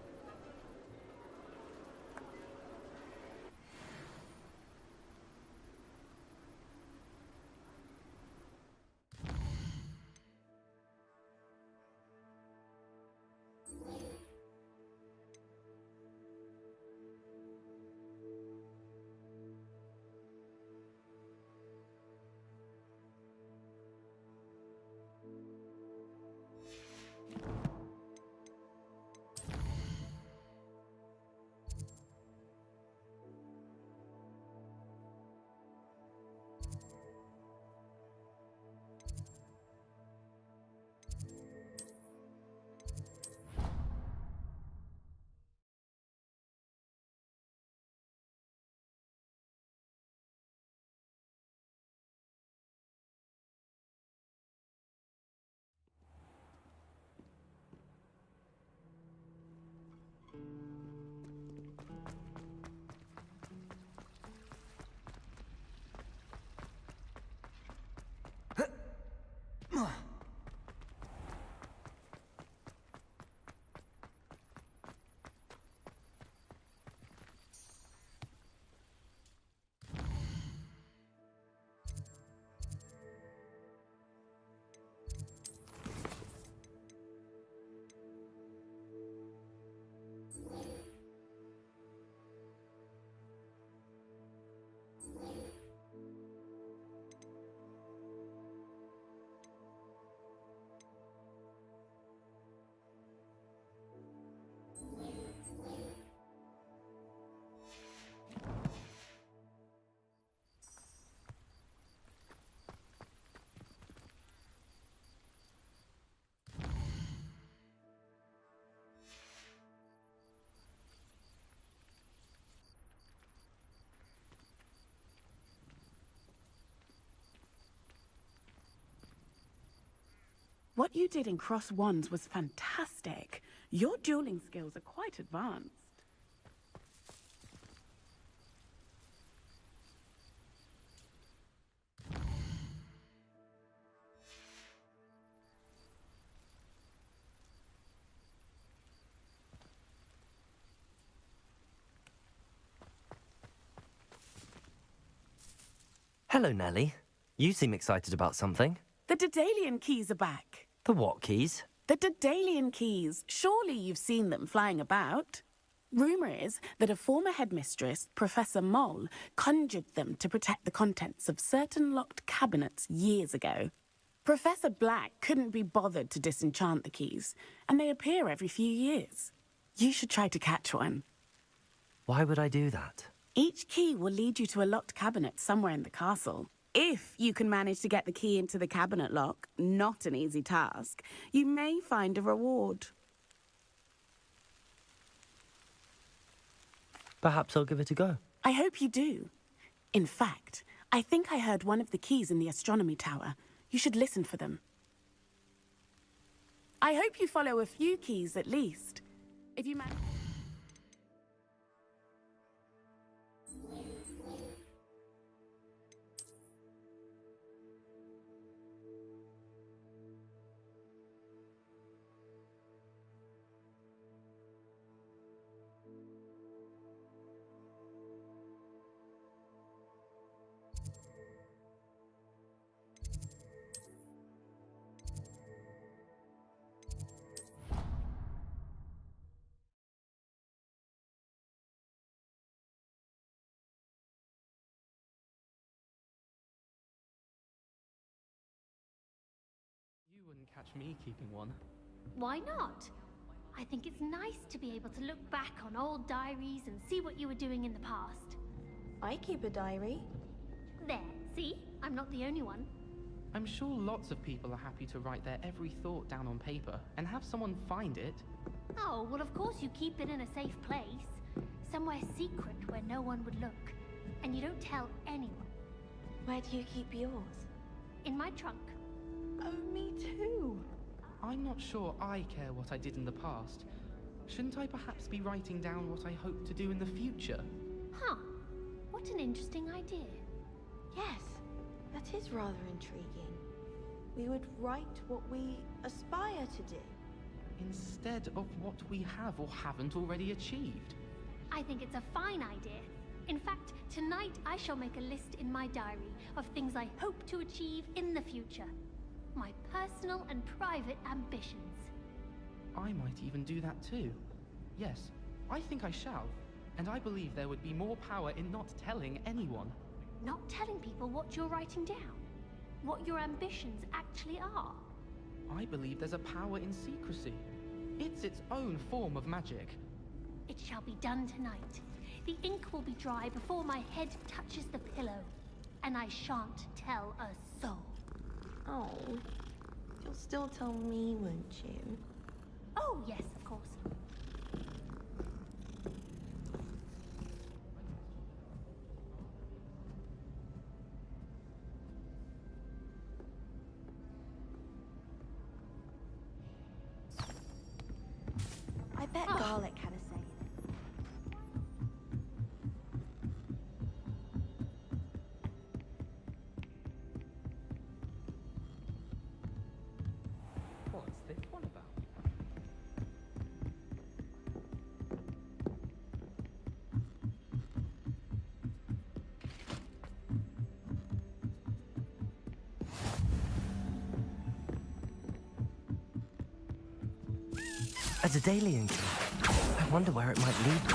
What you did in Cross Wands was fantastic. Your dueling skills are quite advanced. Hello, Nellie. You seem excited about something. The Daedalian keys are back. The what keys? The Daedalian keys. Surely you've seen them flying about. Rumour is that a former headmistress, Professor Moll, conjured them to protect the contents of certain locked cabinets years ago. Professor Black couldn't be bothered to disenchant the keys, and they appear every few years. You should try to catch one. Why would I do that? Each key will lead you to a locked cabinet somewhere in the castle. If you can manage to get the key into the cabinet lock, not an easy task, you may find a reward. Perhaps I'll give it a go. I hope you do. In fact, I think I heard one of the keys in the astronomy tower. You should listen for them. I hope you follow a few keys at least. If you manage... You wouldn't catch me keeping one. Why not? I think it's nice to be able to look back on old diaries and see what you were doing in the past. I keep a diary. There, see? I'm not the only one. I'm sure lots of people are happy to write their every thought down on paper and have someone find it. Oh, well, of course you keep it in a safe place. Somewhere secret where no one would look. And you don't tell anyone. Where do you keep yours? In my trunk. Oh, me too. I'm not sure I care what I did in the past. Shouldn't I perhaps be writing down what I hope to do in the future? Huh. What an interesting idea. Yes, that is rather intriguing. We would write what we aspire to do. Instead of what we have or haven't already achieved. I think it's a fine idea. In fact, tonight I shall make a list in my diary of things I hope to achieve in the future. My personal and private ambitions. I might even do that too. Yes, I think I shall. And I believe there would be more power in not telling anyone. Not telling people what you're writing down. What your ambitions actually are. I believe there's a power in secrecy. It's its own form of magic. It shall be done tonight. The ink will be dry before my head touches the pillow. And I shan't tell a soul. Oh, you'll still tell me, won't you? Oh, yes, of course. I bet garlic had a say in it. What's this one about? A Daedalian key. I wonder where it might lead me.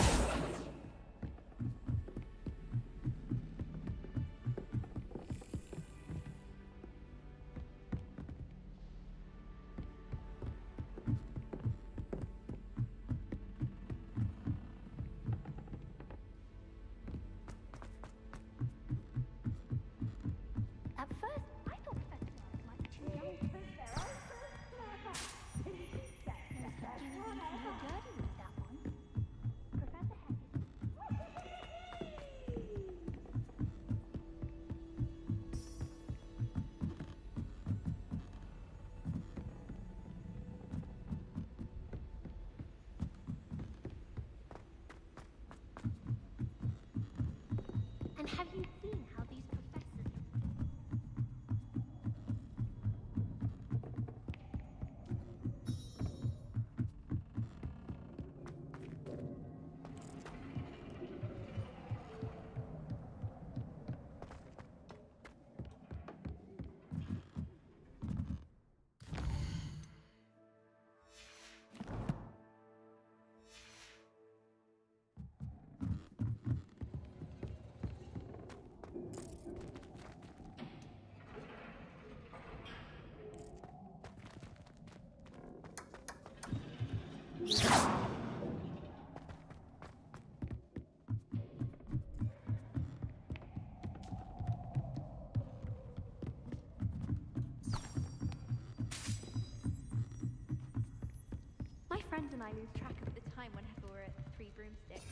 At first, I thought festivals might be too young to prove their own. Do you feel dirty with that one? Professor And have you seen how these professors... My friends and I lose track of the time whenever we're at 3 broomsticks.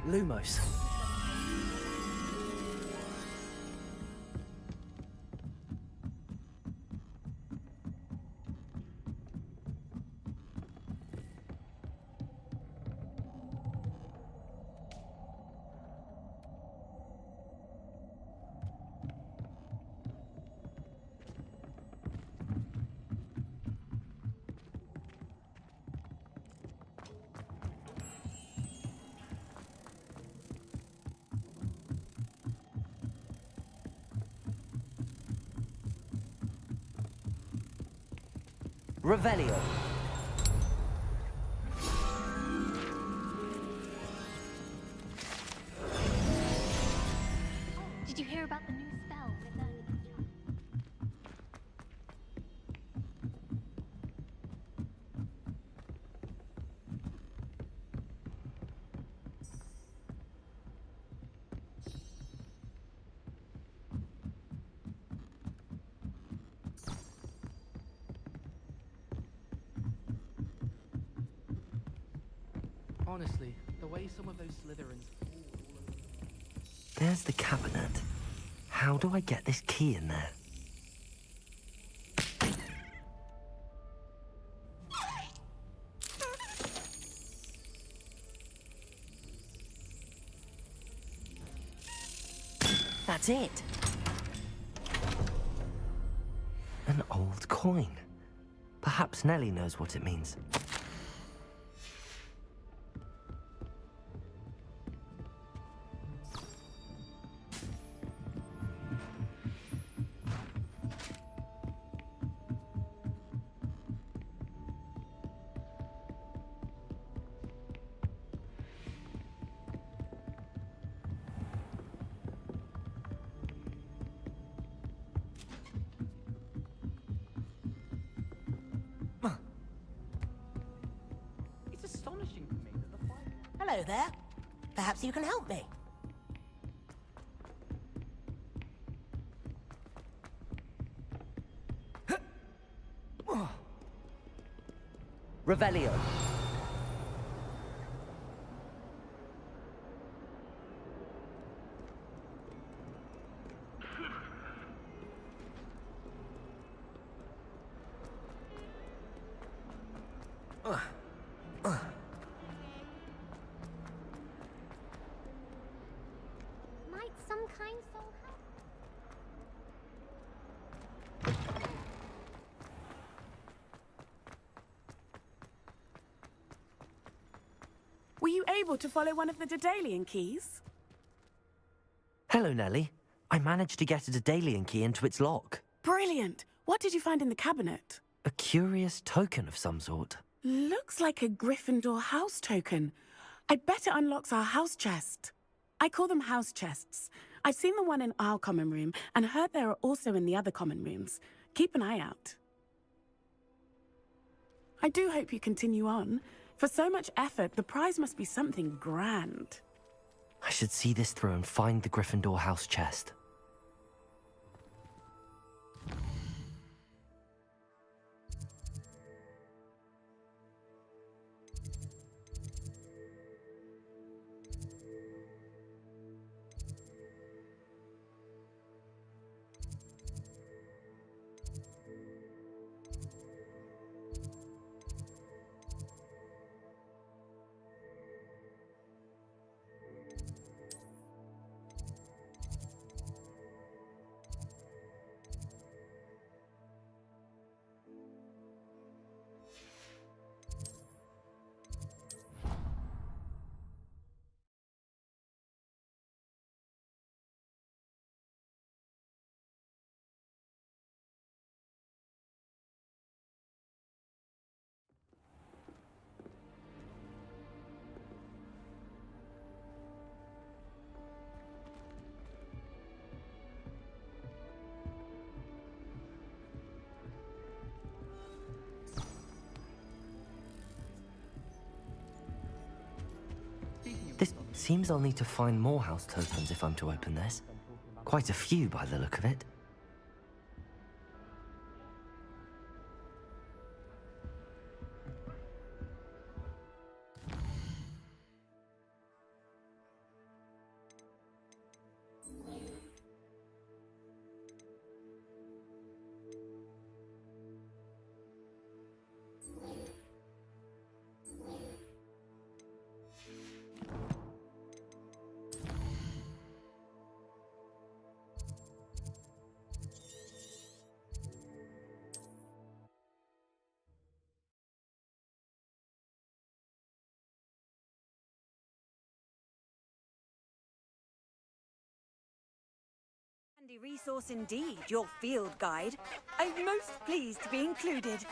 Lumos. Revelio. Did you hear about the new spell with Honestly, the way some of those Slytherins... There's the cabinet. How do I get this key in there? That's it. An old coin. Perhaps Nellie knows what it means. It's astonishing to me that the fire... Hello there. Perhaps you can help me. Revelio. Might some kind soul help? Were you able to follow one of the Daedalian keys? Hello, Nellie. I managed to get a Daedalian key into its lock. Brilliant! What did you find in the cabinet? A curious token of some sort. Looks like a Gryffindor house token. I bet it unlocks our house chest. I call them house chests. I've seen the one in our common room and heard there are also in the other common rooms. Keep an eye out. I do hope you continue on. For so much effort, the prize must be something grand. I should see this through and find the Gryffindor house chest. This seems I'll need to find more house tokens if I'm to open this. Quite a few by the look of it. Handy resource indeed, your field guide. I'm most pleased to be included.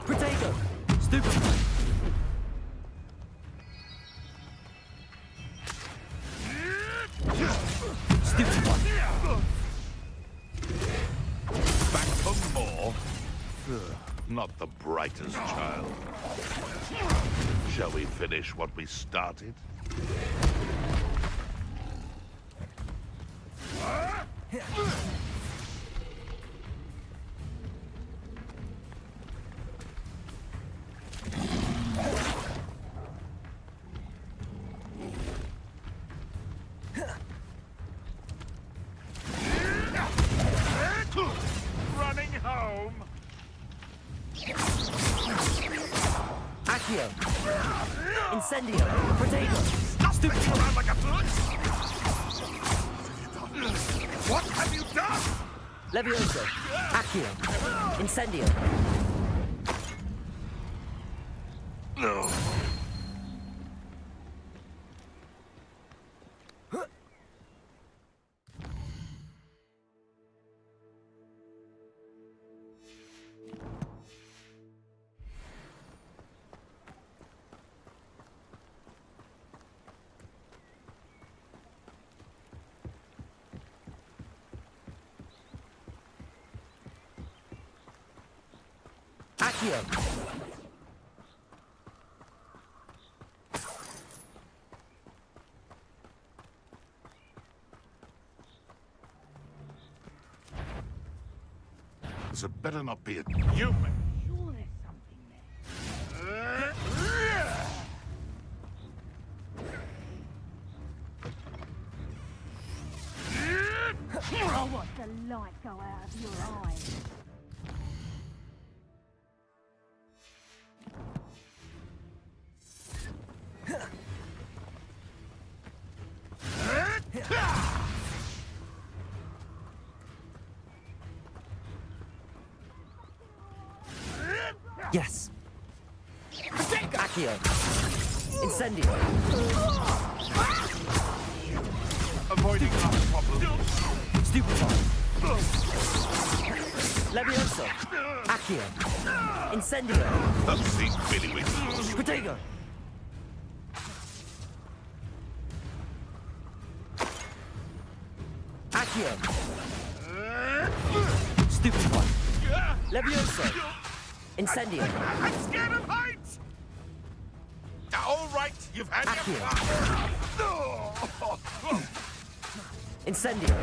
Potato! Stupid! Stupid one! Back for more? Not the brightest child. Shall we finish what we started? Running home. Accio! Incendio! Potato! Stupid! Around like a foot? What have you done? Levioso! Accio! Incendio! No. Accio! This had better not be a human. Sure there's something there. Oh, watch the light go out of your eyes. Yes! Accio! Incendio! Avoiding our problem. Stupid one! Levioso! Accio! Incendio! Let's see, Billy Wiggles. Potato! Accio! Stupid one! Levioso! Incendio! I'm scared of heights! All right, you've had your fun. Incendio!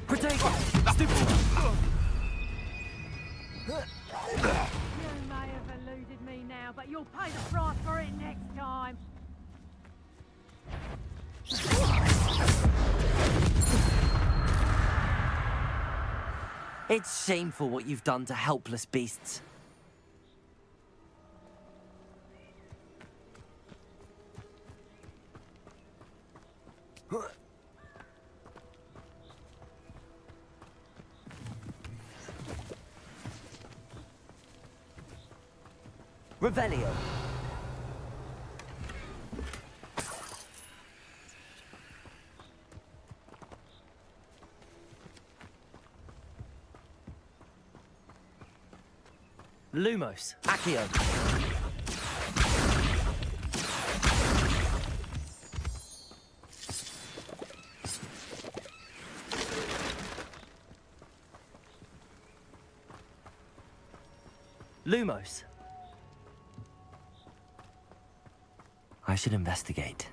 Potato! Stupid one! You may have eluded me now, but you'll pay the price for it next time. It's shameful what you've done to helpless beasts. Revelio. Lumos. Accio. Lumos. I should investigate.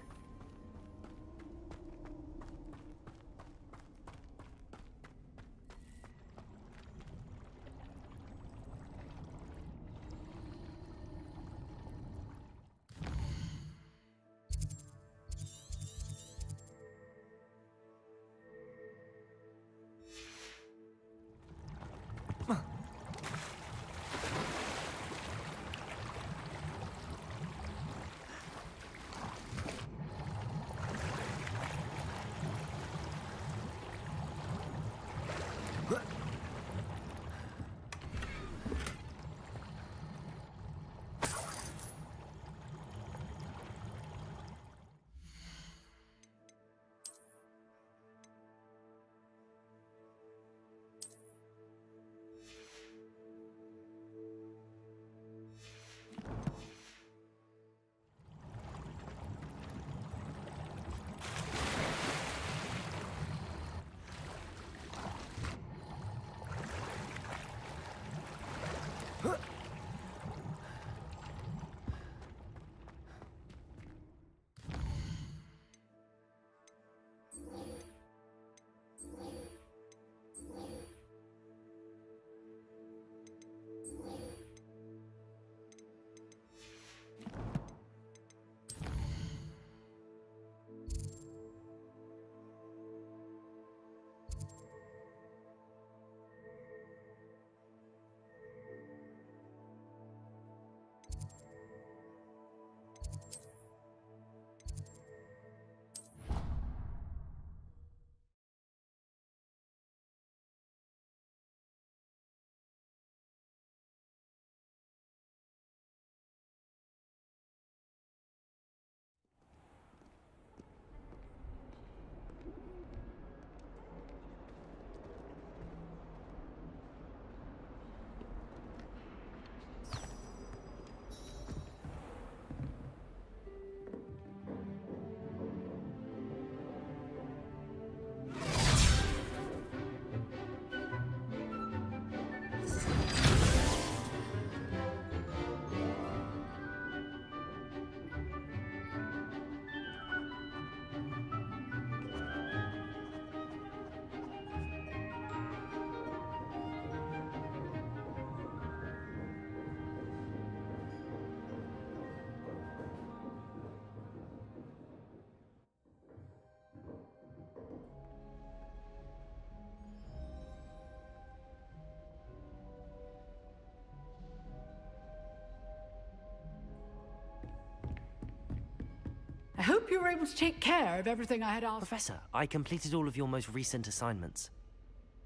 you were able to take care of everything I had asked. Professor, I completed all of your most recent assignments.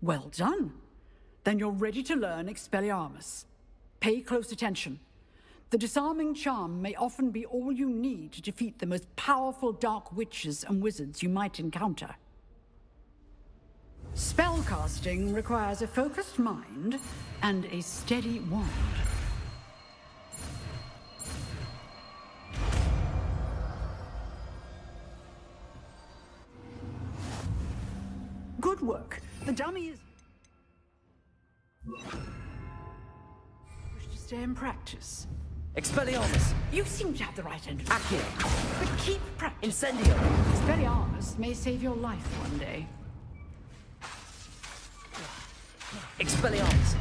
Well done. Then you're ready to learn Expelliarmus. Pay close attention. The disarming charm may often be all you need to defeat the most powerful dark witches and wizards you might encounter. Spellcasting requires a focused mind and a steady wand. Good work. The dummy is... Wish to stay in practice. Expelliarmus! You seem to have the right end. Accio! But keep practice. Incendio! Expelliarmus may save your life one day. Expelliarmus!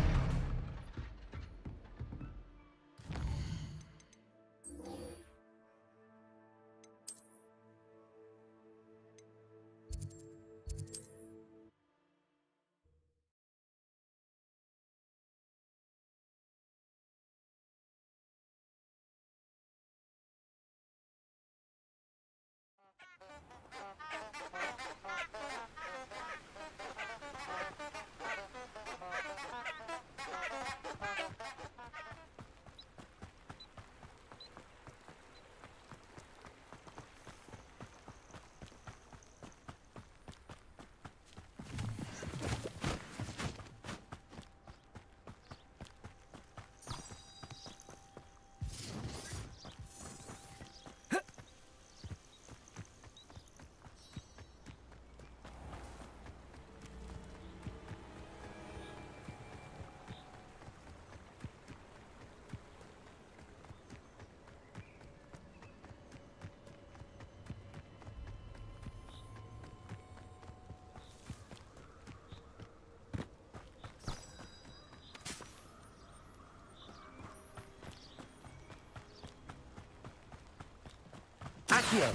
Accio!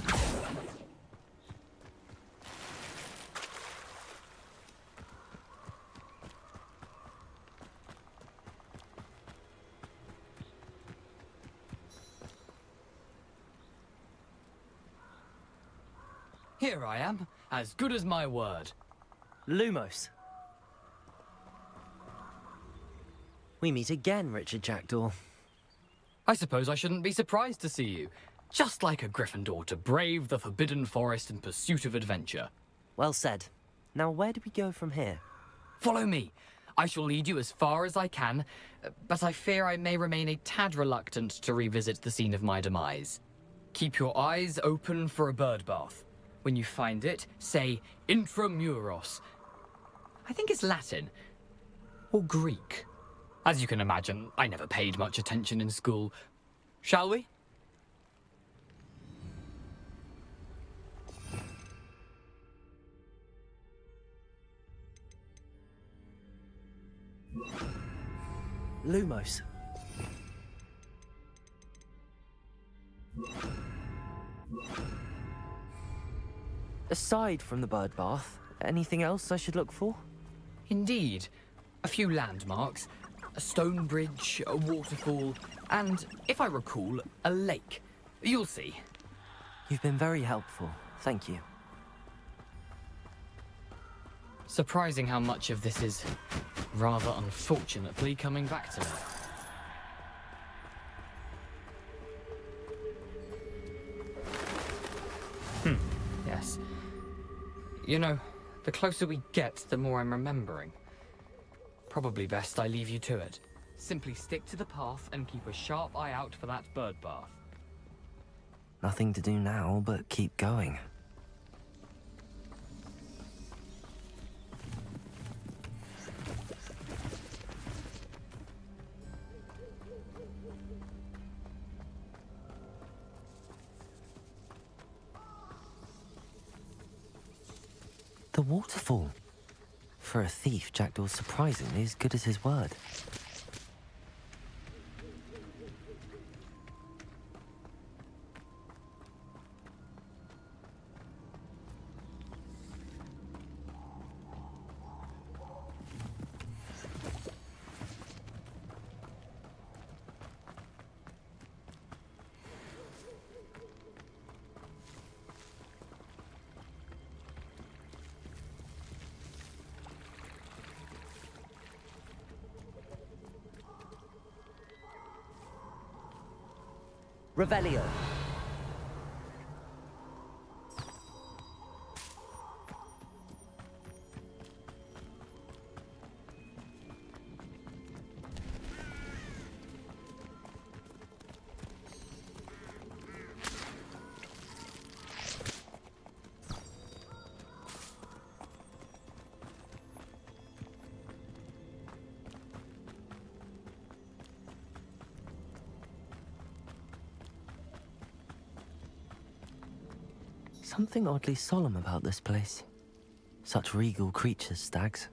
Here I am, as good as my word. Lumos. We meet again, Richard Jackdaw. I suppose I shouldn't be surprised to see you. Just like a Gryffindor to brave the Forbidden Forest in pursuit of adventure. Well said. Now where do we go from here? Follow me. I shall lead you as far as I can, but I fear I may remain a tad reluctant to revisit the scene of my demise. Keep your eyes open for a bird bath. When you find it, say intramuros. I think it's Latin. Or Greek. As you can imagine, I never paid much attention in school. Shall we? Lumos. Aside from the bird bath, anything else I should look for? Indeed. A few landmarks, a stone bridge, a waterfall, and, if I recall, a lake. You'll see. You've been very helpful. Thank you. Surprising how much of this is, rather unfortunately, coming back to me. Yes. You know, the closer we get, the more I'm remembering. Probably best I leave you to it. Simply stick to the path and keep a sharp eye out for that bird bath. Nothing to do now but keep going. The waterfall. For a thief, Jackdaw's surprisingly as good as his word. Revelio. Something oddly solemn about this place. Such regal creatures, stags.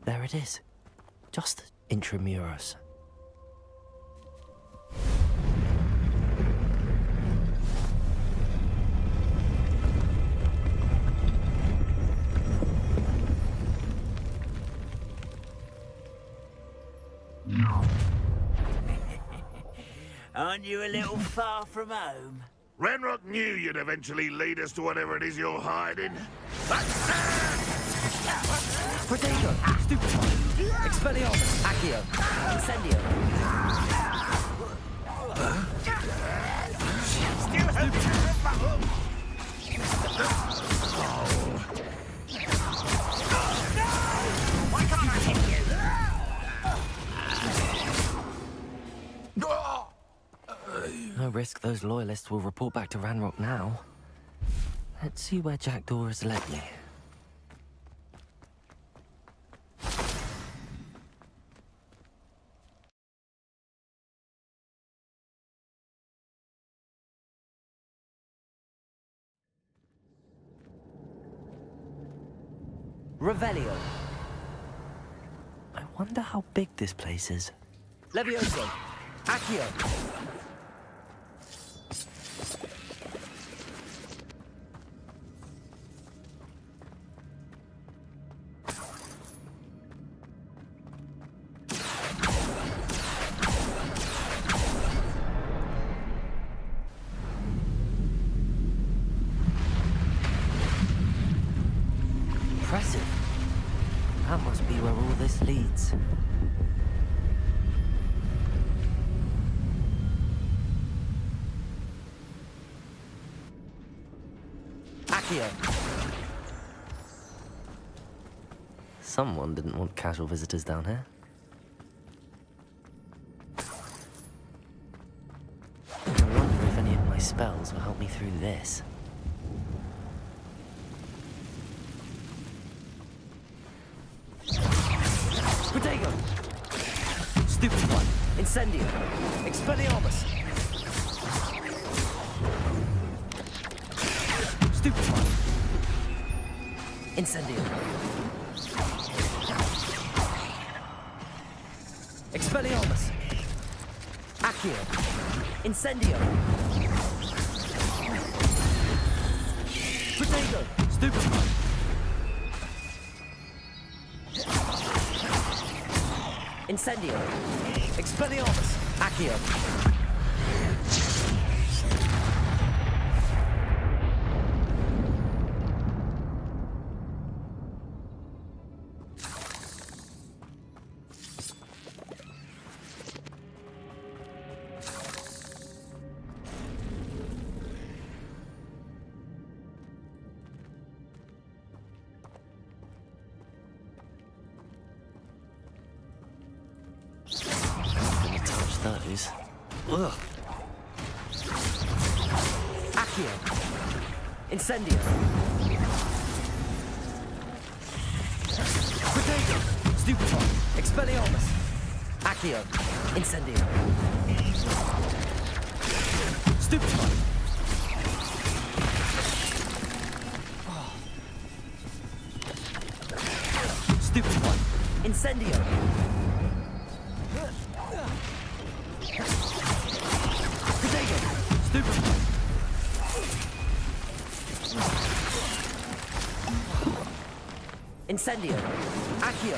There it is. Just intramuros. Aren't you a little far from home? Renrock knew you'd eventually lead us to whatever it is you're hiding. Protego! Stupefy! Expelliarmus! Accio! Incendio! Still hoping Why can't I hit you? No risk those loyalists will report back to Ranrock now. Let's see where Jackdaw has led me. Revelio. I wonder how big this place is. Levioso. Accio. Impressive. That must be where all this leads. Accio. Someone didn't want casual visitors down here. I wonder if any of my spells will help me through this. Protego! Stupefy! Incendio! Expelliarmus! Stupefy! Incendio! Expelliarmus! Accio! Incendio! Protego! Stupefy! Incendio! Expelliarmus! Accio! Those. Ugh. Accio. Incendio. Protego. Stupefy. Expelliarmus. Accio. Incendio. Stupefy. Stupefy. Incendio. Incendio. Accio.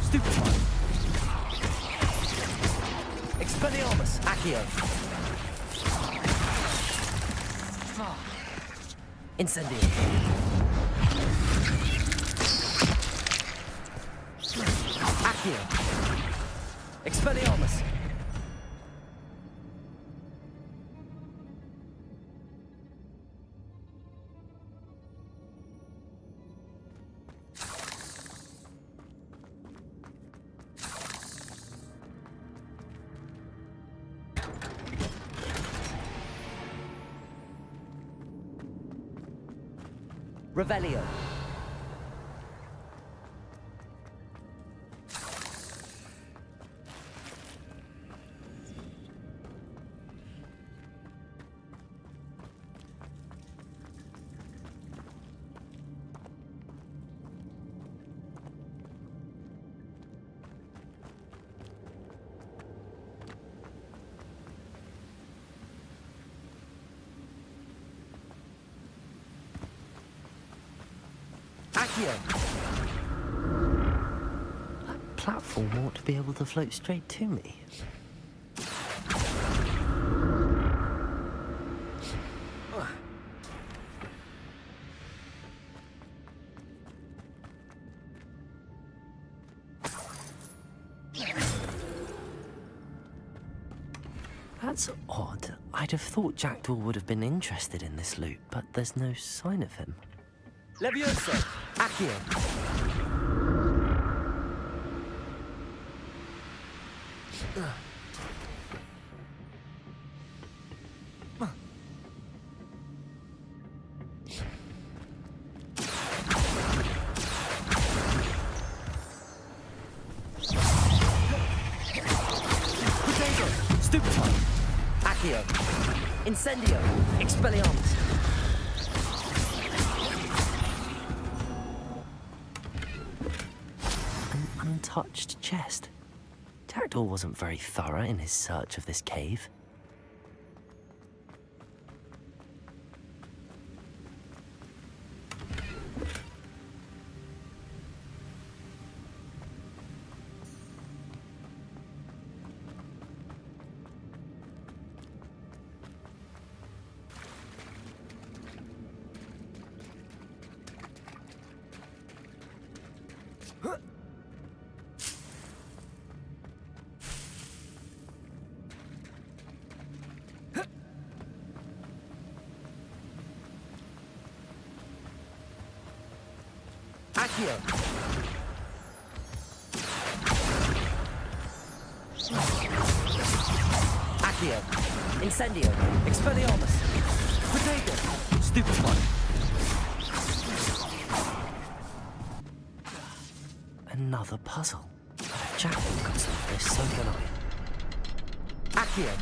Stupefy. Expelliarmus. Accio. Incendio. Accio. Expelliarmus. Revelio. Accio. That platform ought to be able to float straight to me. That's odd. I'd have thought Jackdaw would have been interested in this loot, but there's no sign of him. Levioso! Accio! Potato! Stupefy! Accio! Incendio! Expelliarmus! Untouched chest. Jackdaw wasn't very thorough in his search of this cave. Accio! Accio! Incendio! Expelliarmus! Potato! Stupefy! Another puzzle. If Jackdaw could solve this, so can I. Accio!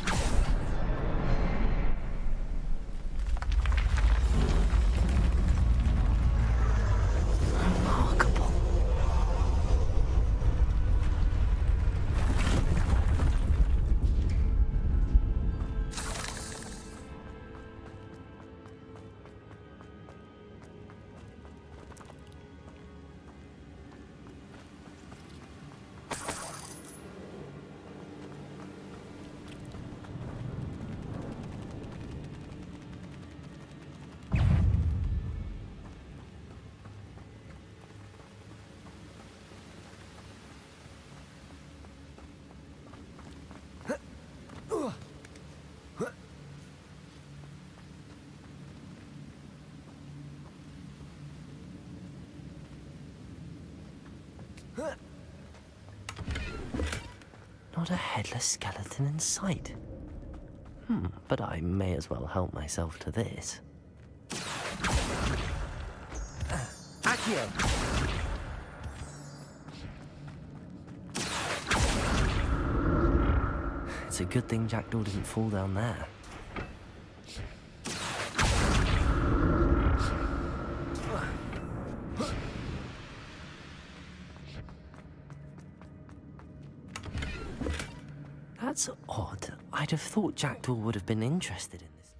Not a headless skeleton in sight. But I may as well help myself to this. Accio! It's a good thing Jackdaw didn't fall down there. That's odd. I'd have thought Jackdaw would have been interested in this.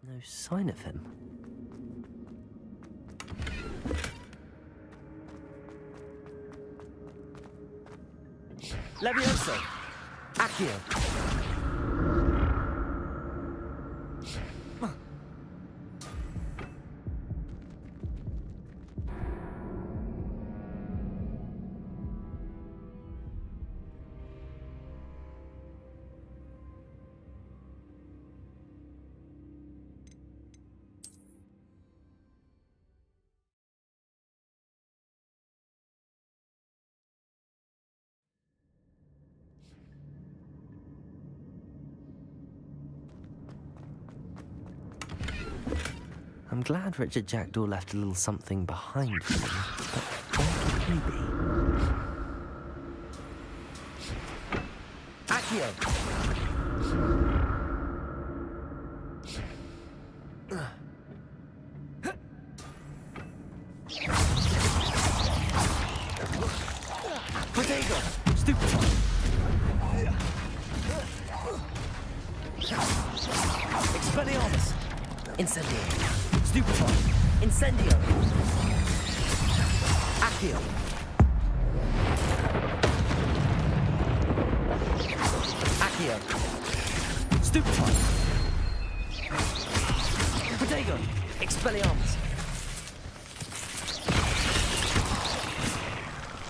There's no sign of him. Levioso! Accio! I'm glad Richard Jackdaw left a little something behind for me, but where could he be? Accio! Potato! Stupefy! Expelliarmus! Incendio! Stupefy! Incendio! Accio! Accio! Stupefy! Potato! Expelliarmus!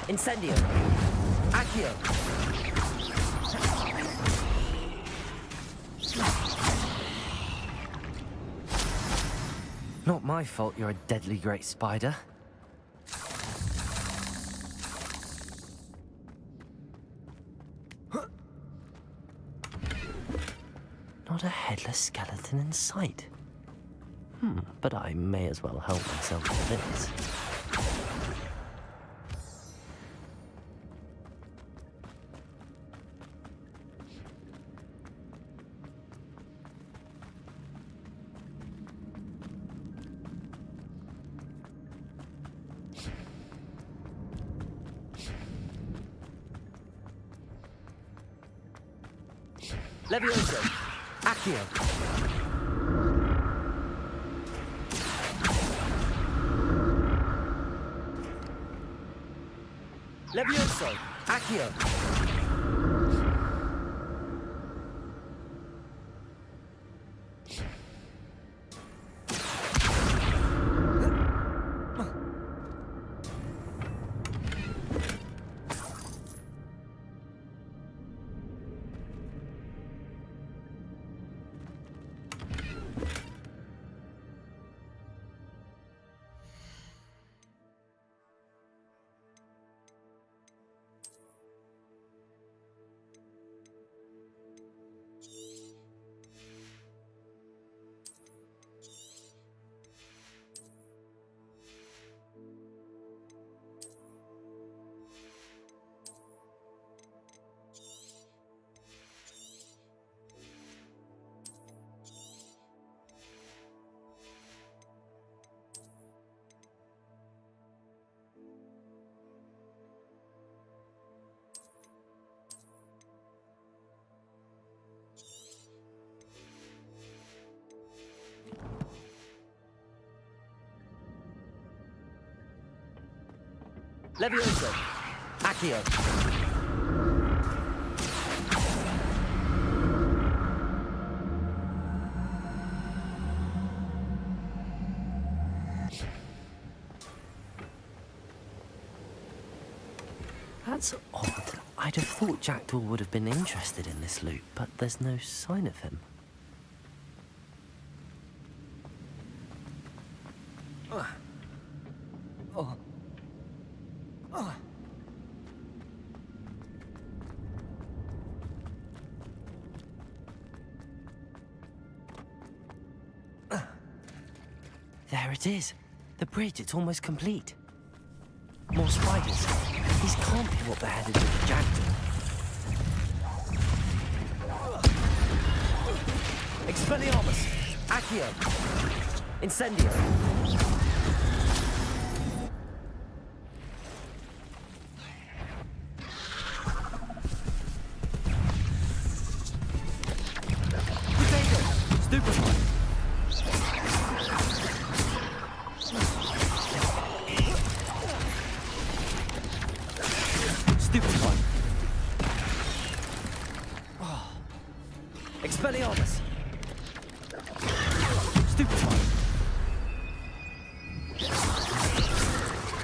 Incendio! Accio! Not my fault you're a deadly great spider. Not a headless skeleton in sight. But I may as well help myself to this. Levioso! Accio! Levioso! Accio! Levioso! Accio! That's odd. I'd have thought Jackdaw would have been interested in this loot, but there's no sign of him. There it is. The bridge, it's almost complete. More spiders. These can't be what beheaded with Jackdaw. Expelliarmus! Accio! Incendio! Potato! Stupefy! Stupefy.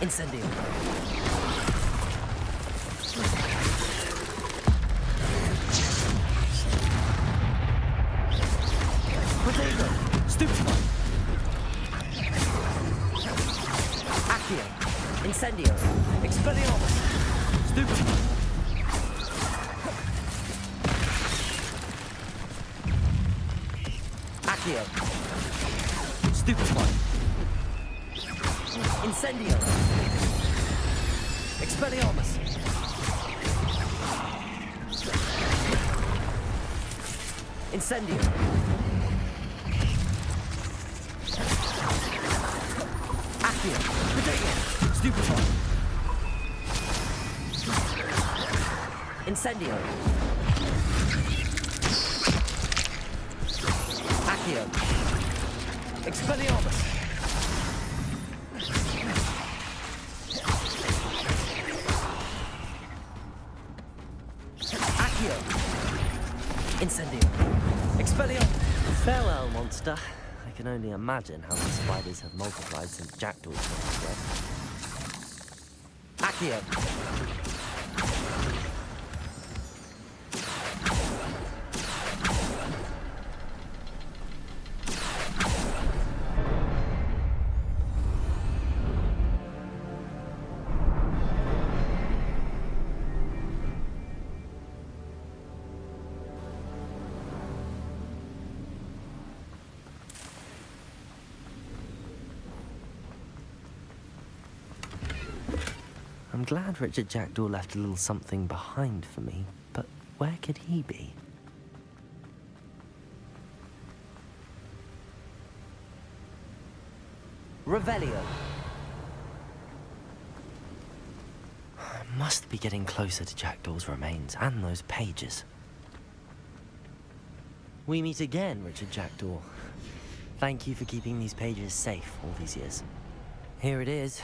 Incendio. Potato. Stupefy. Accio. Incendio. Expelliarmus. Stupefy. Accio. Stupefy. Incendio. Expelliarmus. Incendio. Accio. Potato. Stupefy. Incendio. Accio. Expelliarmus. Accio. Incendio. Expelliarmus. Farewell, monster. I can only imagine how the spiders have multiplied since Jackdaws went dead. Accio. I'm glad Richard Jackdaw left a little something behind for me, but where could he be? Revelio. I must be getting closer to Jackdaw's remains and those pages. We meet again, Richard Jackdaw. Thank you for keeping these pages safe all these years. Here it is.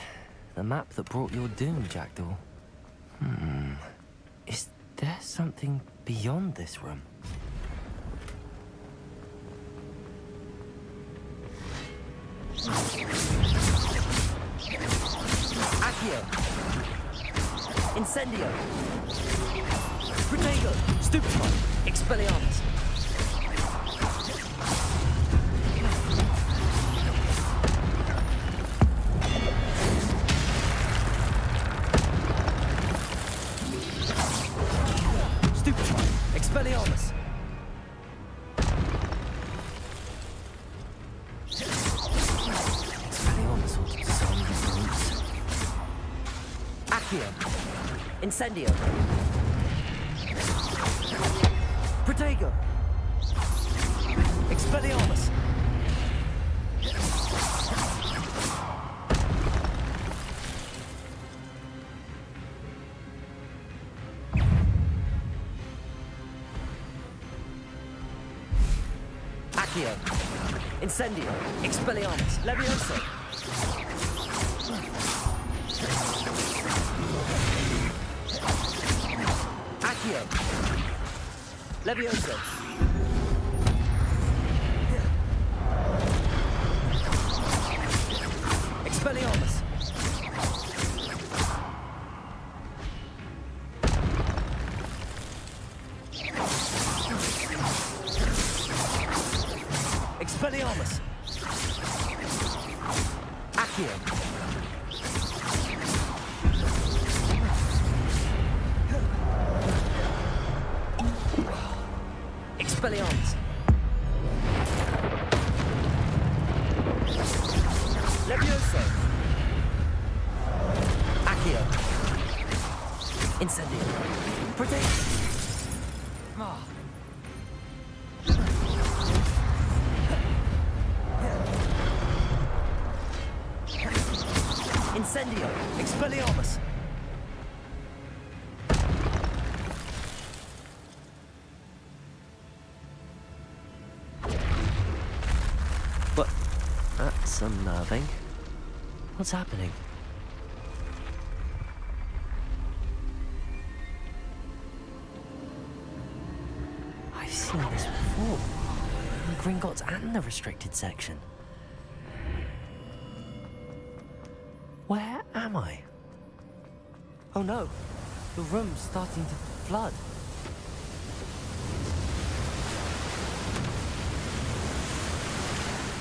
The map that brought your doom, Jackdaw. Is there something beyond this room? Accio. Incendio. Protego. Stupefy. Expelliarmus. Expelliarmus. Expelliarmus or zombie brutes. Accio. Incendio. Protego. Expelliarmus. Accio. Incendio. Expelliarmus. Levioso. Accio. Levioso. Expelliarmus. Expelliarmus. Accio. Expelliarmus. Levioso. Accio. Incendio. Protect. Incendio. Expelliarmus. What? That's unnerving. What's happening? I've seen this before. In Gringotts and the restricted section. Where am I? Oh no, the room's starting to flood.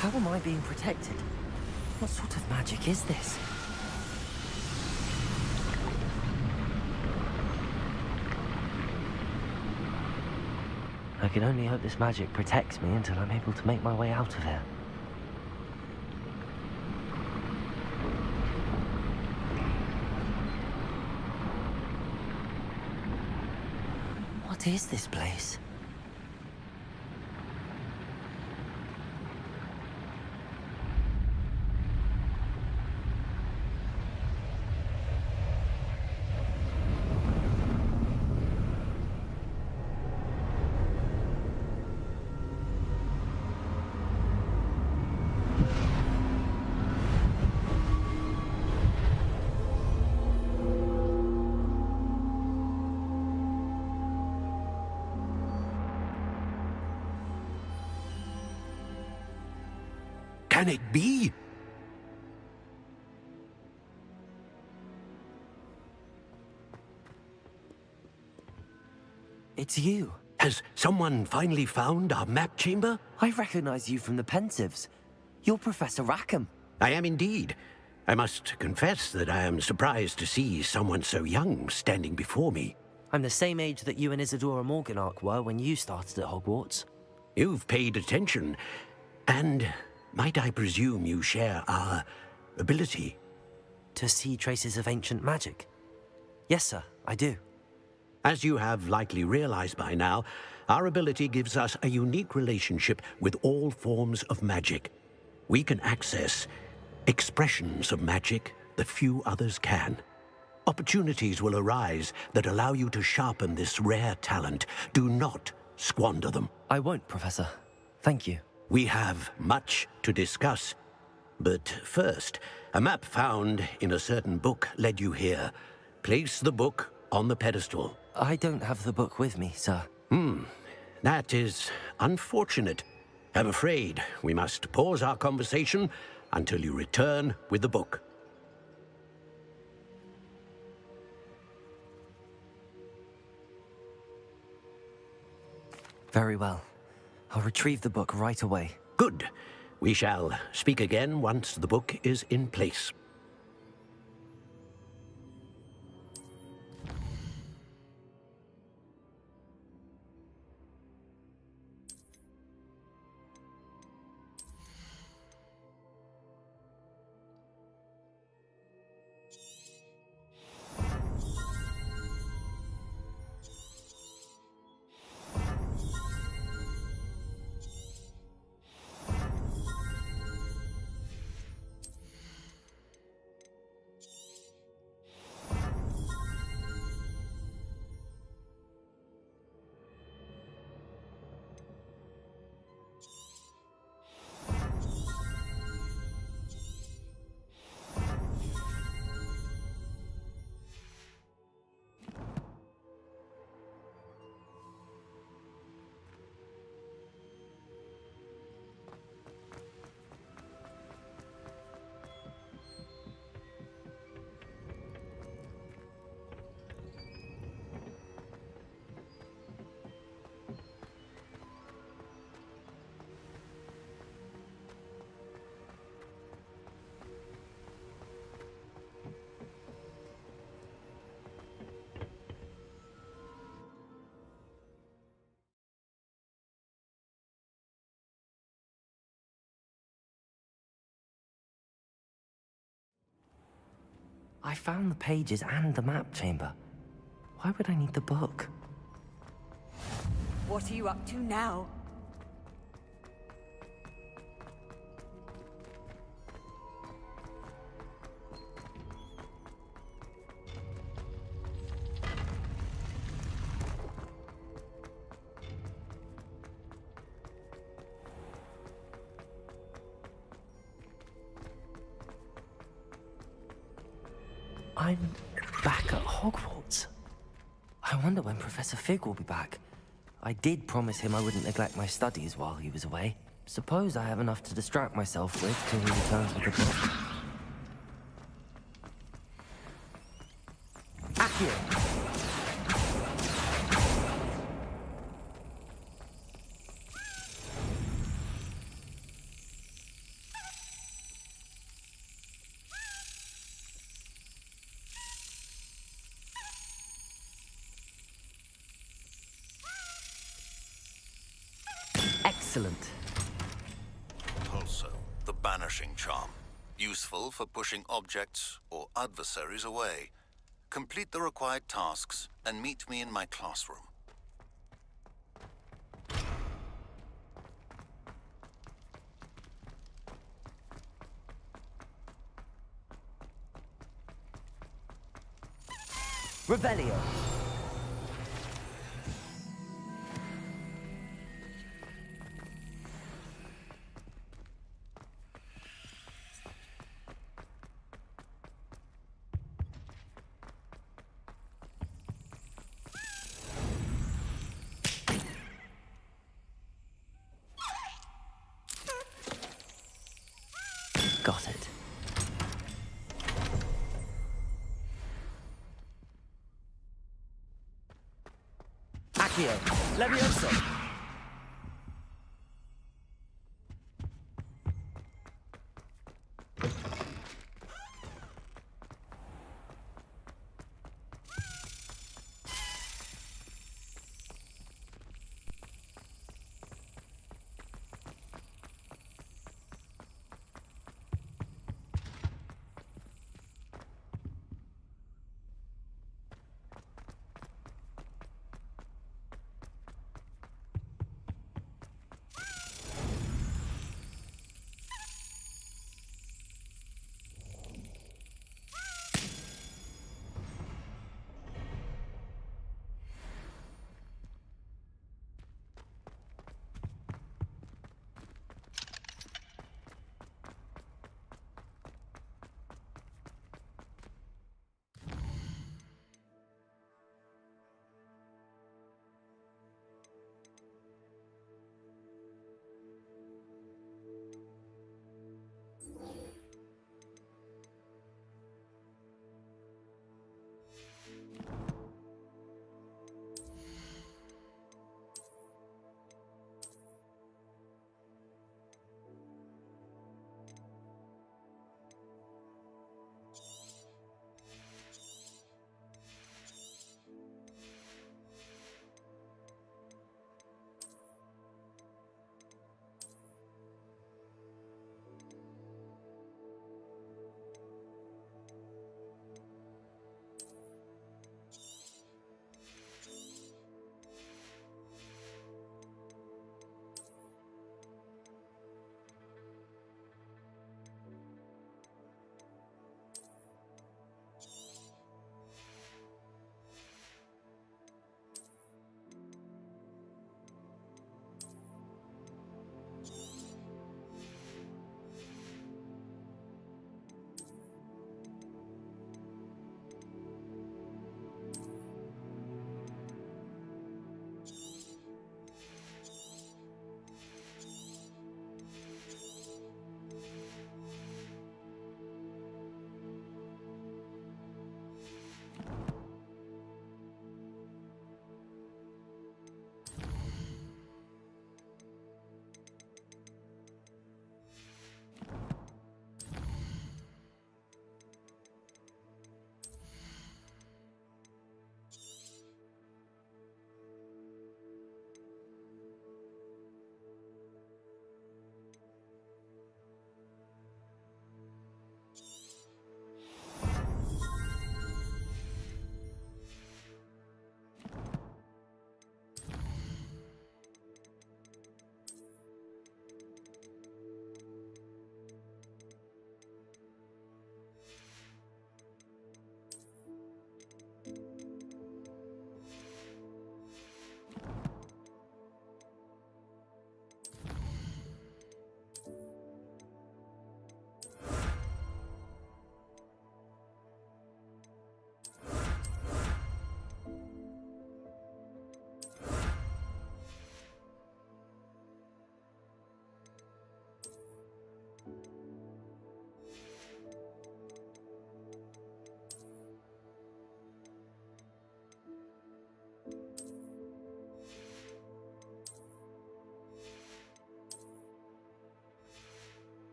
How am I being protected? What sort of magic is this? I can only hope this magic protects me until I'm able to make my way out of here. What is this place? Can it be? It's you. Has someone finally found our map chamber? I recognize you from the Pensives. You're Professor Rackham. I am indeed. I must confess that I am surprised to see someone so young standing before me. I'm the same age that you and Isadora Morganach were when you started at Hogwarts. You've paid attention, and might I presume you share our ability? To see traces of ancient magic? Yes, sir, I do. As you have likely realized by now, our ability gives us a unique relationship with all forms of magic. We can access expressions of magic that few others can. Opportunities will arise that allow you to sharpen this rare talent. Do not squander them. I won't, Professor. Thank you. We have much to discuss. But first, a map found in a certain book led you here. Place the book on the pedestal. I don't have the book with me, sir. That is unfortunate. I'm afraid we must pause our conversation until you return with the book. Very well. I'll retrieve the book right away. Good. We shall speak again once the book is in place. I found the pages and the map chamber. Why would I need the book? What are you up to now? I'm back at Hogwarts. I wonder when Professor Fig will be back. I did promise him I wouldn't neglect my studies while he was away. Suppose I have enough to distract myself with till he returns with the book. Accio. Excellent. Also, the banishing charm. Useful for pushing objects or adversaries away. Complete the required tasks and meet me in my classroom. Revelio. Got it. Accio. Levioso.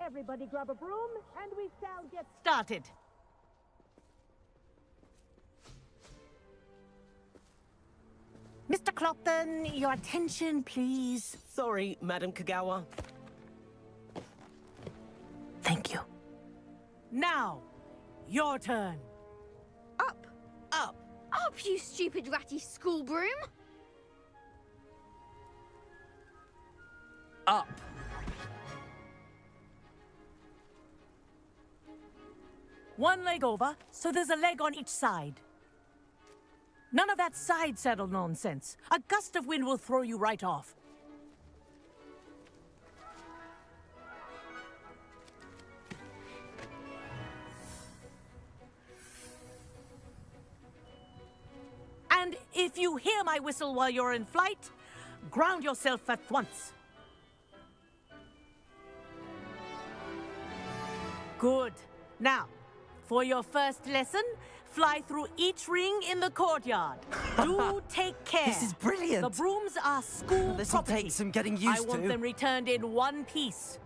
Everybody grab a broom, and we shall get started. Mr. Clopton, your attention, please. Sorry, Madam Kagawa. Thank you. Now, your turn. Up. Up. Up, you stupid ratty school broom. Up. One leg over, so there's a leg on each side. None of that side saddle nonsense. A gust of wind will throw you right off. And if you hear my whistle while you're in flight, ground yourself at once. Good. Now, for your first lesson, fly through each ring in the courtyard. Do take care. This is brilliant. The brooms are school This'll property. take some getting used I want to. them returned in one piece.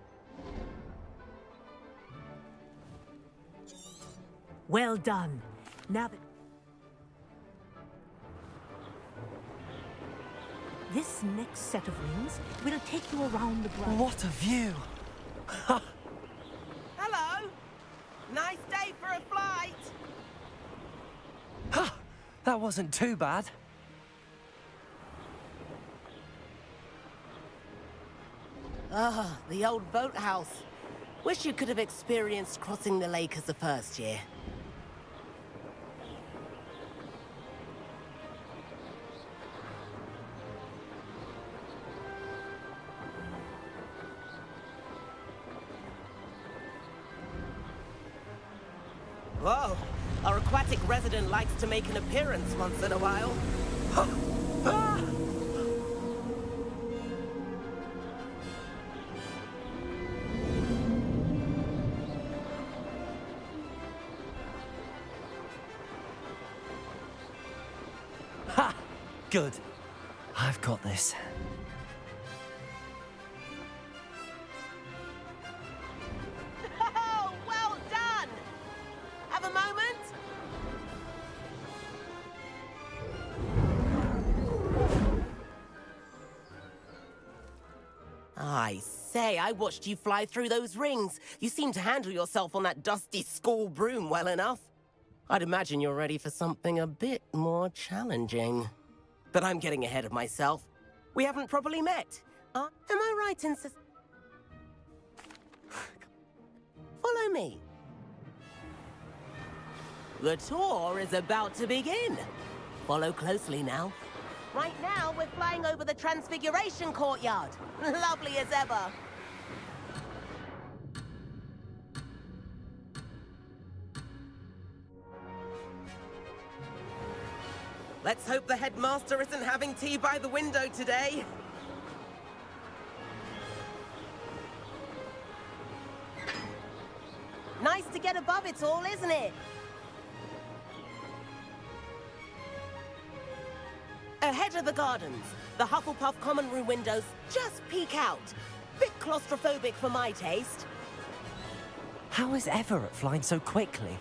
Well done. Now that... This next set of rings will take you around the ground. What a view! Hello! Nice day for a flight! That wasn't too bad. Ah, the old boathouse. Wish you could have experienced crossing the lake as a first year. Whoa, our aquatic resident likes to make an appearance once in a while. Ha! Good. I've got this. Oh, well done! Have a moment? I say, I watched you fly through those rings. You seem to handle yourself on that dusty school broom well enough. I'd imagine you're ready for something a bit more challenging. But I'm getting ahead of myself. We haven't properly met. Am I right in Follow me. The tour is about to begin. Follow closely now. Right now, we're flying over the Transfiguration Courtyard. Lovely as ever. Let's hope the headmaster isn't having tea by the window today. Nice to get above it all, isn't it? Ahead of the gardens, the Hufflepuff common room windows just peek out. Bit claustrophobic for my taste. How is Everett flying so quickly?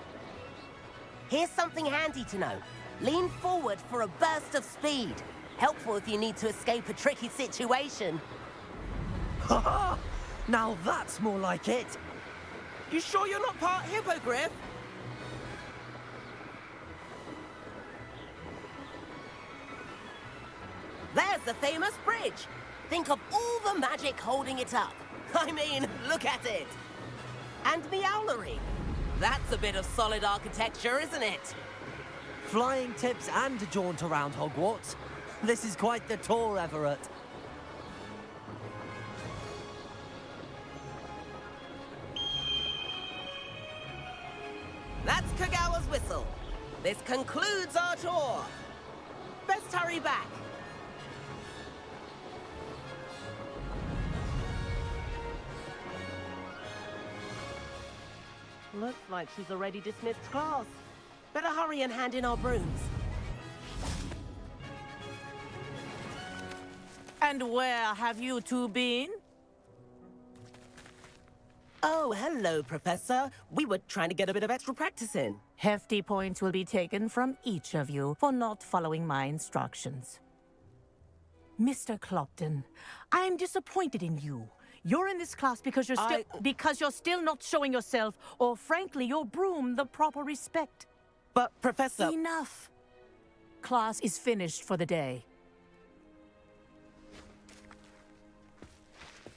Here's something handy to know. Lean forward for a burst of speed. Helpful if you need to escape a tricky situation. Ha ha! Now that's more like it! You sure you're not part hippogriff? There's the famous bridge. Think of all the magic holding it up. I mean, look at it. And the owlery. That's a bit of solid architecture, isn't it? Flying tips and a jaunt around Hogwarts. This is quite the tour, Everett. That's Kagawa's whistle. This concludes our tour. Best hurry back. Looks like she's already dismissed class. Better hurry and hand in our brooms. And where have you two been? Oh, hello, Professor. We were trying to get a bit of extra practice in. Hefty points will be taken from each of you for not following my instructions. Mr. Clopton, I am disappointed in you. You're in this class because you're still not showing yourself, or frankly, your broom the proper respect. But, Professor... Enough. Class is finished for the day.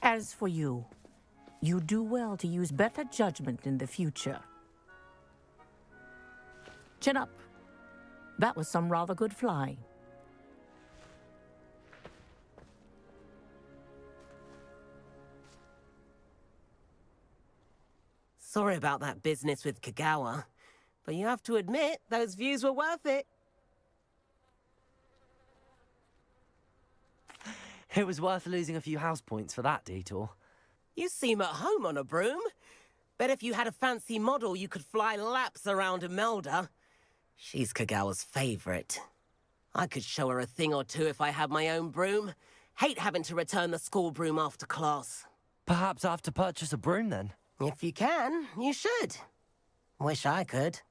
As for you, you do well to use better judgment in the future. Chin up. That was some rather good flying. Sorry about that business with Kagawa, but you have to admit, those views were worth it. It was worth losing a few house points for that detour. You seem at home on a broom. Bet if you had a fancy model, you could fly laps around Imelda. She's Kagawa's favorite. I could show her a thing or two if I had my own broom. Hate having to return the school broom after class. Perhaps I have to purchase a broom then? If you can, you should. Wish I could.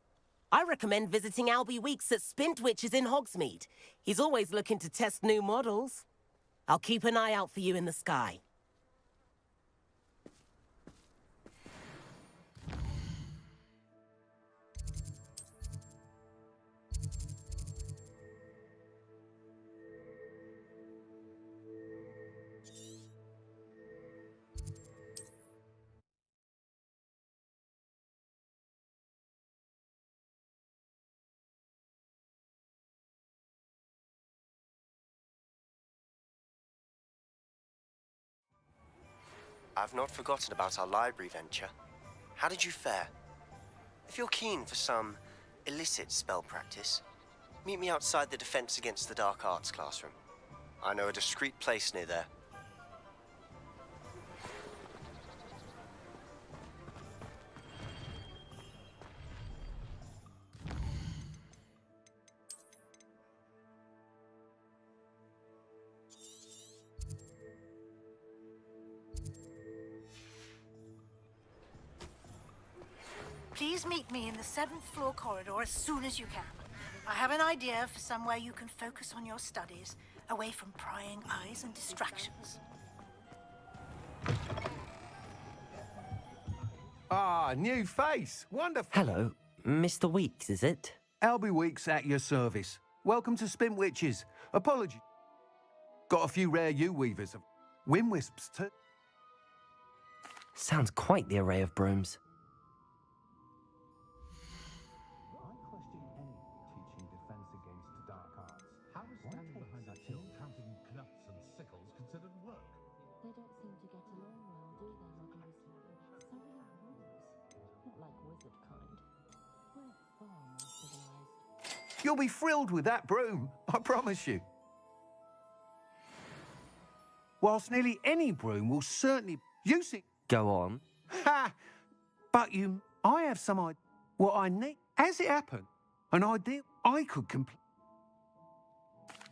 I recommend visiting Albie Weeks at Spintwitches in Hogsmeade. He's always looking to test new models. I'll keep an eye out for you in the sky. I've not forgotten about our library venture. How did you fare? If you're keen for some illicit spell practice, meet me outside the Defense Against the Dark Arts classroom. I know a discreet place near there. Please meet me in the 7th floor corridor as soon as you can. I have an idea for somewhere you can focus on your studies, away from prying eyes and distractions. Ah, new face. Wonderful. Hello, Mr. Weeks, is it? Albie Weeks at your service. Welcome to Spintwitches. Apology. Got a few rare U-weavers. Windwisps too. Sounds quite the array of brooms. You'll be thrilled with that broom, I promise you. Whilst nearly any broom will certainly use it. Go on. Ha! But I have some idea what I need. As it happened, an idea I could complete.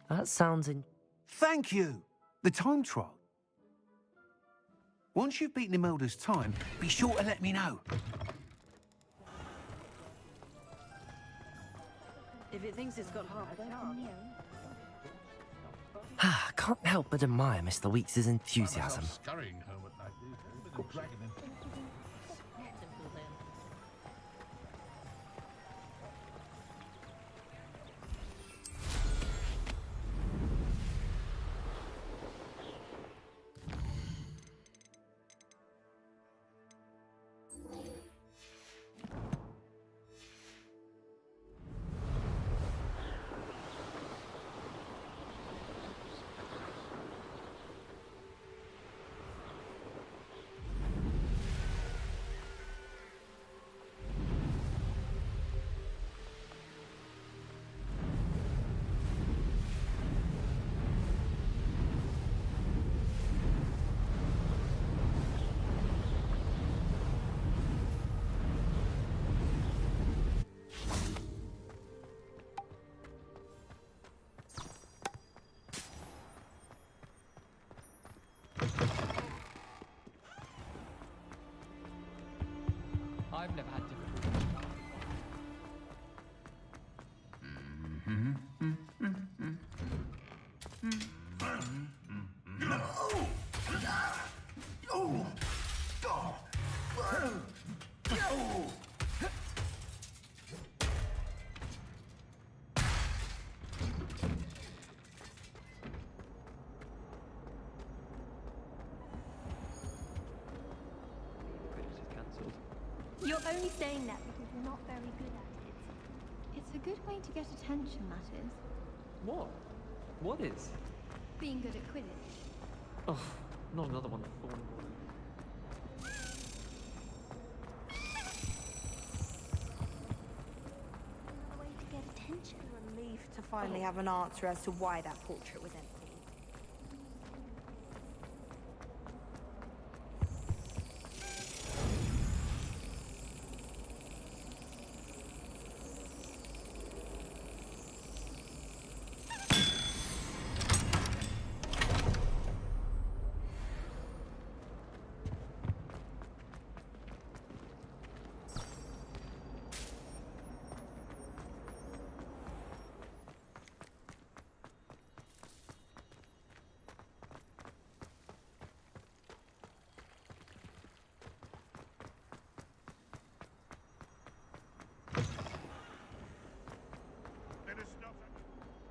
That sounds Thank you. The time trial. Once you've beaten Imelda's time, be sure to let me know. If it thinks it's got half a chance. I can't help but admire Mr. Weeks' enthusiasm. Scurrying home at night. only saying that because you're not very good at it. It's a good way to get attention, that is. What? What is? Being good at Quidditch. Oh, not another one of Thornborn. Another way to get attention. Relief to finally have an answer as to why that portrait was empty.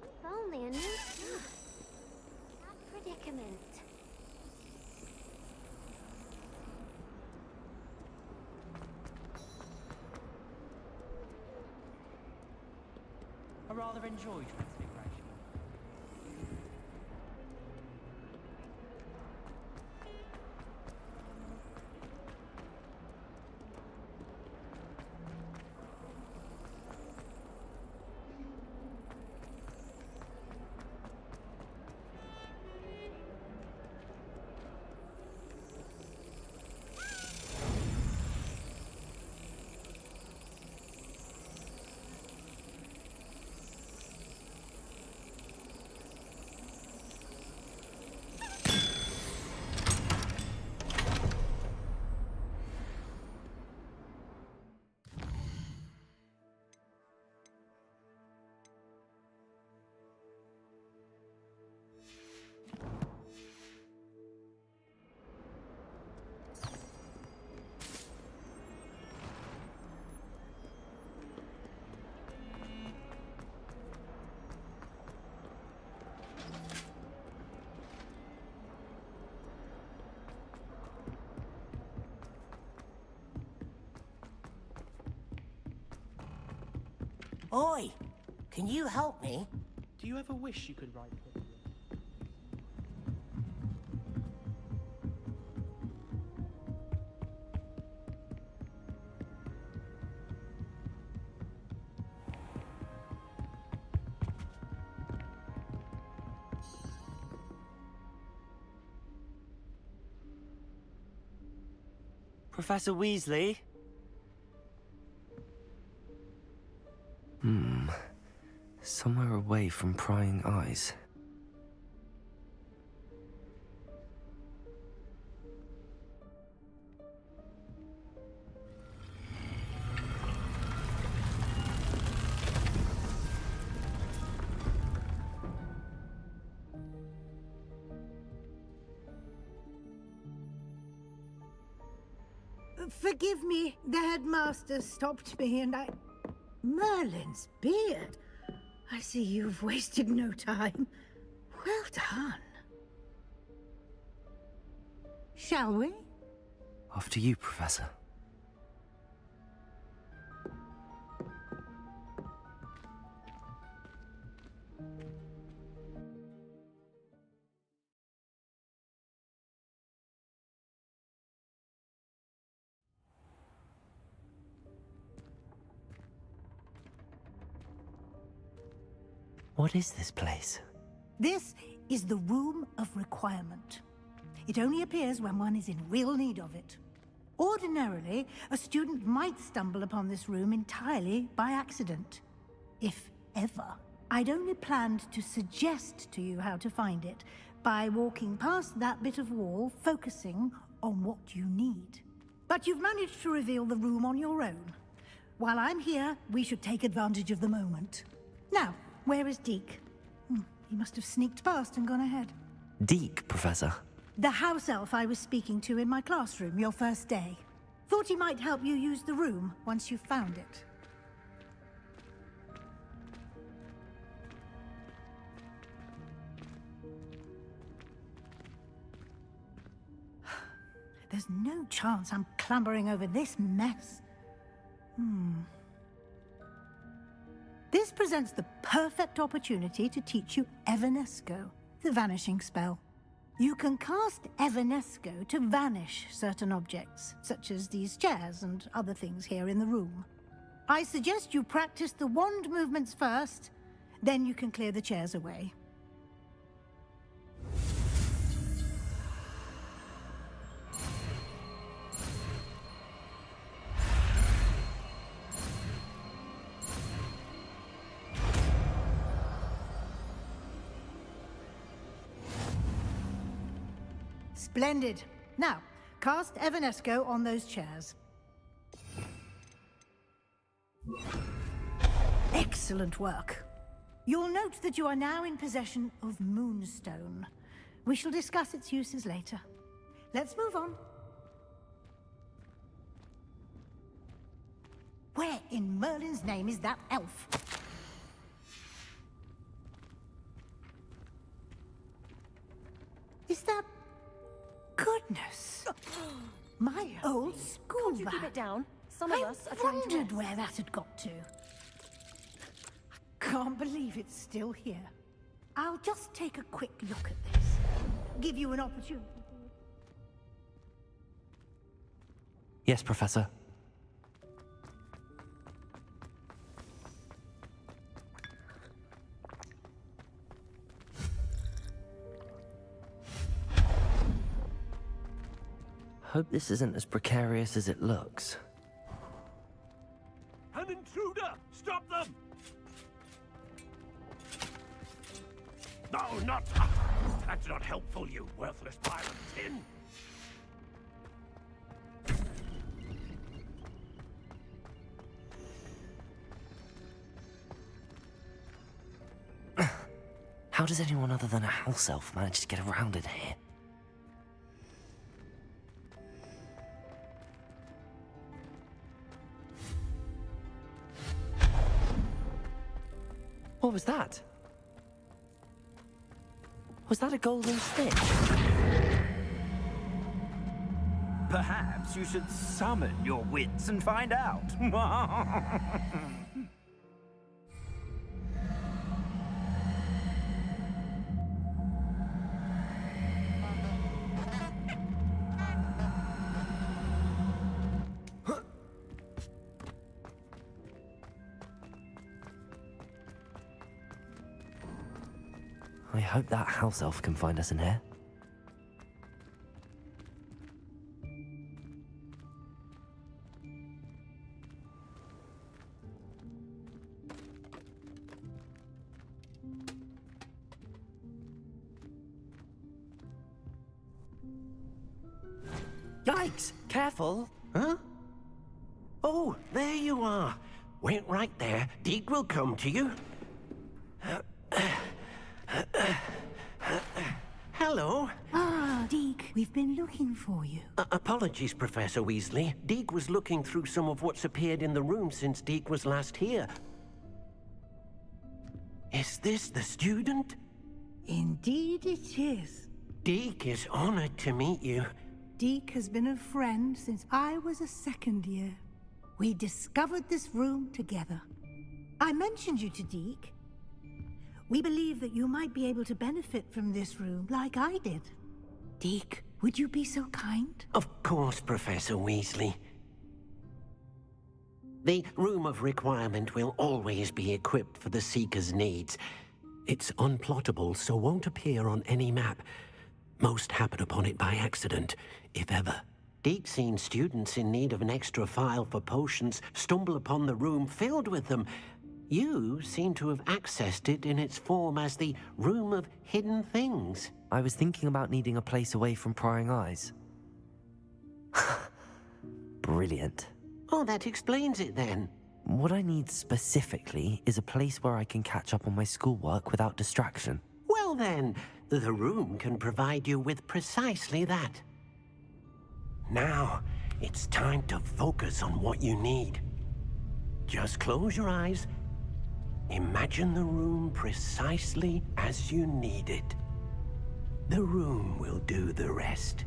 If only I knew that. That predicament. I rather enjoy Transfiguration. Oi! Can you help me? Do you ever wish you could ride Butterbeer? Professor Weasley? Somewhere away from prying eyes. Forgive me, the headmaster stopped me and I... Merlin's beard. I see you've wasted no time. Well done. Shall we? After you, Professor. What is this place? This is the Room of Requirement. It only appears when one is in real need of it. Ordinarily, a student might stumble upon this room entirely by accident. If ever. I'd only planned to suggest to you how to find it by walking past that bit of wall, focusing on what you need. But you've managed to reveal the room on your own. While I'm here, we should take advantage of the moment. Now, where is Deke? He must have sneaked past and gone ahead. Deke, Professor. The house elf I was speaking to in my classroom your first day. Thought he might help you use the room once you found it. There's no chance I'm clambering over this mess. This presents the perfect opportunity to teach you Evanesco, the vanishing spell. You can cast Evanesco to vanish certain objects, such as these chairs and other things here in the room. I suggest you practice the wand movements first, then you can clear the chairs away. Splendid. Now, cast Evanesco on those chairs. Excellent work. You'll note that you are now in possession of Moonstone. We shall discuss its uses later. Let's move on. Where in Merlin's name is that elf? Is that... Goodness! My old school Can't you keep it down? Some of us are I trying to wondered rest. where that had got to. Can't believe it's still here. I'll just take a quick look at this. Give you an opportunity. Yes, Professor. Hope this isn't as precarious as it looks. An intruder! Stop them! No, not... That's not helpful, you worthless pile of tin! How does anyone other than a house elf manage to get around in here? What was that? Was that a golden stick? Perhaps you should summon your wits and find out. I hope that house elf can find us in here. Yikes! Careful! Huh? Oh, there you are. Wait right there. Deke will come to you. Hello. Ah, Deke, we've been looking for you. Apologies, Professor Weasley. Deke was looking through some of what's appeared in the room since Deke was last here. Is this the student? Indeed it is. Deke is honored to meet you. Deke has been a friend since I was a second year. We discovered this room together. I mentioned you to Deke. We believe that you might be able to benefit from this room like I did. Deke, would you be so kind? Of course, Professor Weasley. The Room of Requirement will always be equipped for the Seeker's needs. It's unplottable, so won't appear on any map. Most happen upon it by accident, if ever. Deke's seen students in need of an extra file for potions stumble upon the room filled with them. You seem to have accessed it in its form as the Room of Hidden Things. I was thinking about needing a place away from prying eyes. Brilliant. Oh, that explains it then. What I need specifically is a place where I can catch up on my schoolwork without distraction. Well then, the room can provide you with precisely that. Now, it's time to focus on what you need. Just close your eyes. Imagine the room precisely as you need it. The room will do the rest.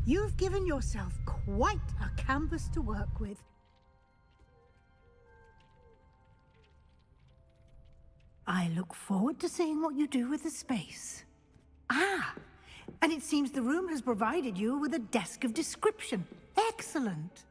You've given yourself quite a canvas to work with. I look forward to seeing what you do with the space. Ah, and it seems the room has provided you with a desk of description. Excellent.